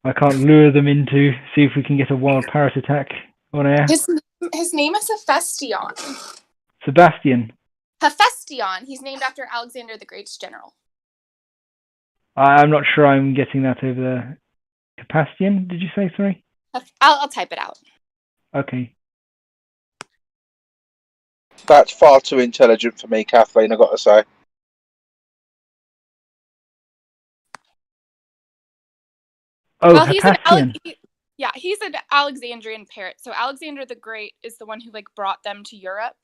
I can't lure them into see if we can get a wild parrot attack on air. His name is Hephaestion. Sebastian. Hephaestion. He's named after Alexander the Great's general. I'm not sure I'm getting that over the Capastion, did you say, sorry? I'll type it out. Okay. That's far too intelligent for me, Kathleen, I've got to say. Oh, Well, Hephaestion. he's an Alexandrian parrot. So Alexander the Great is the one who brought them to Europe,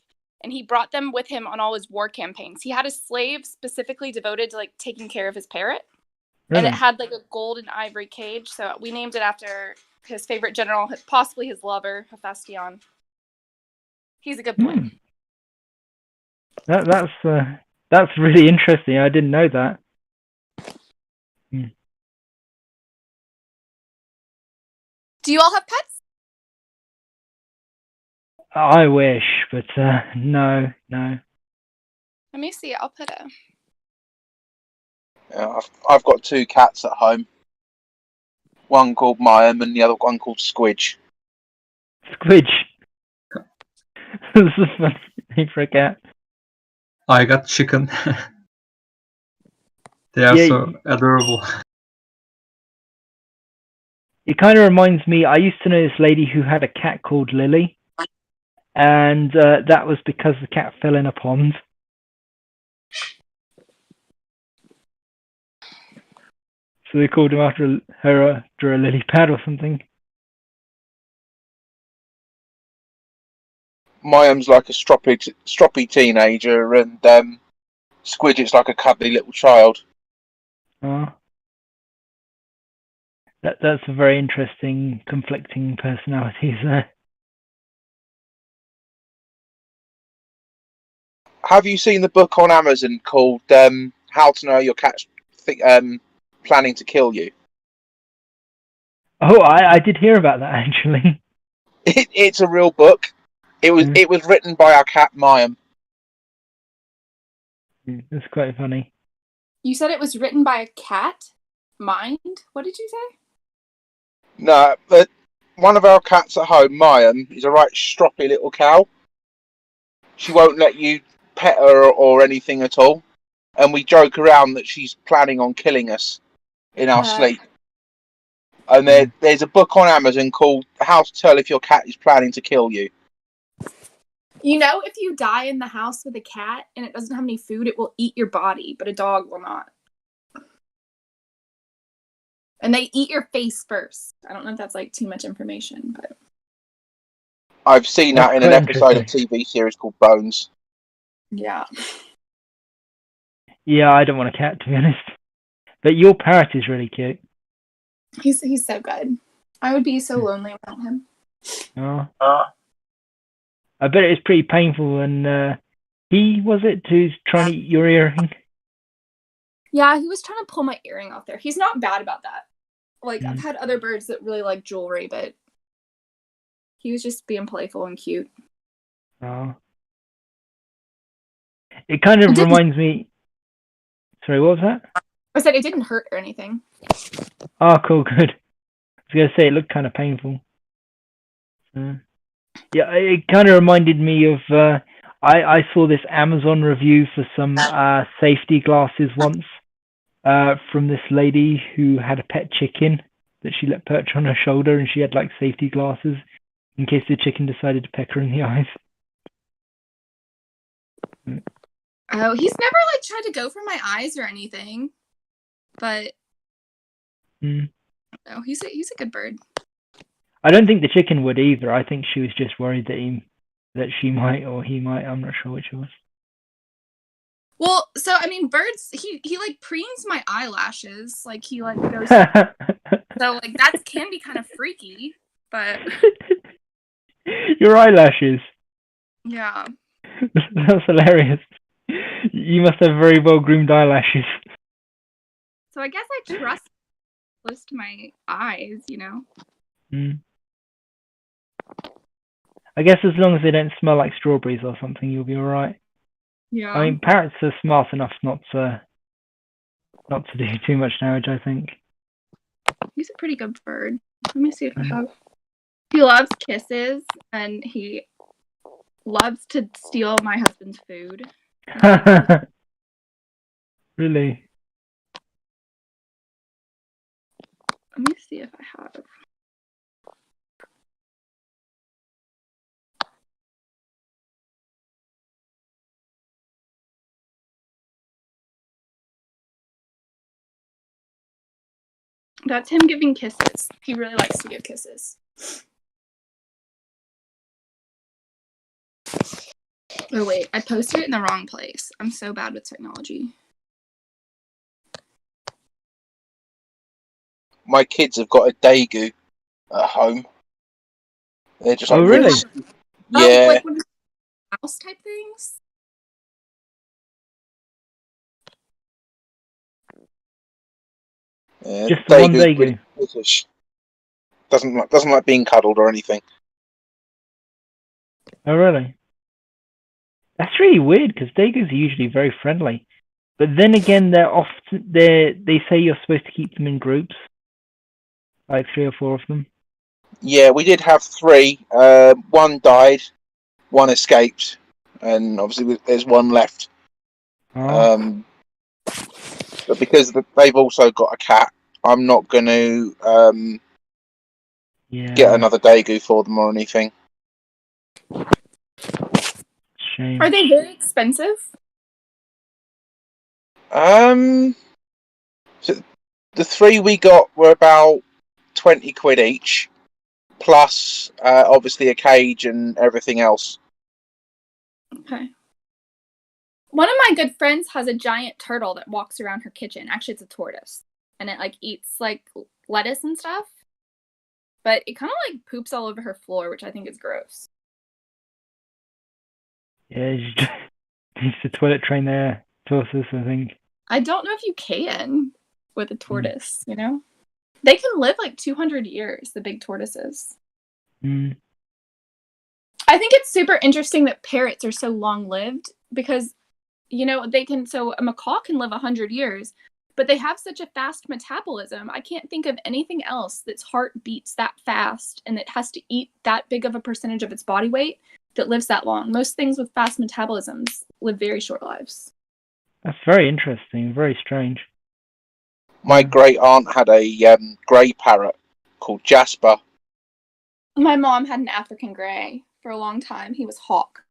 and he brought them with him on all his war campaigns. He had a slave specifically devoted to taking care of his parrot. Really? And it had a gold and ivory cage, so we named it after his favorite general, possibly his lover, Hephaestion. He's a good boy. That's really interesting. I didn't know that. Do you all have pets? I wish, but no. Let me see. I'll put a... Yeah, I've got 2 cats at home. One called Mayim and the other one called Squidge. Squidge. This is a funny name for a cat. I got chicken. They are so adorable. It kind of reminds me, I used to know this lady who had a cat called Lily, and that was because the cat fell in a pond. So they called him after a lily pad or something. Mayim's like a stroppy teenager, and Squidget's like a cuddly little child. That's a very interesting, conflicting personalities there. Have you seen the book on Amazon called How to Know Your Cat's Planning to Kill You? Oh, I did hear about that actually. It's a real book. It was written by our cat Mayim. That's quite funny. You said it was written by a cat? Mind? What did you say? No, but one of our cats at home, Mayim, is a right stroppy little cow. She won't let you pet her or anything at all. And we joke around that she's planning on killing us in our sleep. And there's a book on Amazon called How to Tell If Your Cat is Planning to Kill You. You know, if you die in the house with a cat and it doesn't have any food, it will eat your body, but a dog will not. And they eat your face first. I don't know if that's like too much information, but I've seen that in an episode of a TV series called Bones. Yeah. Yeah, I don't want a cat, to be honest. But your parrot is really cute. He's so good. I would be so lonely without him. Oh. I bet it's pretty painful. And who's trying to eat your earring? Yeah, he was trying to pull my earring off there. He's not bad about that. Like, I've had other birds that really like jewelry, but he was just being playful and cute. Oh. It kind of reminds me... Sorry, what was that? I said it didn't hurt or anything. Oh, cool, good. I was going to say, it looked kind of painful. Yeah, it kind of reminded me of... I saw this Amazon review for some safety glasses once from this lady who had a pet chicken that she let perch on her shoulder, and she had like safety glasses in case the chicken decided to peck her in the eyes. Oh, he's never like tried to go for my eyes or anything, but no, he's a good bird. I don't think the chicken would either. I think she was just worried that she might or he might. I'm not sure which it was. Well, so I mean, birds. He like preens my eyelashes. Like he like goes. So like that can be kind of freaky, but your eyelashes. Yeah. That's hilarious. You must have very well groomed eyelashes. So I guess I trust close to my eyes, you know. I guess as long as they don't smell like strawberries or something, you'll be all right. Yeah. I mean, parrots are smart enough not to do too much damage, I think. He's a pretty good bird. Let me see if I have. He loves kisses, and he loves to steal my husband's food. Really? Let me see if I have. That's him giving kisses. He really likes to give kisses. Oh wait, I posted it in the wrong place. I'm so bad with technology. My kids have got a Daegu at home. They're just like really? Yeah. Oh, like one of those house type things? Yeah, just the one Daegu. Doesn't like being cuddled or anything. Oh really? That's really weird because Dagus are usually very friendly, but then again, they say you're supposed to keep them in groups, like 3 or 4 of them. Yeah, we did have 3. One died, one escaped, and obviously there's one left. Oh. But because they've also got a cat, I'm not going to get another Daegu for them or anything. Shame. Are they very expensive? So the 3 we got were about 20 quid each, plus obviously a cage and everything else. Okay. One of my good friends has a giant turtle that walks around her kitchen. Actually, it's a tortoise, and it like eats like lettuce and stuff. But it kind of like poops all over her floor, which I think is gross. Yeah, you used to toilet train their tortoise, I think. I don't know if you can with a tortoise, you know? They can live like 200 years, the big tortoises. Mm. I think it's super interesting that parrots are so long-lived because, you know, so a macaw can live 100 years, but they have such a fast metabolism. I can't think of anything else that's heart beats that fast and it has to eat that big of a percentage of its body weight that lives that long. Most things with fast metabolisms live very short lives. That's very interesting, very strange. My great aunt had a grey parrot called Jasper. My mom had an African grey for a long time. He was Hawk.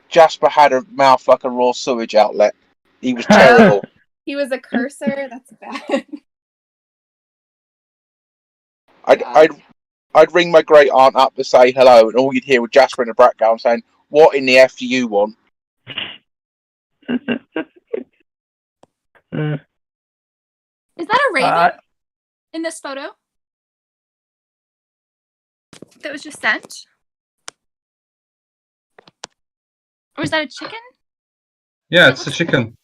Jasper had a mouth like a raw sewage outlet. He was terrible. He was a cursor. That's bad. I'd ring my great aunt up to say hello, and all you'd hear was Jasper in the background saying, "What in the F do you want?" Is that a raven in this photo that was just sent? Or is that a chicken? Yeah, it's a chicken.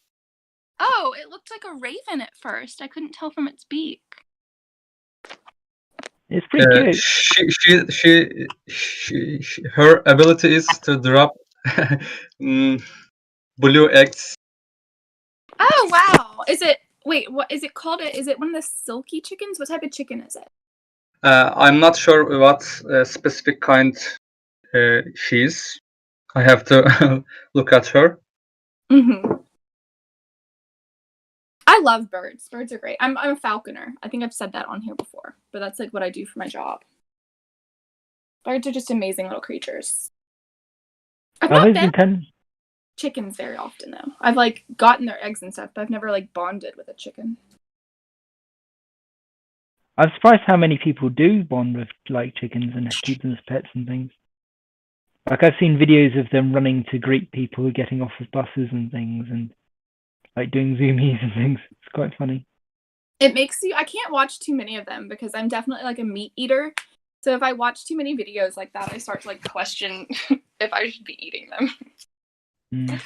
Oh, it looked like a raven at first. I couldn't tell from its beak. It's pretty cute. Her ability is to drop blue eggs. Oh, wow. What is it called? Is it one of the silky chickens? What type of chicken is it? I'm not sure what specific kind she is. I have to look at her. Mm-hmm. I love birds. Birds are great. I'm a falconer. I think I've said that on here before, but that's like what I do for my job. Birds are just amazing little creatures. I've not been chickens very often though. I've like gotten their eggs and stuff, but I've never like bonded with a chicken. I'm surprised how many people do bond with like chickens and keep them as pets and things. Like I've seen videos of them running to greet people who are getting off of buses and things, and like doing zoomies and things. It's quite funny. It makes you. I can't watch too many of them because I'm definitely like a meat eater. So if I watch too many videos like that, I start to like question if I should be eating them. Mm.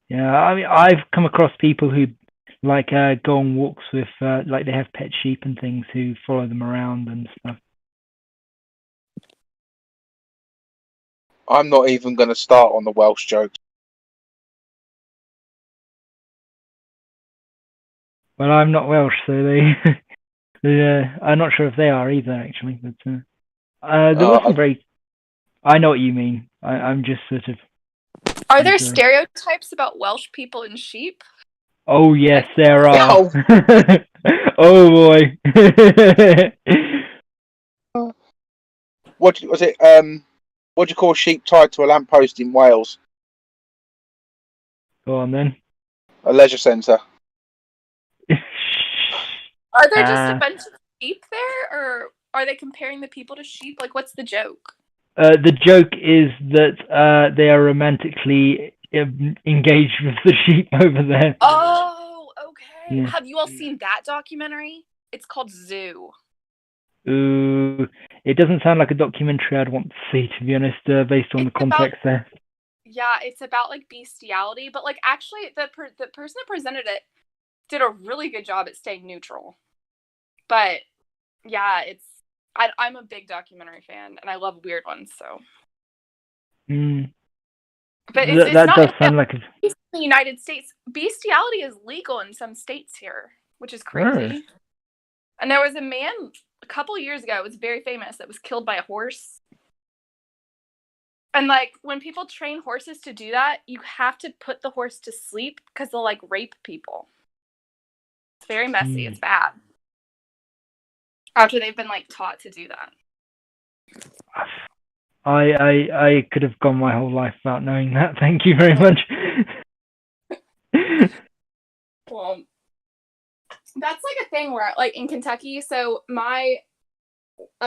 Yeah, I mean, I've come across people who like go on walks with like they have pet sheep and things who follow them around and stuff. I'm not even going to start on the Welsh jokes. Well, I'm not Welsh, so I'm not sure if they are either, actually. But there wasn't very. I know what you mean. I'm just sort of. Are there stereotypes about Welsh people and sheep? Oh yes, there are. Oh boy. What was it? What do you call sheep tied to a lamppost in Wales? Go on then. A leisure centre. Are there just a bunch of sheep there, or are they comparing the people to sheep? Like, what's the joke? The joke is that they are romantically engaged with the sheep over there. Oh, okay. Yeah. Have you all seen that documentary? It's called Zoo. Ooh, it doesn't sound like a documentary I'd want to see, to be honest, based on the context there. Yeah, it's about like bestiality, but like actually the person that presented it did a really good job at staying neutral. But yeah, I'm a big documentary fan and I love weird ones, so. But it's that not does sound like in the United States. Bestiality is legal in some states here, which is crazy. And there was a man a couple years ago, it was very famous, that was killed by a horse. And like when people train horses to do that, you have to put the horse to sleep because they'll like rape people. It's very messy. It's bad. After they've been like taught to do that. I could have gone my whole life without knowing that. Thank you very much. Well, that's like a thing where like in Kentucky, so a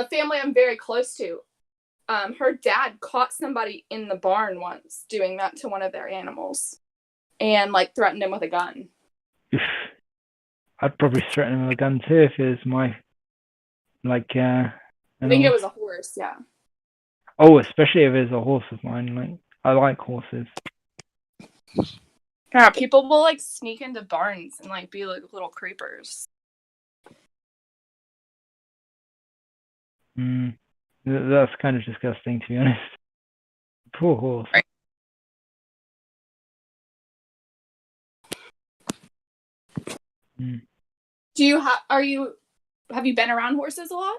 family I'm very close to, her dad caught somebody in the barn once doing that to one of their animals and like threatened him with a gun. I'd probably threaten him with a gun too if it was my like. I think it was a horse. Yeah. Oh, especially if it's a horse of mine. Like I like horses. Yeah, people will like sneak into barns and like be like little creepers. That's kind of disgusting, to be honest. Poor horse. Right. Do you have you been around horses a lot?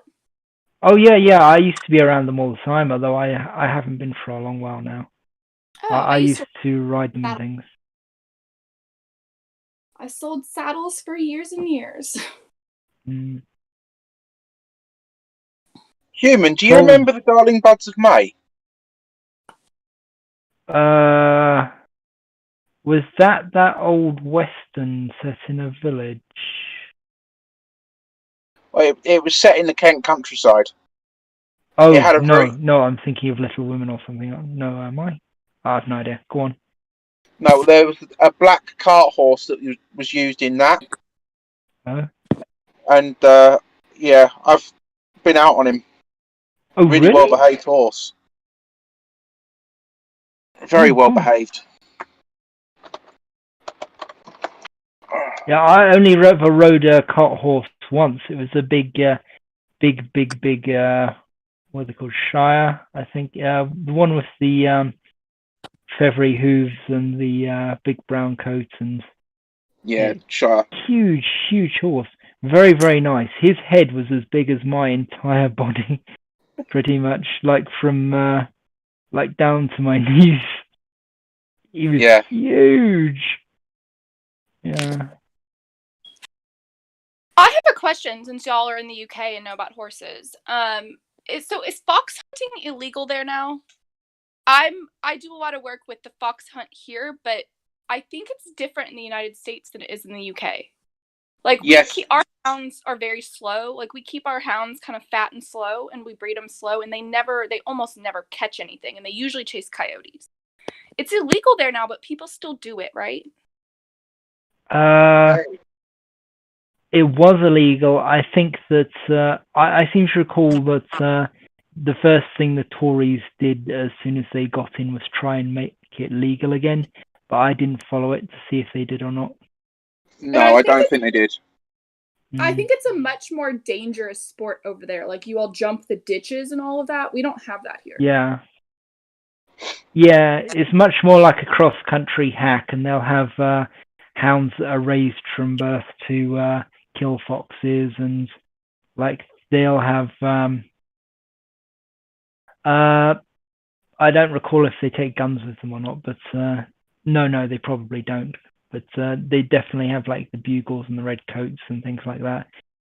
Oh yeah. I used to be around them all the time, although I haven't been for a long while now. Oh, I used to ride them and things. I sold saddles for years and years. Human, do you remember the Darling Buds of May? Was that old western set in a village? Well, it was set in the Kent countryside. Oh, It had a no, I'm thinking of Little Women or something. No, am I? I have no idea. Go on. No, there was a black cart horse that was used in that. Oh. And, yeah, I've been out on him. Oh, really? Well-behaved horse. Very well-behaved. Yeah, I only ever rode a cart horse once. It was a big, what are they called? Shire, I think. The one with the feathery hooves and the big brown coat and. Yeah, Shire. Huge horse. Very, very nice. His head was as big as my entire body, pretty much, like from like down to my knees. He was huge. Yeah. I have a question since y'all are in the UK and know about horses. Is fox hunting illegal there now? I do a lot of work with the fox hunt here, but I think it's different in the United States than it is in the UK. Like our hounds are very slow. Like we keep our hounds kind of fat and slow, and we breed them slow, and they almost never catch anything, and they usually chase coyotes. It's illegal there now, but people still do it, right? It was illegal. I think that I seem to recall that the first thing the Tories did as soon as they got in was try and make it legal again, but I didn't follow it to see if they did or not. No, I don't think they did. I think it's a much more dangerous sport over there. Like you all jump the ditches and all of that. We don't have that here. Yeah, it's much more like a cross-country hack, and they'll have hounds that are raised from birth to kill foxes, and like they'll have I don't recall if they take guns with them or not, but no, they probably don't. But they definitely have like the bugles and the red coats and things like that,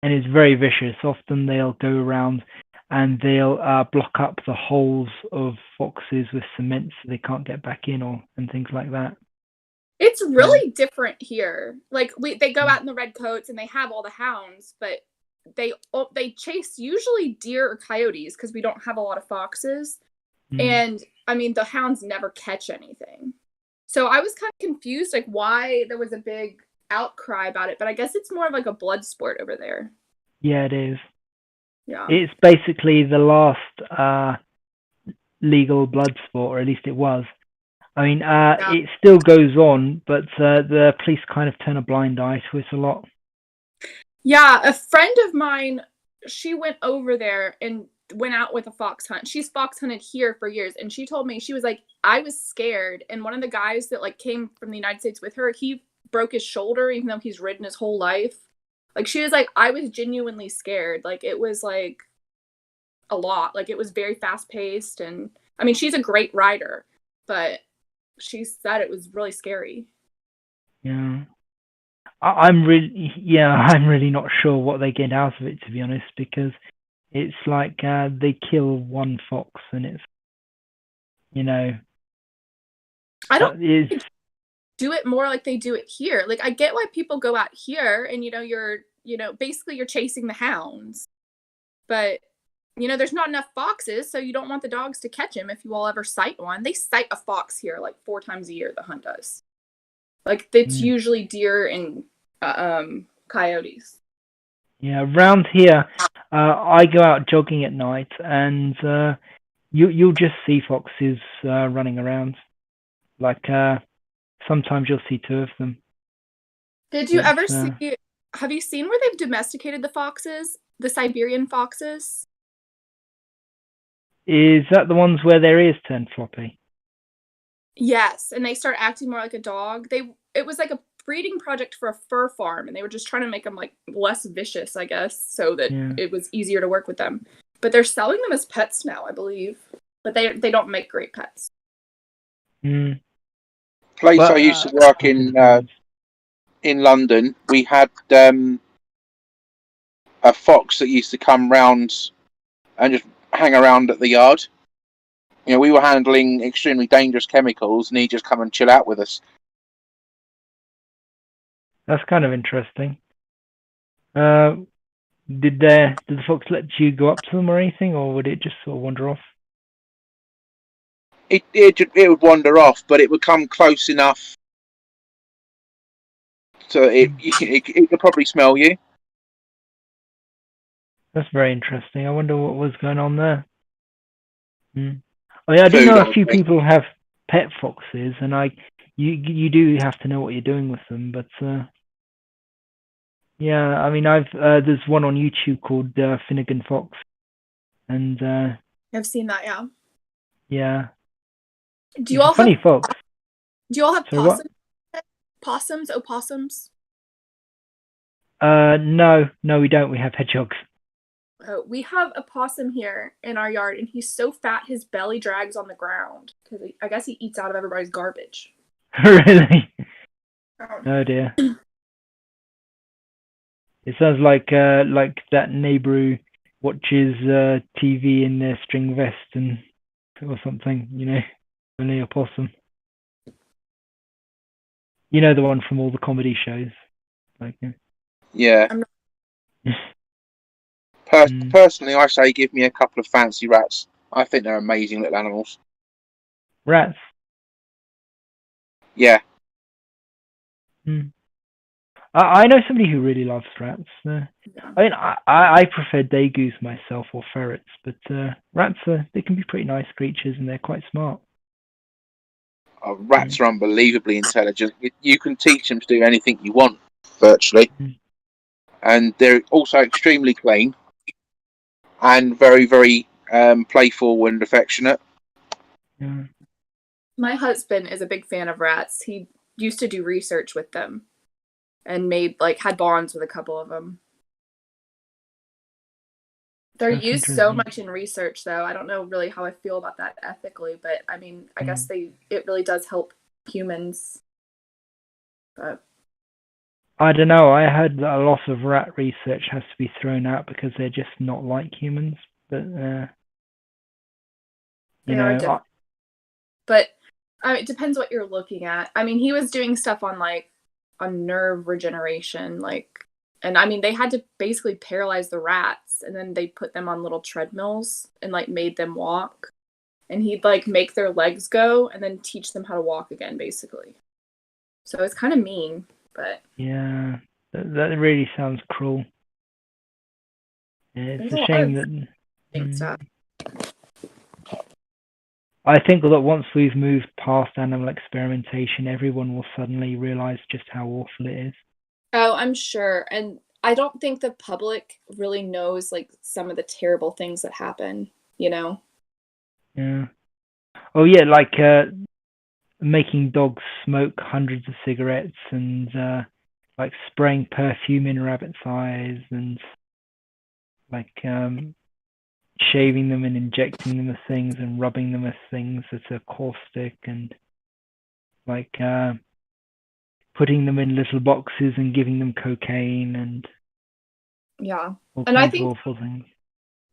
and it's very vicious. Often they'll go around and they'll block up the holes of foxes with cement so they can't get back in, and things like that. It's really different here. Like they go out in the red coats and they have all the hounds, but they chase usually deer or coyotes because we don't have a lot of foxes. And I mean the hounds never catch anything. So I was kind of confused like why there was a big outcry about it, but I guess it's more of like a blood sport over there. Yeah, it is. Yeah. It's basically the last legal blood sport, or at least it was. I mean, it still goes on, but the police kind of turn a blind eye to it a lot. Yeah, a friend of mine, she went over there and went out with a fox hunt. She's fox hunted here for years, and she told me, she was like, I was scared, and one of the guys that like came from the United States with her, he broke his shoulder even though he's ridden his whole life. Like she was like, I was genuinely scared. Like it was like a lot. Like it was very fast paced, and I mean she's a great rider, but she said it was really scary. Yeah. I'm really not sure what they get out of it, to be honest, because it's like they kill one fox and it's, I don't do it more like they do it here. Like I get why people go out here and you're basically you're chasing the hounds, but there's not enough foxes, so you don't want the dogs to catch him if you all ever sight one. They sight a fox here like 4 times a year, the hunt does. Like it's usually deer and coyotes. Yeah, around here, I go out jogging at night, and you'll just see foxes running around. Like sometimes you'll see two of them. Did you ever It's, see? Have you seen where they've domesticated the foxes, the Siberian foxes? Is that the ones where their ears turn floppy? Yes, and they start acting more like a dog. It was like a breeding project for a fur farm, and they were just trying to make them like less vicious, I guess, so that Yeah. it was easier to work with them. But they're selling them as pets now, I believe. But they don't make great pets. Mm. Place Well, I used to work in London, we had a fox that used to come round and just hang around at the yard. You know, we were handling extremely dangerous chemicals, and he'd just come and chill out with us. That's kind of interesting. Did the fox let you go up to them or anything, or would it just sort of wander off? It would wander off, but it would come close enough so it could probably smell you. That's very interesting. I wonder what was going on there. Oh yeah, I do Food, know I a few think. people have pet foxes, and you do have to know what you're doing with them. But yeah, I mean, there's one on YouTube called Finnegan Fox, and I've seen that, yeah. yeah, Do you it's all a funny have fox. Sorry, what? possums? Possums? Opossums? No, we don't. We have hedgehogs. We have a possum here in our yard, and he's so fat his belly drags on the ground because I guess he eats out of everybody's garbage. Really? Oh. Oh dear. It sounds like that neighbor who watches TV in their string vest and or something, only a possum. You know, the one from all the comedy shows. Like, Yeah. I'm not- Personally, I say give me a couple of fancy rats. I think they're amazing little animals. Rats. Yeah. I know somebody who really loves rats. I mean, I prefer dagoos myself or ferrets, but rats they can be pretty nice creatures and they're quite smart. Rats are unbelievably intelligent. You can teach them to do anything you want, virtually. And they're also extremely clean and very, very playful and affectionate. Yeah. My husband is a big fan of rats. He used to do research with them and had bonds with a couple of them. They're That's used so interesting. much in research, though. I don't know really how I feel about that ethically, but I mean, I guess it really does help humans. But I don't know. I heard that a lot of rat research has to be thrown out because they're just not like humans. But they are different. But it depends what you're looking at. I mean, he was doing stuff on nerve regeneration, and I mean, they had to basically paralyze the rats, and then they put them on little treadmills and made them walk, and he'd make their legs go and then teach them how to walk again, basically. So it's kind of mean, but yeah, that really sounds cruel. Yeah, it's a shame that. I think that once we've moved past animal experimentation, everyone will suddenly realize just how awful it is. Oh, I'm sure. And I don't think the public really knows some of the terrible things that happen, Yeah. Oh yeah, like making dogs smoke hundreds of cigarettes and spraying perfume in rabbits' eyes and shaving them and injecting them with things and rubbing them with things that are caustic and putting them in little boxes and giving them cocaine and all and I kinds think of awful things.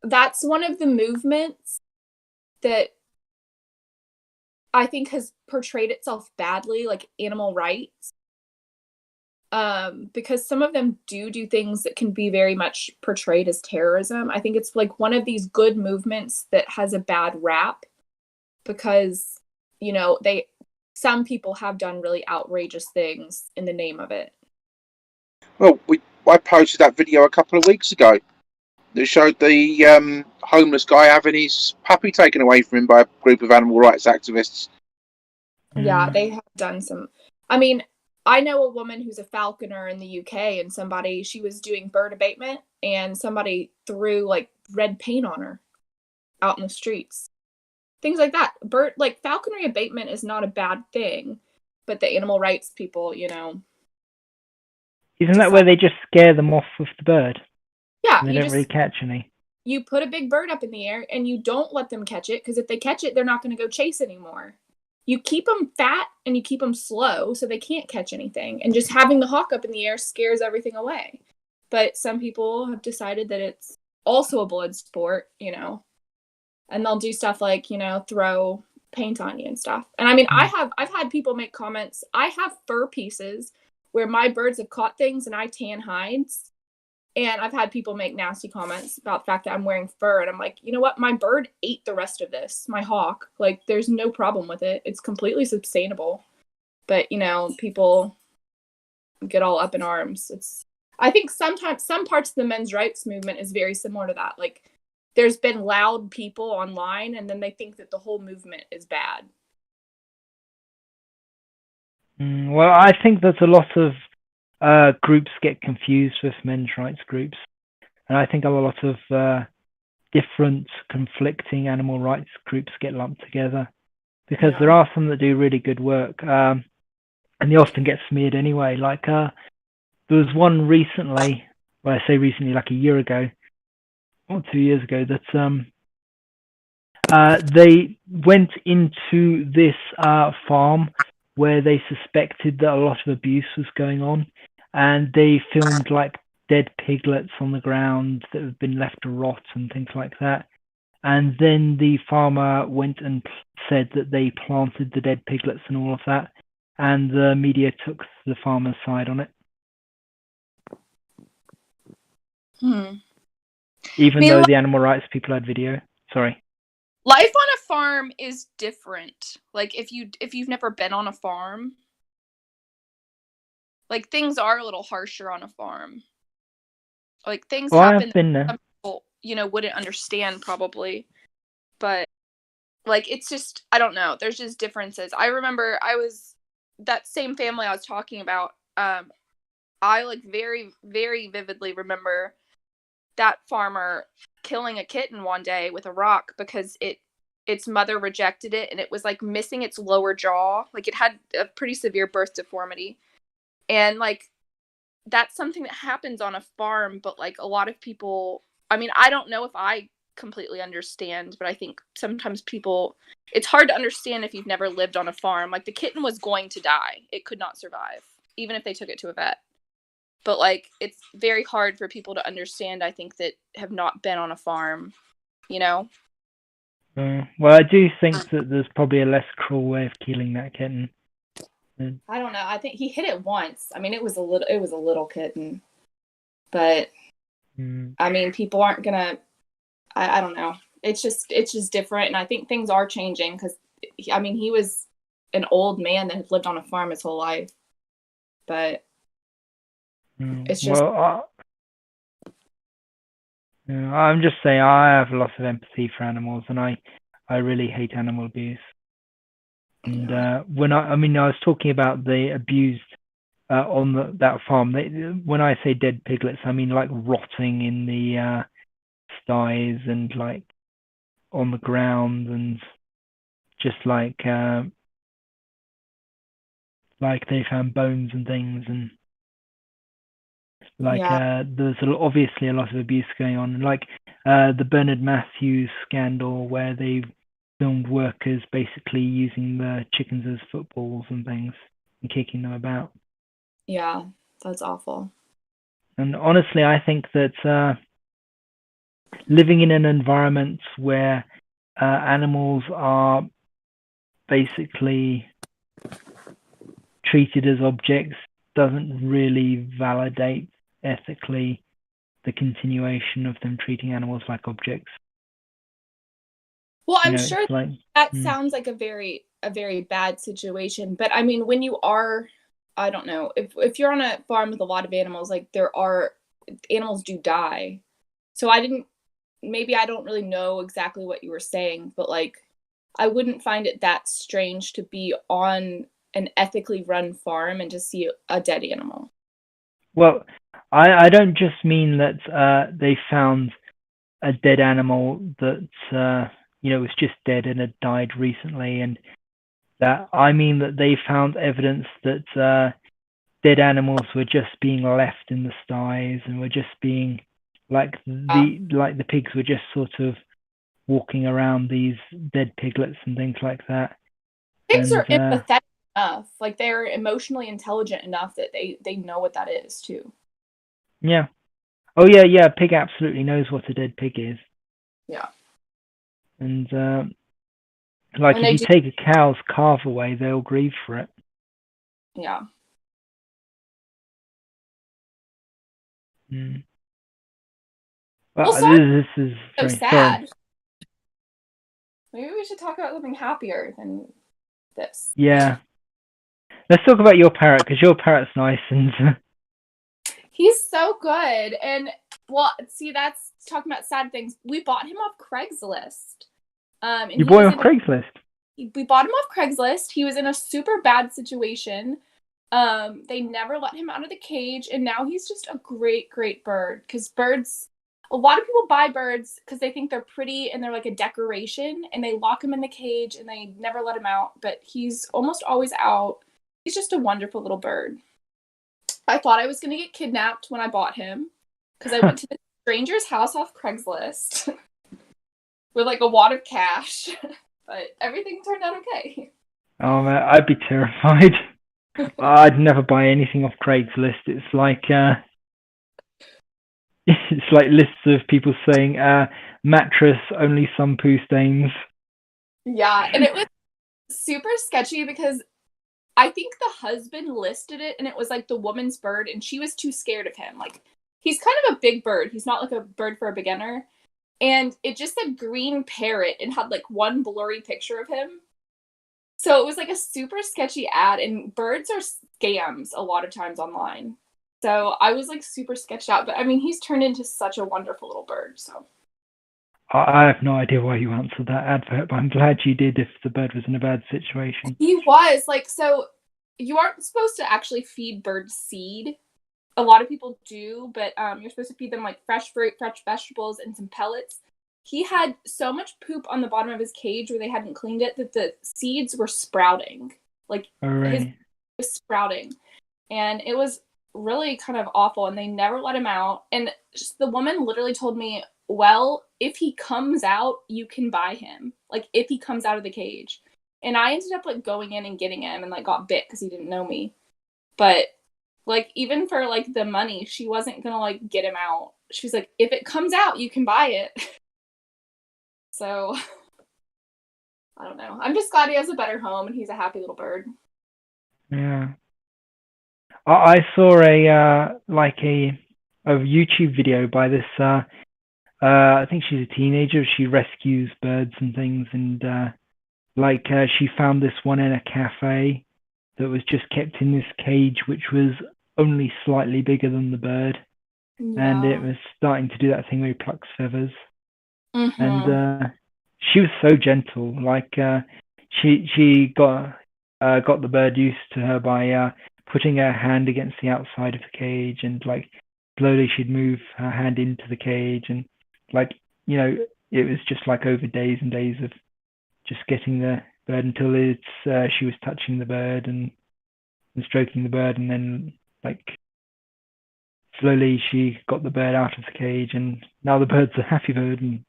That's one of the movements that I think has portrayed itself badly, like animal rights. Because some of them do things that can be very much portrayed as terrorism. I think it's one of these good movements that has a bad rap because, some people have done really outrageous things in the name of it. Well, I posted that video a couple of weeks ago that showed the homeless guy having his puppy taken away from him by a group of animal rights activists. Yeah, they have done some. I mean, I know a woman who's a falconer in the UK, and she was doing bird abatement, and somebody threw like red paint on her out in the streets. Things like that. Falconry abatement is not a bad thing, but the animal rights people, Isn't that where they just scare them off with the bird? Yeah, And they don't really catch any. You put a big bird up in the air and you don't let them catch it, because if they catch it, they're not going to go chase anymore. You keep them fat and you keep them slow so they can't catch anything. And just having the hawk up in the air scares everything away. But some people have decided that it's also a blood sport, and they'll do stuff like, throw paint on you and stuff. And I mean, I've had people make comments. I have fur pieces where my birds have caught things and I tan hides. And I've had people make nasty comments about the fact that I'm wearing fur. And I'm like, you know what? My bird ate the rest of this, my hawk. Like, there's no problem with it. It's completely sustainable. But, people get all up in arms. I think sometimes some parts of the men's rights movement is very similar to that. Like, there's been loud people online, and then they think that the whole movement is bad. Well, I think that a lot of groups get confused with men's rights groups. And I think a lot of different conflicting animal rights groups get lumped together. Because there are some that do really good work. And they often get smeared anyway. Like, there was one recently, well, I say recently, like a year ago, or 2 years ago, that they went into this farm where they suspected that a lot of abuse was going on, and they filmed like dead piglets on the ground that have been left to rot and things like that. And then the farmer went and said that they planted the dead piglets and all of that, and the media took the farmer's side on it. Even though the animal rights people had video. Sorry. Life on a farm is different. Like, if you've never been on a farm, like, things are a little harsher on a farm. Like, things happen I've been there. that some people, wouldn't understand probably. But, like, it's just, I don't know. There's just differences. I remember that same family I was talking about, I, like, very, very vividly remember that farmer killing a kitten one day with a rock because its mother rejected it, and it was, like, missing its lower jaw. Like, it had a pretty severe birth deformity. And, like, that's something that happens on a farm, but, like, a lot of people, I mean, I don't know if I completely understand, but I think sometimes it's hard to understand if you've never lived on a farm. Like, the kitten was going to die. It could not survive, even if they took it to a vet. But, like, it's very hard for people to understand, I think, that have not been on a farm, Well, I do think that there's probably a less cruel way of killing that kitten. I don't know. I think he hit it once. I mean, it was a little kitten, but I mean, people aren't gonna. I don't know. It's just different, and I think things are changing because, I mean, he was an old man that had lived on a farm his whole life, but it's just. Well, I'm just saying, I have a lot of empathy for animals, and I really hate animal abuse. And when I was talking about the abused on that farm. When I say dead piglets, I mean like rotting in the sties and like on the ground, and just like they found bones and things, and like there's obviously a lot of abuse going on, like the Bernard Matthews scandal where they filmed workers basically using the chickens as footballs and things and kicking them about. Yeah, that's awful. And honestly, I think that living in an environment where animals are basically treated as objects doesn't really validate ethically the continuation of them treating animals like objects. Well, I'm sure that sounds like a very bad situation, but I mean, when you are I don't know. If you're on a farm with a lot of animals, like animals do die. So maybe I don't really know exactly what you were saying, but like I wouldn't find it that strange to be on an ethically run farm and to see a dead animal. Well, I don't just mean that they found a dead animal that was just dead and had died recently, and that I mean that they found evidence that dead animals were just being left in the sties and were just being like the pigs were just sort of walking around these dead piglets and things like that. Pigs are empathetic enough, like they're emotionally intelligent enough that they know what that is too. Yeah. Oh yeah. Pig absolutely knows what a dead pig is. Yeah. And like if you take a cow's calf away, they'll grieve for it. Yeah. Well, sorry, this is so very sad. sorry. Maybe we should talk about something happier than this. Yeah. Let's talk about your parrot, because your parrot's nice and he's so good. And well, see, that's talking about sad things. We bought him off Craigslist. And you bought him off Craigslist? We bought him off Craigslist. He was in a super bad situation. They never let him out of the cage, and now he's just a great, great bird. Because a lot of people buy birds because they think they're pretty and they're like a decoration, and they lock him in the cage and they never let him out. But he's almost always out. He's just a wonderful little bird. I thought I was going to get kidnapped when I bought him because I went to the stranger's house off Craigslist with like a wad of cash, but everything turned out okay. Oh man, I'd be terrified. I'd never buy anything off Craigslist. It's like lists of people saying mattress, only some poo stains. Yeah, and it was super sketchy because I think the husband listed it and it was like the woman's bird and she was too scared of him. Like he's kind of a big bird. He's not like a bird for a beginner. And it just said green parrot and had like one blurry picture of him. So it was like a super sketchy ad, and birds are scams a lot of times online. So I was like super sketched out, but I mean, he's turned into such a wonderful little bird. So I have no idea why you answered that advert, but I'm glad you did if the bird was in a bad situation. He was like, so you aren't supposed to actually feed birds seed. A lot of people do, but you're supposed to feed them like fresh fruit, fresh vegetables, and some pellets. He had so much poop on the bottom of his cage where they hadn't cleaned it that the seeds were sprouting. Like his was sprouting. And it was really kind of awful, and they never let him out. And just the woman literally told me, well, if he comes out, you can buy him. Like if he comes out of the cage. And I ended up like going in and getting him and like got bit because he didn't know me. But like even for like the money, she wasn't gonna like get him out. She was like, if it comes out, you can buy it. So I don't know. I'm just glad he has a better home and he's a happy little bird. Yeah. I saw a YouTube video by this I think she's a teenager. She rescues birds and things, and she found this one in a cafe that was just kept in this cage, which was only slightly bigger than the bird. Yeah. And it was starting to do that thing where he plucks feathers. Mm-hmm. And she was so gentle. Like she got the bird used to her by putting her hand against the outside of the cage, and like slowly she'd move her hand into the cage, and like it was just like over days and days of just getting the bird until she was touching the bird and stroking the bird, and then like slowly she got the bird out of the cage, and now the bird's a happy bird. And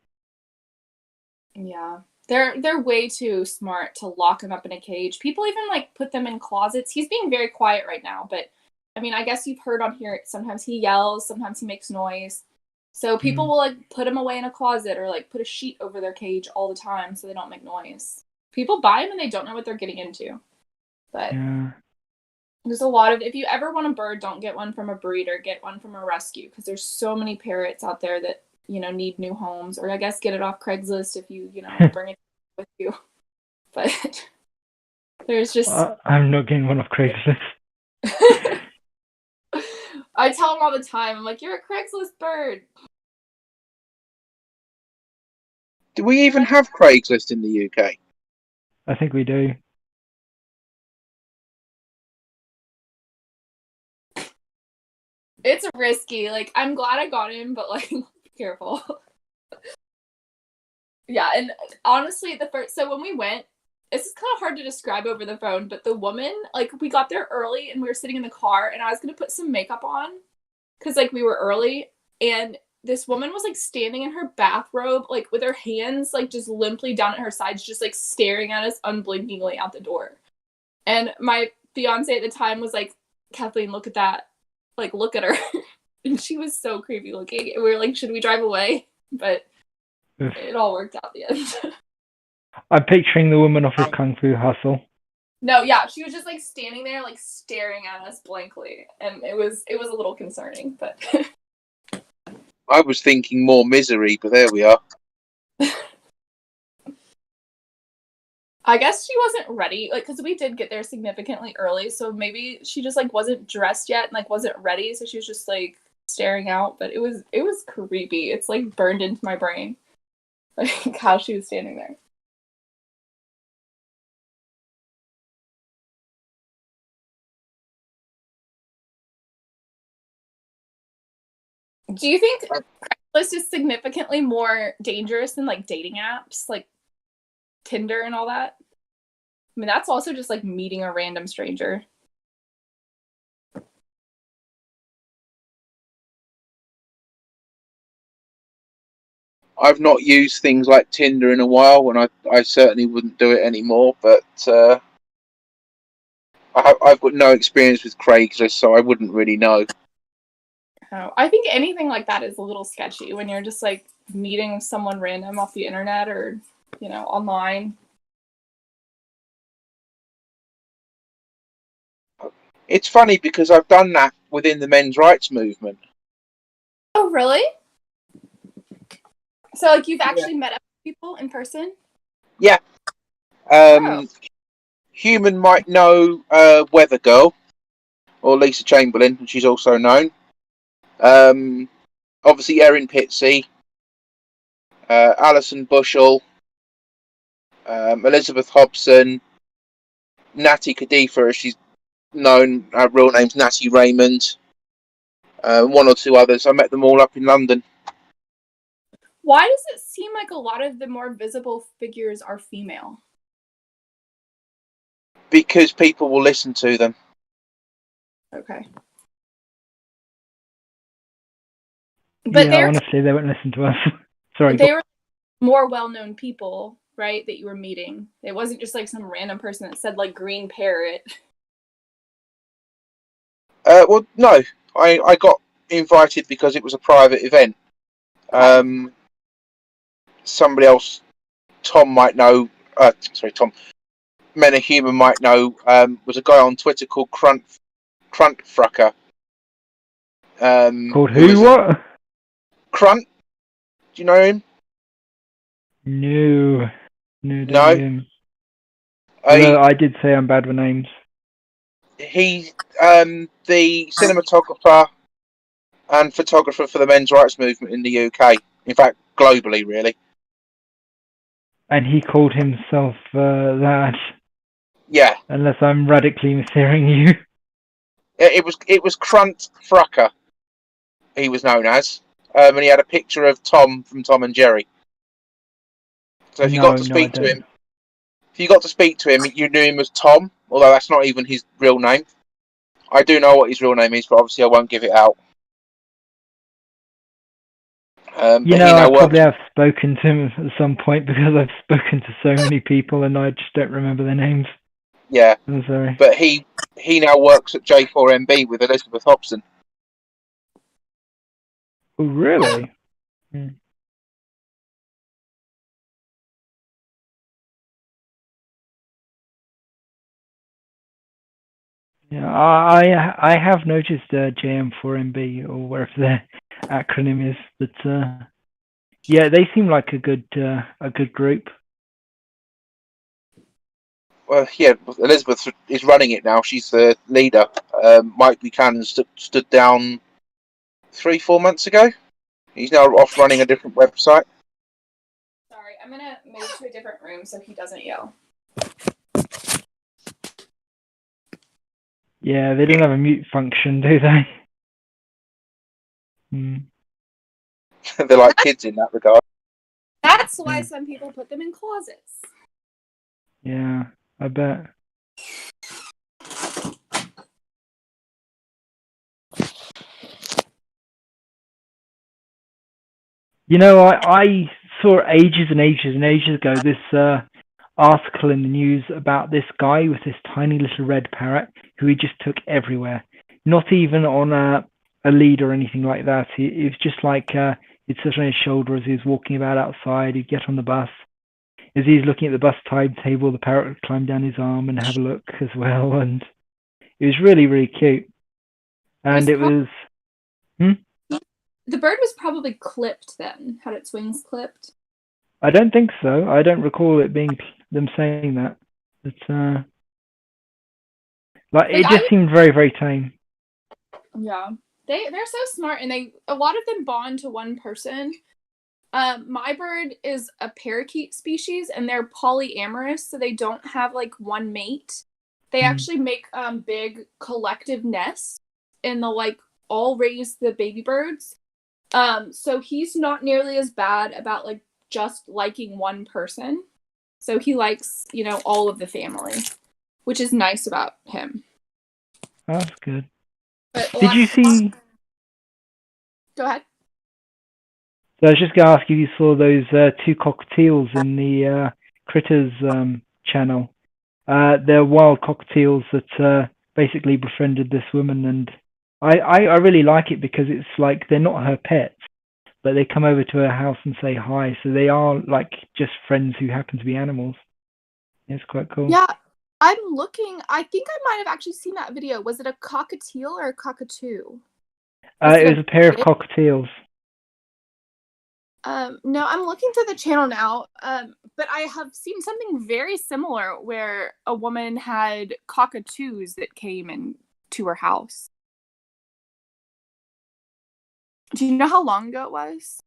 yeah, they're way too smart to lock him up in a cage. People even like put them in closets. He's being very quiet right now, but I mean, I guess you've heard on here, sometimes he yells, sometimes he makes noise. So people will like put him away in a closet or like put a sheet over their cage all the time so they don't make noise. People buy them and they don't know what they're getting into. But there's a lot of, if you ever want a bird, don't get one from a breeder, get one from a rescue, because there's so many parrots out there that, need new homes, or I guess get it off Craigslist if you, bring it with you. But there's just... I'm not getting one off Craigslist. I tell him all the time. I'm like, you're a Craigslist bird. Do we even have Craigslist in the UK? I think we do. It's risky. Like, I'm glad I got in, but like, be careful. Yeah, and honestly, so when we went, this is kind of hard to describe over the phone, but the woman, like, we got there early and we were sitting in the car, and I was gonna put some makeup on because like we were early, and this woman was like standing in her bathrobe, like with her hands like just limply down at her sides, just like staring at us unblinkingly out the door. And my fiance at the time was like, Kathleen, look at that. Like, look at her. And she was so creepy looking. And we were like, should we drive away? But it all worked out at the end. I'm picturing the woman off of Kung Fu Hustle. No, yeah, she was just like standing there, like staring at us blankly, and it was a little concerning. But I was thinking more Misery, but there we are. I guess she wasn't ready, like, because we did get there significantly early, so maybe she just like wasn't dressed yet and like wasn't ready, so she was just like staring out. But it was creepy. It's like burned into my brain, like how she was standing there. Do you think Craigslist is significantly more dangerous than like dating apps, like Tinder and all that? I mean, that's also just like meeting a random stranger. I've not used things like Tinder in a while, and I certainly wouldn't do it anymore. But I've got no experience with Craigslist, so I wouldn't really know. Oh, I think anything like that is a little sketchy when you're just like meeting someone random off the internet or, you know, online. It's funny because I've done that within the men's rights movement. Oh, really? So, like, you've actually met up with people in person? Yeah. Human might know Weather Girl, or Lisa Chamberlain, and she's also known. Obviously, Erin Pitsey, Alison Bushell, Elizabeth Hobson, Natty Khalifa, as she's known. Her real name's Natty Raymond. One or two others. I met them all up in London. Why does it seem like a lot of the more visible figures are female? Because people will listen to them. Okay. But yeah, honestly, they won't listen to us. Sorry. They were more well-known people, right, that you were meeting. It wasn't just like some random person that said like green parrot. Well, no. I got invited because it was a private event. Somebody else, Tom might know. Tom. Men of Humour might know. Was a guy on Twitter called Cruntfrucker. Called who? What? Crunt. Do you know him? No. No. Don't know him. Although I did say I'm bad with names. He's the cinematographer and photographer for the men's rights movement in the UK. In fact, globally, really. And he called himself that. Yeah. Unless I'm radically mishearing you. It was Cruntfrucker. He was known as, and he had a picture of Tom from Tom and Jerry. So if you got to speak to him, you knew him as Tom, although that's not even his real name. I do know what his real name is, but obviously I won't give it out. I probably have spoken to him at some point because I've spoken to so many people and I just don't remember their names. Yeah. I'm sorry. But he now works at J4MB with Elizabeth Hobson. Oh, really? Yeah, I have noticed JM4MB or whatever their acronym is, but yeah, they seem like a good group. Well, yeah, Elizabeth is running it now. She's the leader. Mike Buchanan stood down 3-4 months ago. He's now off running a different website. Sorry, I'm gonna move to a different room so he doesn't yell. Yeah, they don't have a mute function, do they? They're like kids in that regard. That's why some people put them in closets. Yeah, I bet. You know, I saw ages and ages and ages ago this article in the news about this guy with this tiny little red parrot who he just took everywhere. Not even on a lead or anything like that. It was just like he'd sit on his shoulder as he was walking about outside. He'd get on the bus. As he's looking at the bus timetable, the parrot would climb down his arm and have a look as well. And it was really, really cute. And it was... The bird was probably clipped then. Had its wings clipped? I don't think so. I don't recall it being them saying that. But it just seemed very, very tame. Yeah, they're so smart, and a lot of them bond to one person. My bird is a parakeet species, and they're polyamorous, so they don't have like one mate. They actually make big collective nests, and they'll like all raise the baby birds. So he's not nearly as bad about like just liking one person. So he likes, all of the family, which is nice about him. That's good. But Did you see... Go ahead. So I was just going to ask if you saw those two cockatiels in the Critters channel. They're wild cockatiels that basically befriended this woman, and I really like it because it's like they're not her pets, but they come over to her house and say hi, so they are like just friends who happen to be animals. It's quite cool. Yeah, I'm looking. I think I might have actually seen that video. Was it a cockatiel or a cockatoo? It was a pair of cockatiels. No, I'm looking through the channel now, but I have seen something very similar where a woman had cockatoos that came into her house. Do you know how long ago it was?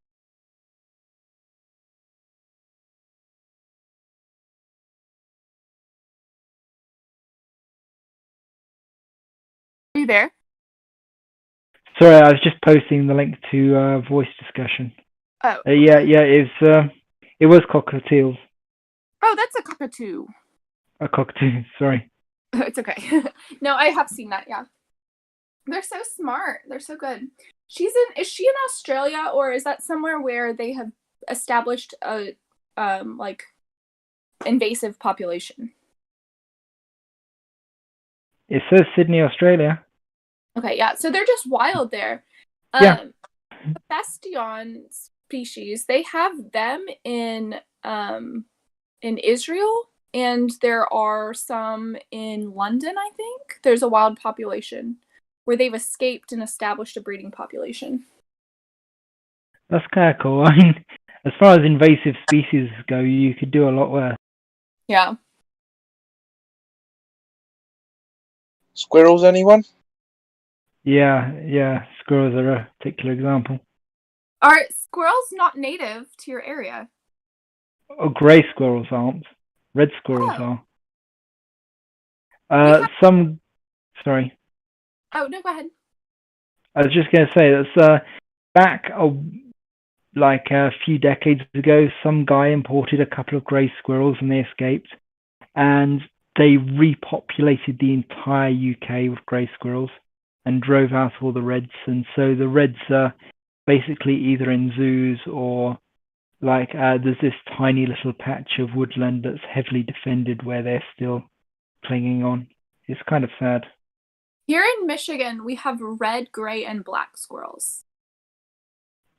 Are you there? Sorry, I was just posting the link to voice discussion. Oh. Yeah, it was cockatiels. Oh, that's a cockatoo. A cockatoo, sorry. It's okay. No, I have seen that, yeah. They're so smart. They're so good. Is she in Australia, or is that somewhere where they have established a like invasive population? It says Sydney, Australia. Okay, yeah. So they're just wild there. Yeah. The Bastion species, they have them in Israel, and there are some in London, I think. There's a wild population where they've escaped and established a breeding population. That's kind of cool. I mean, as far as invasive species go, you could do a lot worse. Yeah. Squirrels, anyone? Yeah. Squirrels are a particular example. Are squirrels not native to your area? Oh, grey squirrels aren't. Red squirrels are. Sorry. Oh, no, go ahead. I was just going to say that's back a few decades ago, some guy imported a couple of grey squirrels and they escaped, and they repopulated the entire UK with grey squirrels and drove out all the reds. And so the reds are basically either in zoos or there's this tiny little patch of woodland that's heavily defended where they're still clinging on. It's kind of sad. Here in Michigan, we have red, gray, and black squirrels.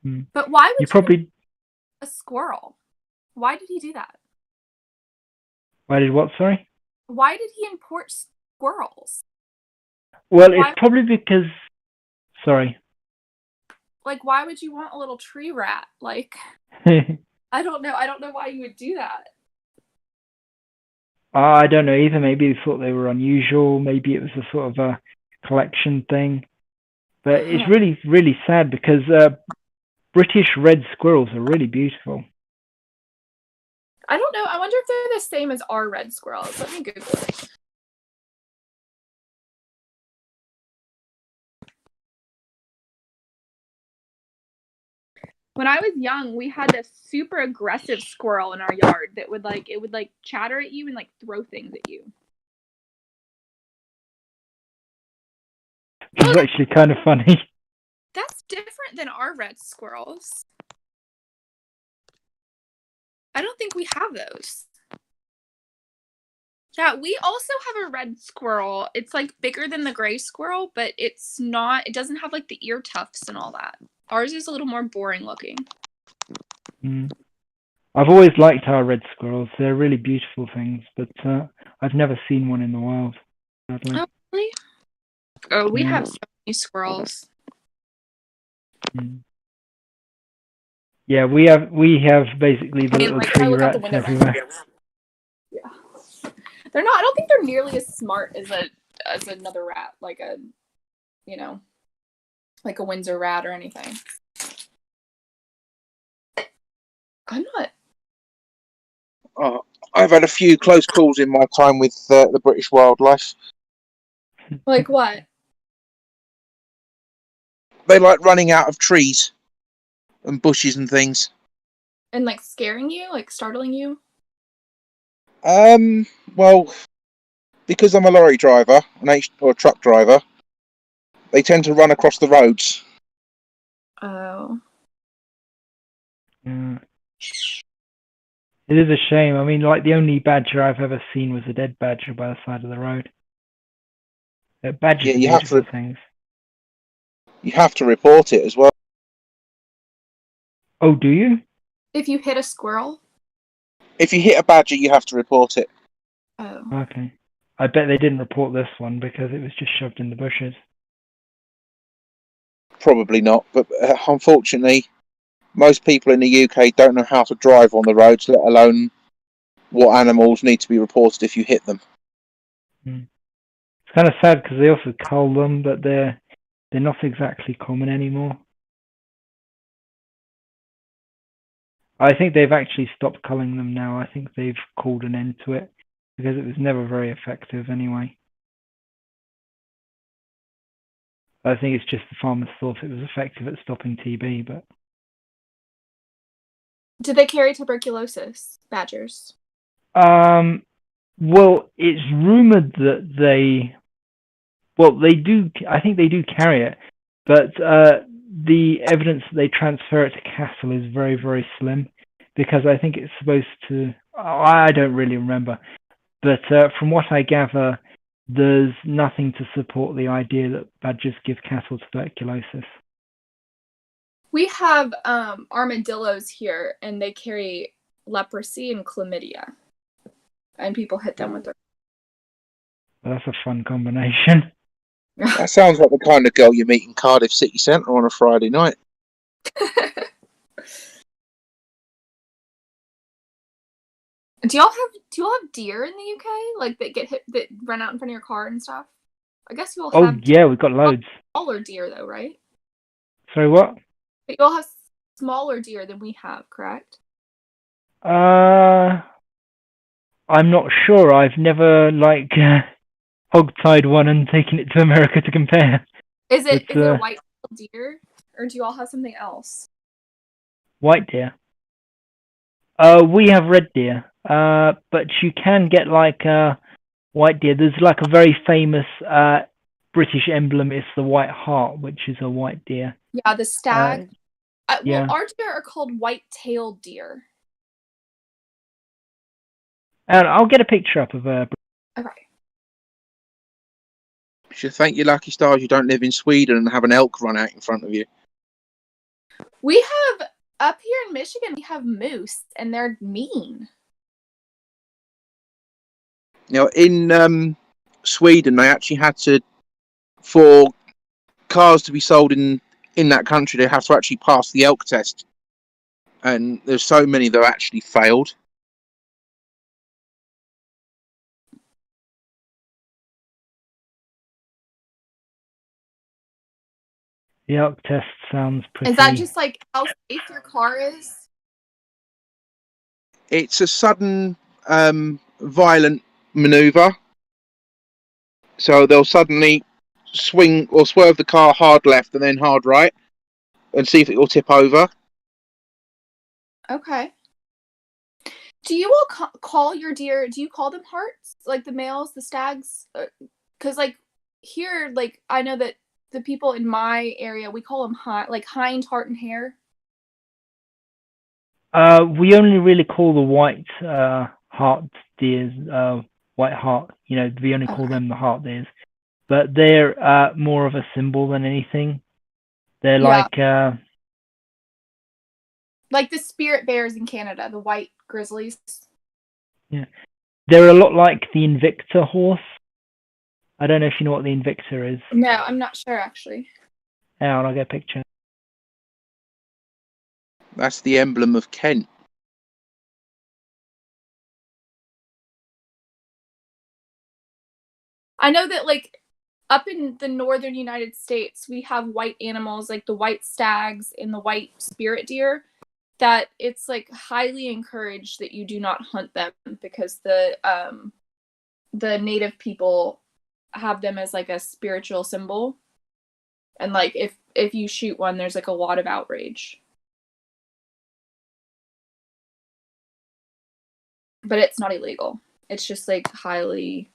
But why would you a squirrel? Why did he do that? Why did what, sorry? Why did he import squirrels? Well, it's probably because... Sorry. Like, why would you want a little tree rat? Like, I don't know. I don't know why you would do that. I don't know either. Maybe they thought they were unusual. Maybe it was a sort of a collection thing. But it's really, really sad because British red squirrels are really beautiful. I don't know. I wonder if they're the same as our red squirrels. Let me Google it. When I was young, we had this super aggressive squirrel in our yard that would chatter at you and like throw things at you. It's actually kind of funny. That's different than our red squirrels. I don't think we have those. Yeah, we also have a red squirrel. It's like bigger than the gray squirrel, but it doesn't have like the ear tufts and all that. Ours is a little more boring looking. I've always liked our red squirrels. They're really beautiful things, but I've never seen one in the wild, sadly. Oh, really? Oh, we have so many squirrels. Yeah, we have basically the little tree rats everywhere. Yeah. They're not. I don't think they're nearly as smart as another rat, like a Windsor rat or anything. I'm not. I've had a few close calls in my time with the British wildlife. Like what? They like running out of trees and bushes and things. And like scaring you, like startling you? Well, because I'm a lorry driver, or a truck driver, they tend to run across the roads. Oh. Yeah. It is a shame. I mean, like the only badger I've ever seen was a dead badger by the side of the road. Badgers are beautiful things. You have to report it as well. Oh, do you? If you hit a squirrel? If you hit a badger, you have to report it. Oh. Okay. I bet they didn't report this one because it was just shoved in the bushes. Probably not, but unfortunately, most people in the UK don't know how to drive on the roads, let alone what animals need to be reported if you hit them. It's kind of sad because they also cull them, but they're not exactly common anymore. I think they've actually stopped culling them now. I think they've called an end to it because it was never very effective anyway. I think it's just the farmers thought it was effective at stopping TB, but... Do they carry tuberculosis, badgers? Well, it's rumored that they do. I think they do carry it, but the evidence that they transfer it to cattle is very, very slim, because I think it's supposed to. I don't really remember, but from what I gather, there's nothing to support the idea that badgers give cattle tuberculosis. We have armadillos here, and they carry leprosy and chlamydia, and people hit them with their. Well, that's a fun combination. That sounds like the kind of girl you meet in Cardiff City Centre on a Friday night. Do y'all have deer in the UK? Like that run out in front of your car and stuff? I guess you all have. Oh yeah, we've got loads. Smaller deer though, right? Sorry, what? But you all have smaller deer than we have, correct? I'm not sure. I've never hog-tied one and taken it to America to compare. Is it a white-tailed deer, or do you all have something else? White deer. We have red deer. But you can get white deer. There's like a very famous British emblem. It's the white hart, which is a white deer. Yeah, the stag. Yeah. Well, our deer are called white-tailed deer. And I'll get a picture up of a. Okay. You should thank your lucky stars you don't live in Sweden and have an elk run out in front of you. We have, up here in Michigan, we have moose, and they're mean. Now, in Sweden, they actually had to, for cars to be sold in that country, they have to actually pass the elk test. And there's so many that actually failed. The ARC test sounds pretty. Is that just like how safe your car is? It's a sudden, violent maneuver. So they'll suddenly swing or swerve the car hard left and then hard right, and see if it will tip over. Okay. Do you all call your deer? Do you call them hearts, like the males, the stags? Because like here, like I know that the people in my area, we call them hind, heart, and hair. We only really call the white heart deers white heart. We only call Okay. them the heart deers, but they're more of a symbol than anything. They're Yeah. like Like the spirit bears in Canada, the white grizzlies. they're a lot like the Invicta horse. I don't know if you know what the Invicta is. No, I'm not sure actually. Hang on, I'll get a picture. That's the emblem of Kent. I know that like up in the northern United States, we have white animals like the white stags and the white spirit deer, that it's like highly encouraged that you do not hunt them because the native people have them as like a spiritual symbol. And like if you shoot one, there's like a lot of outrage. But it's not illegal. It's just like highly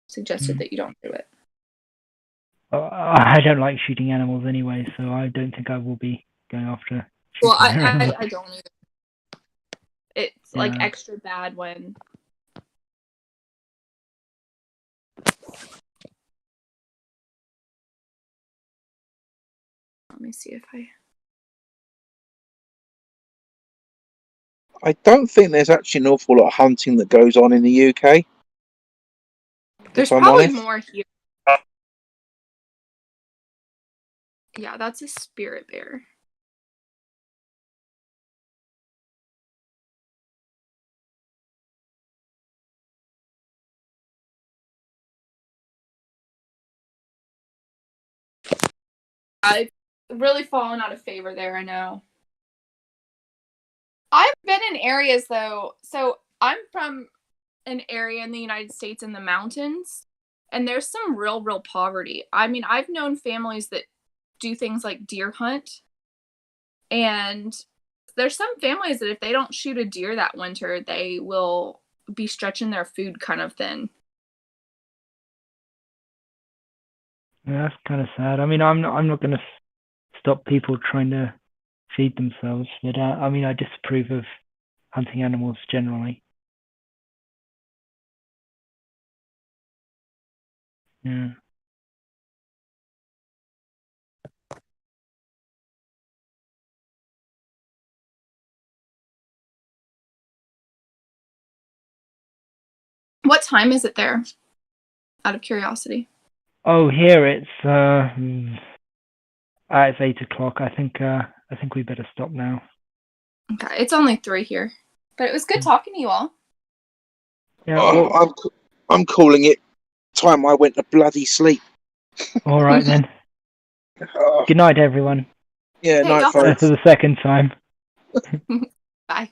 suggested that you don't do it. I don't like shooting animals anyway, so I don't think I will be going after. Well, shooting animals. I don't either. It's like extra bad when. Let me see if I don't think there's actually an awful lot of hunting that goes on in the UK. There's if I'm probably honest. more here. Yeah, that's a spirit bear. I've really fallen out of favor there, I know. I've been in areas though, so I'm from an area in the United States in the mountains, and there's some real poverty. I mean, I've known families that do things like deer hunt, and there's some families that if they don't shoot a deer that winter, they will be stretching their food kind of thin. Yeah, that's kind of sad. I mean, I'm not going to stop people trying to feed themselves, but I mean, I disapprove of hunting animals generally. Yeah. What time is it there? Out of curiosity. Oh, here it's 8 o'clock. I think we better stop now. Okay, it's only 3 here, but it was good talking to you all. Yeah. Well, I'm calling it time I went to bloody sleep. all right then. Good night, everyone. Yeah, Hey, night, y'all. folks. For the second time. Bye.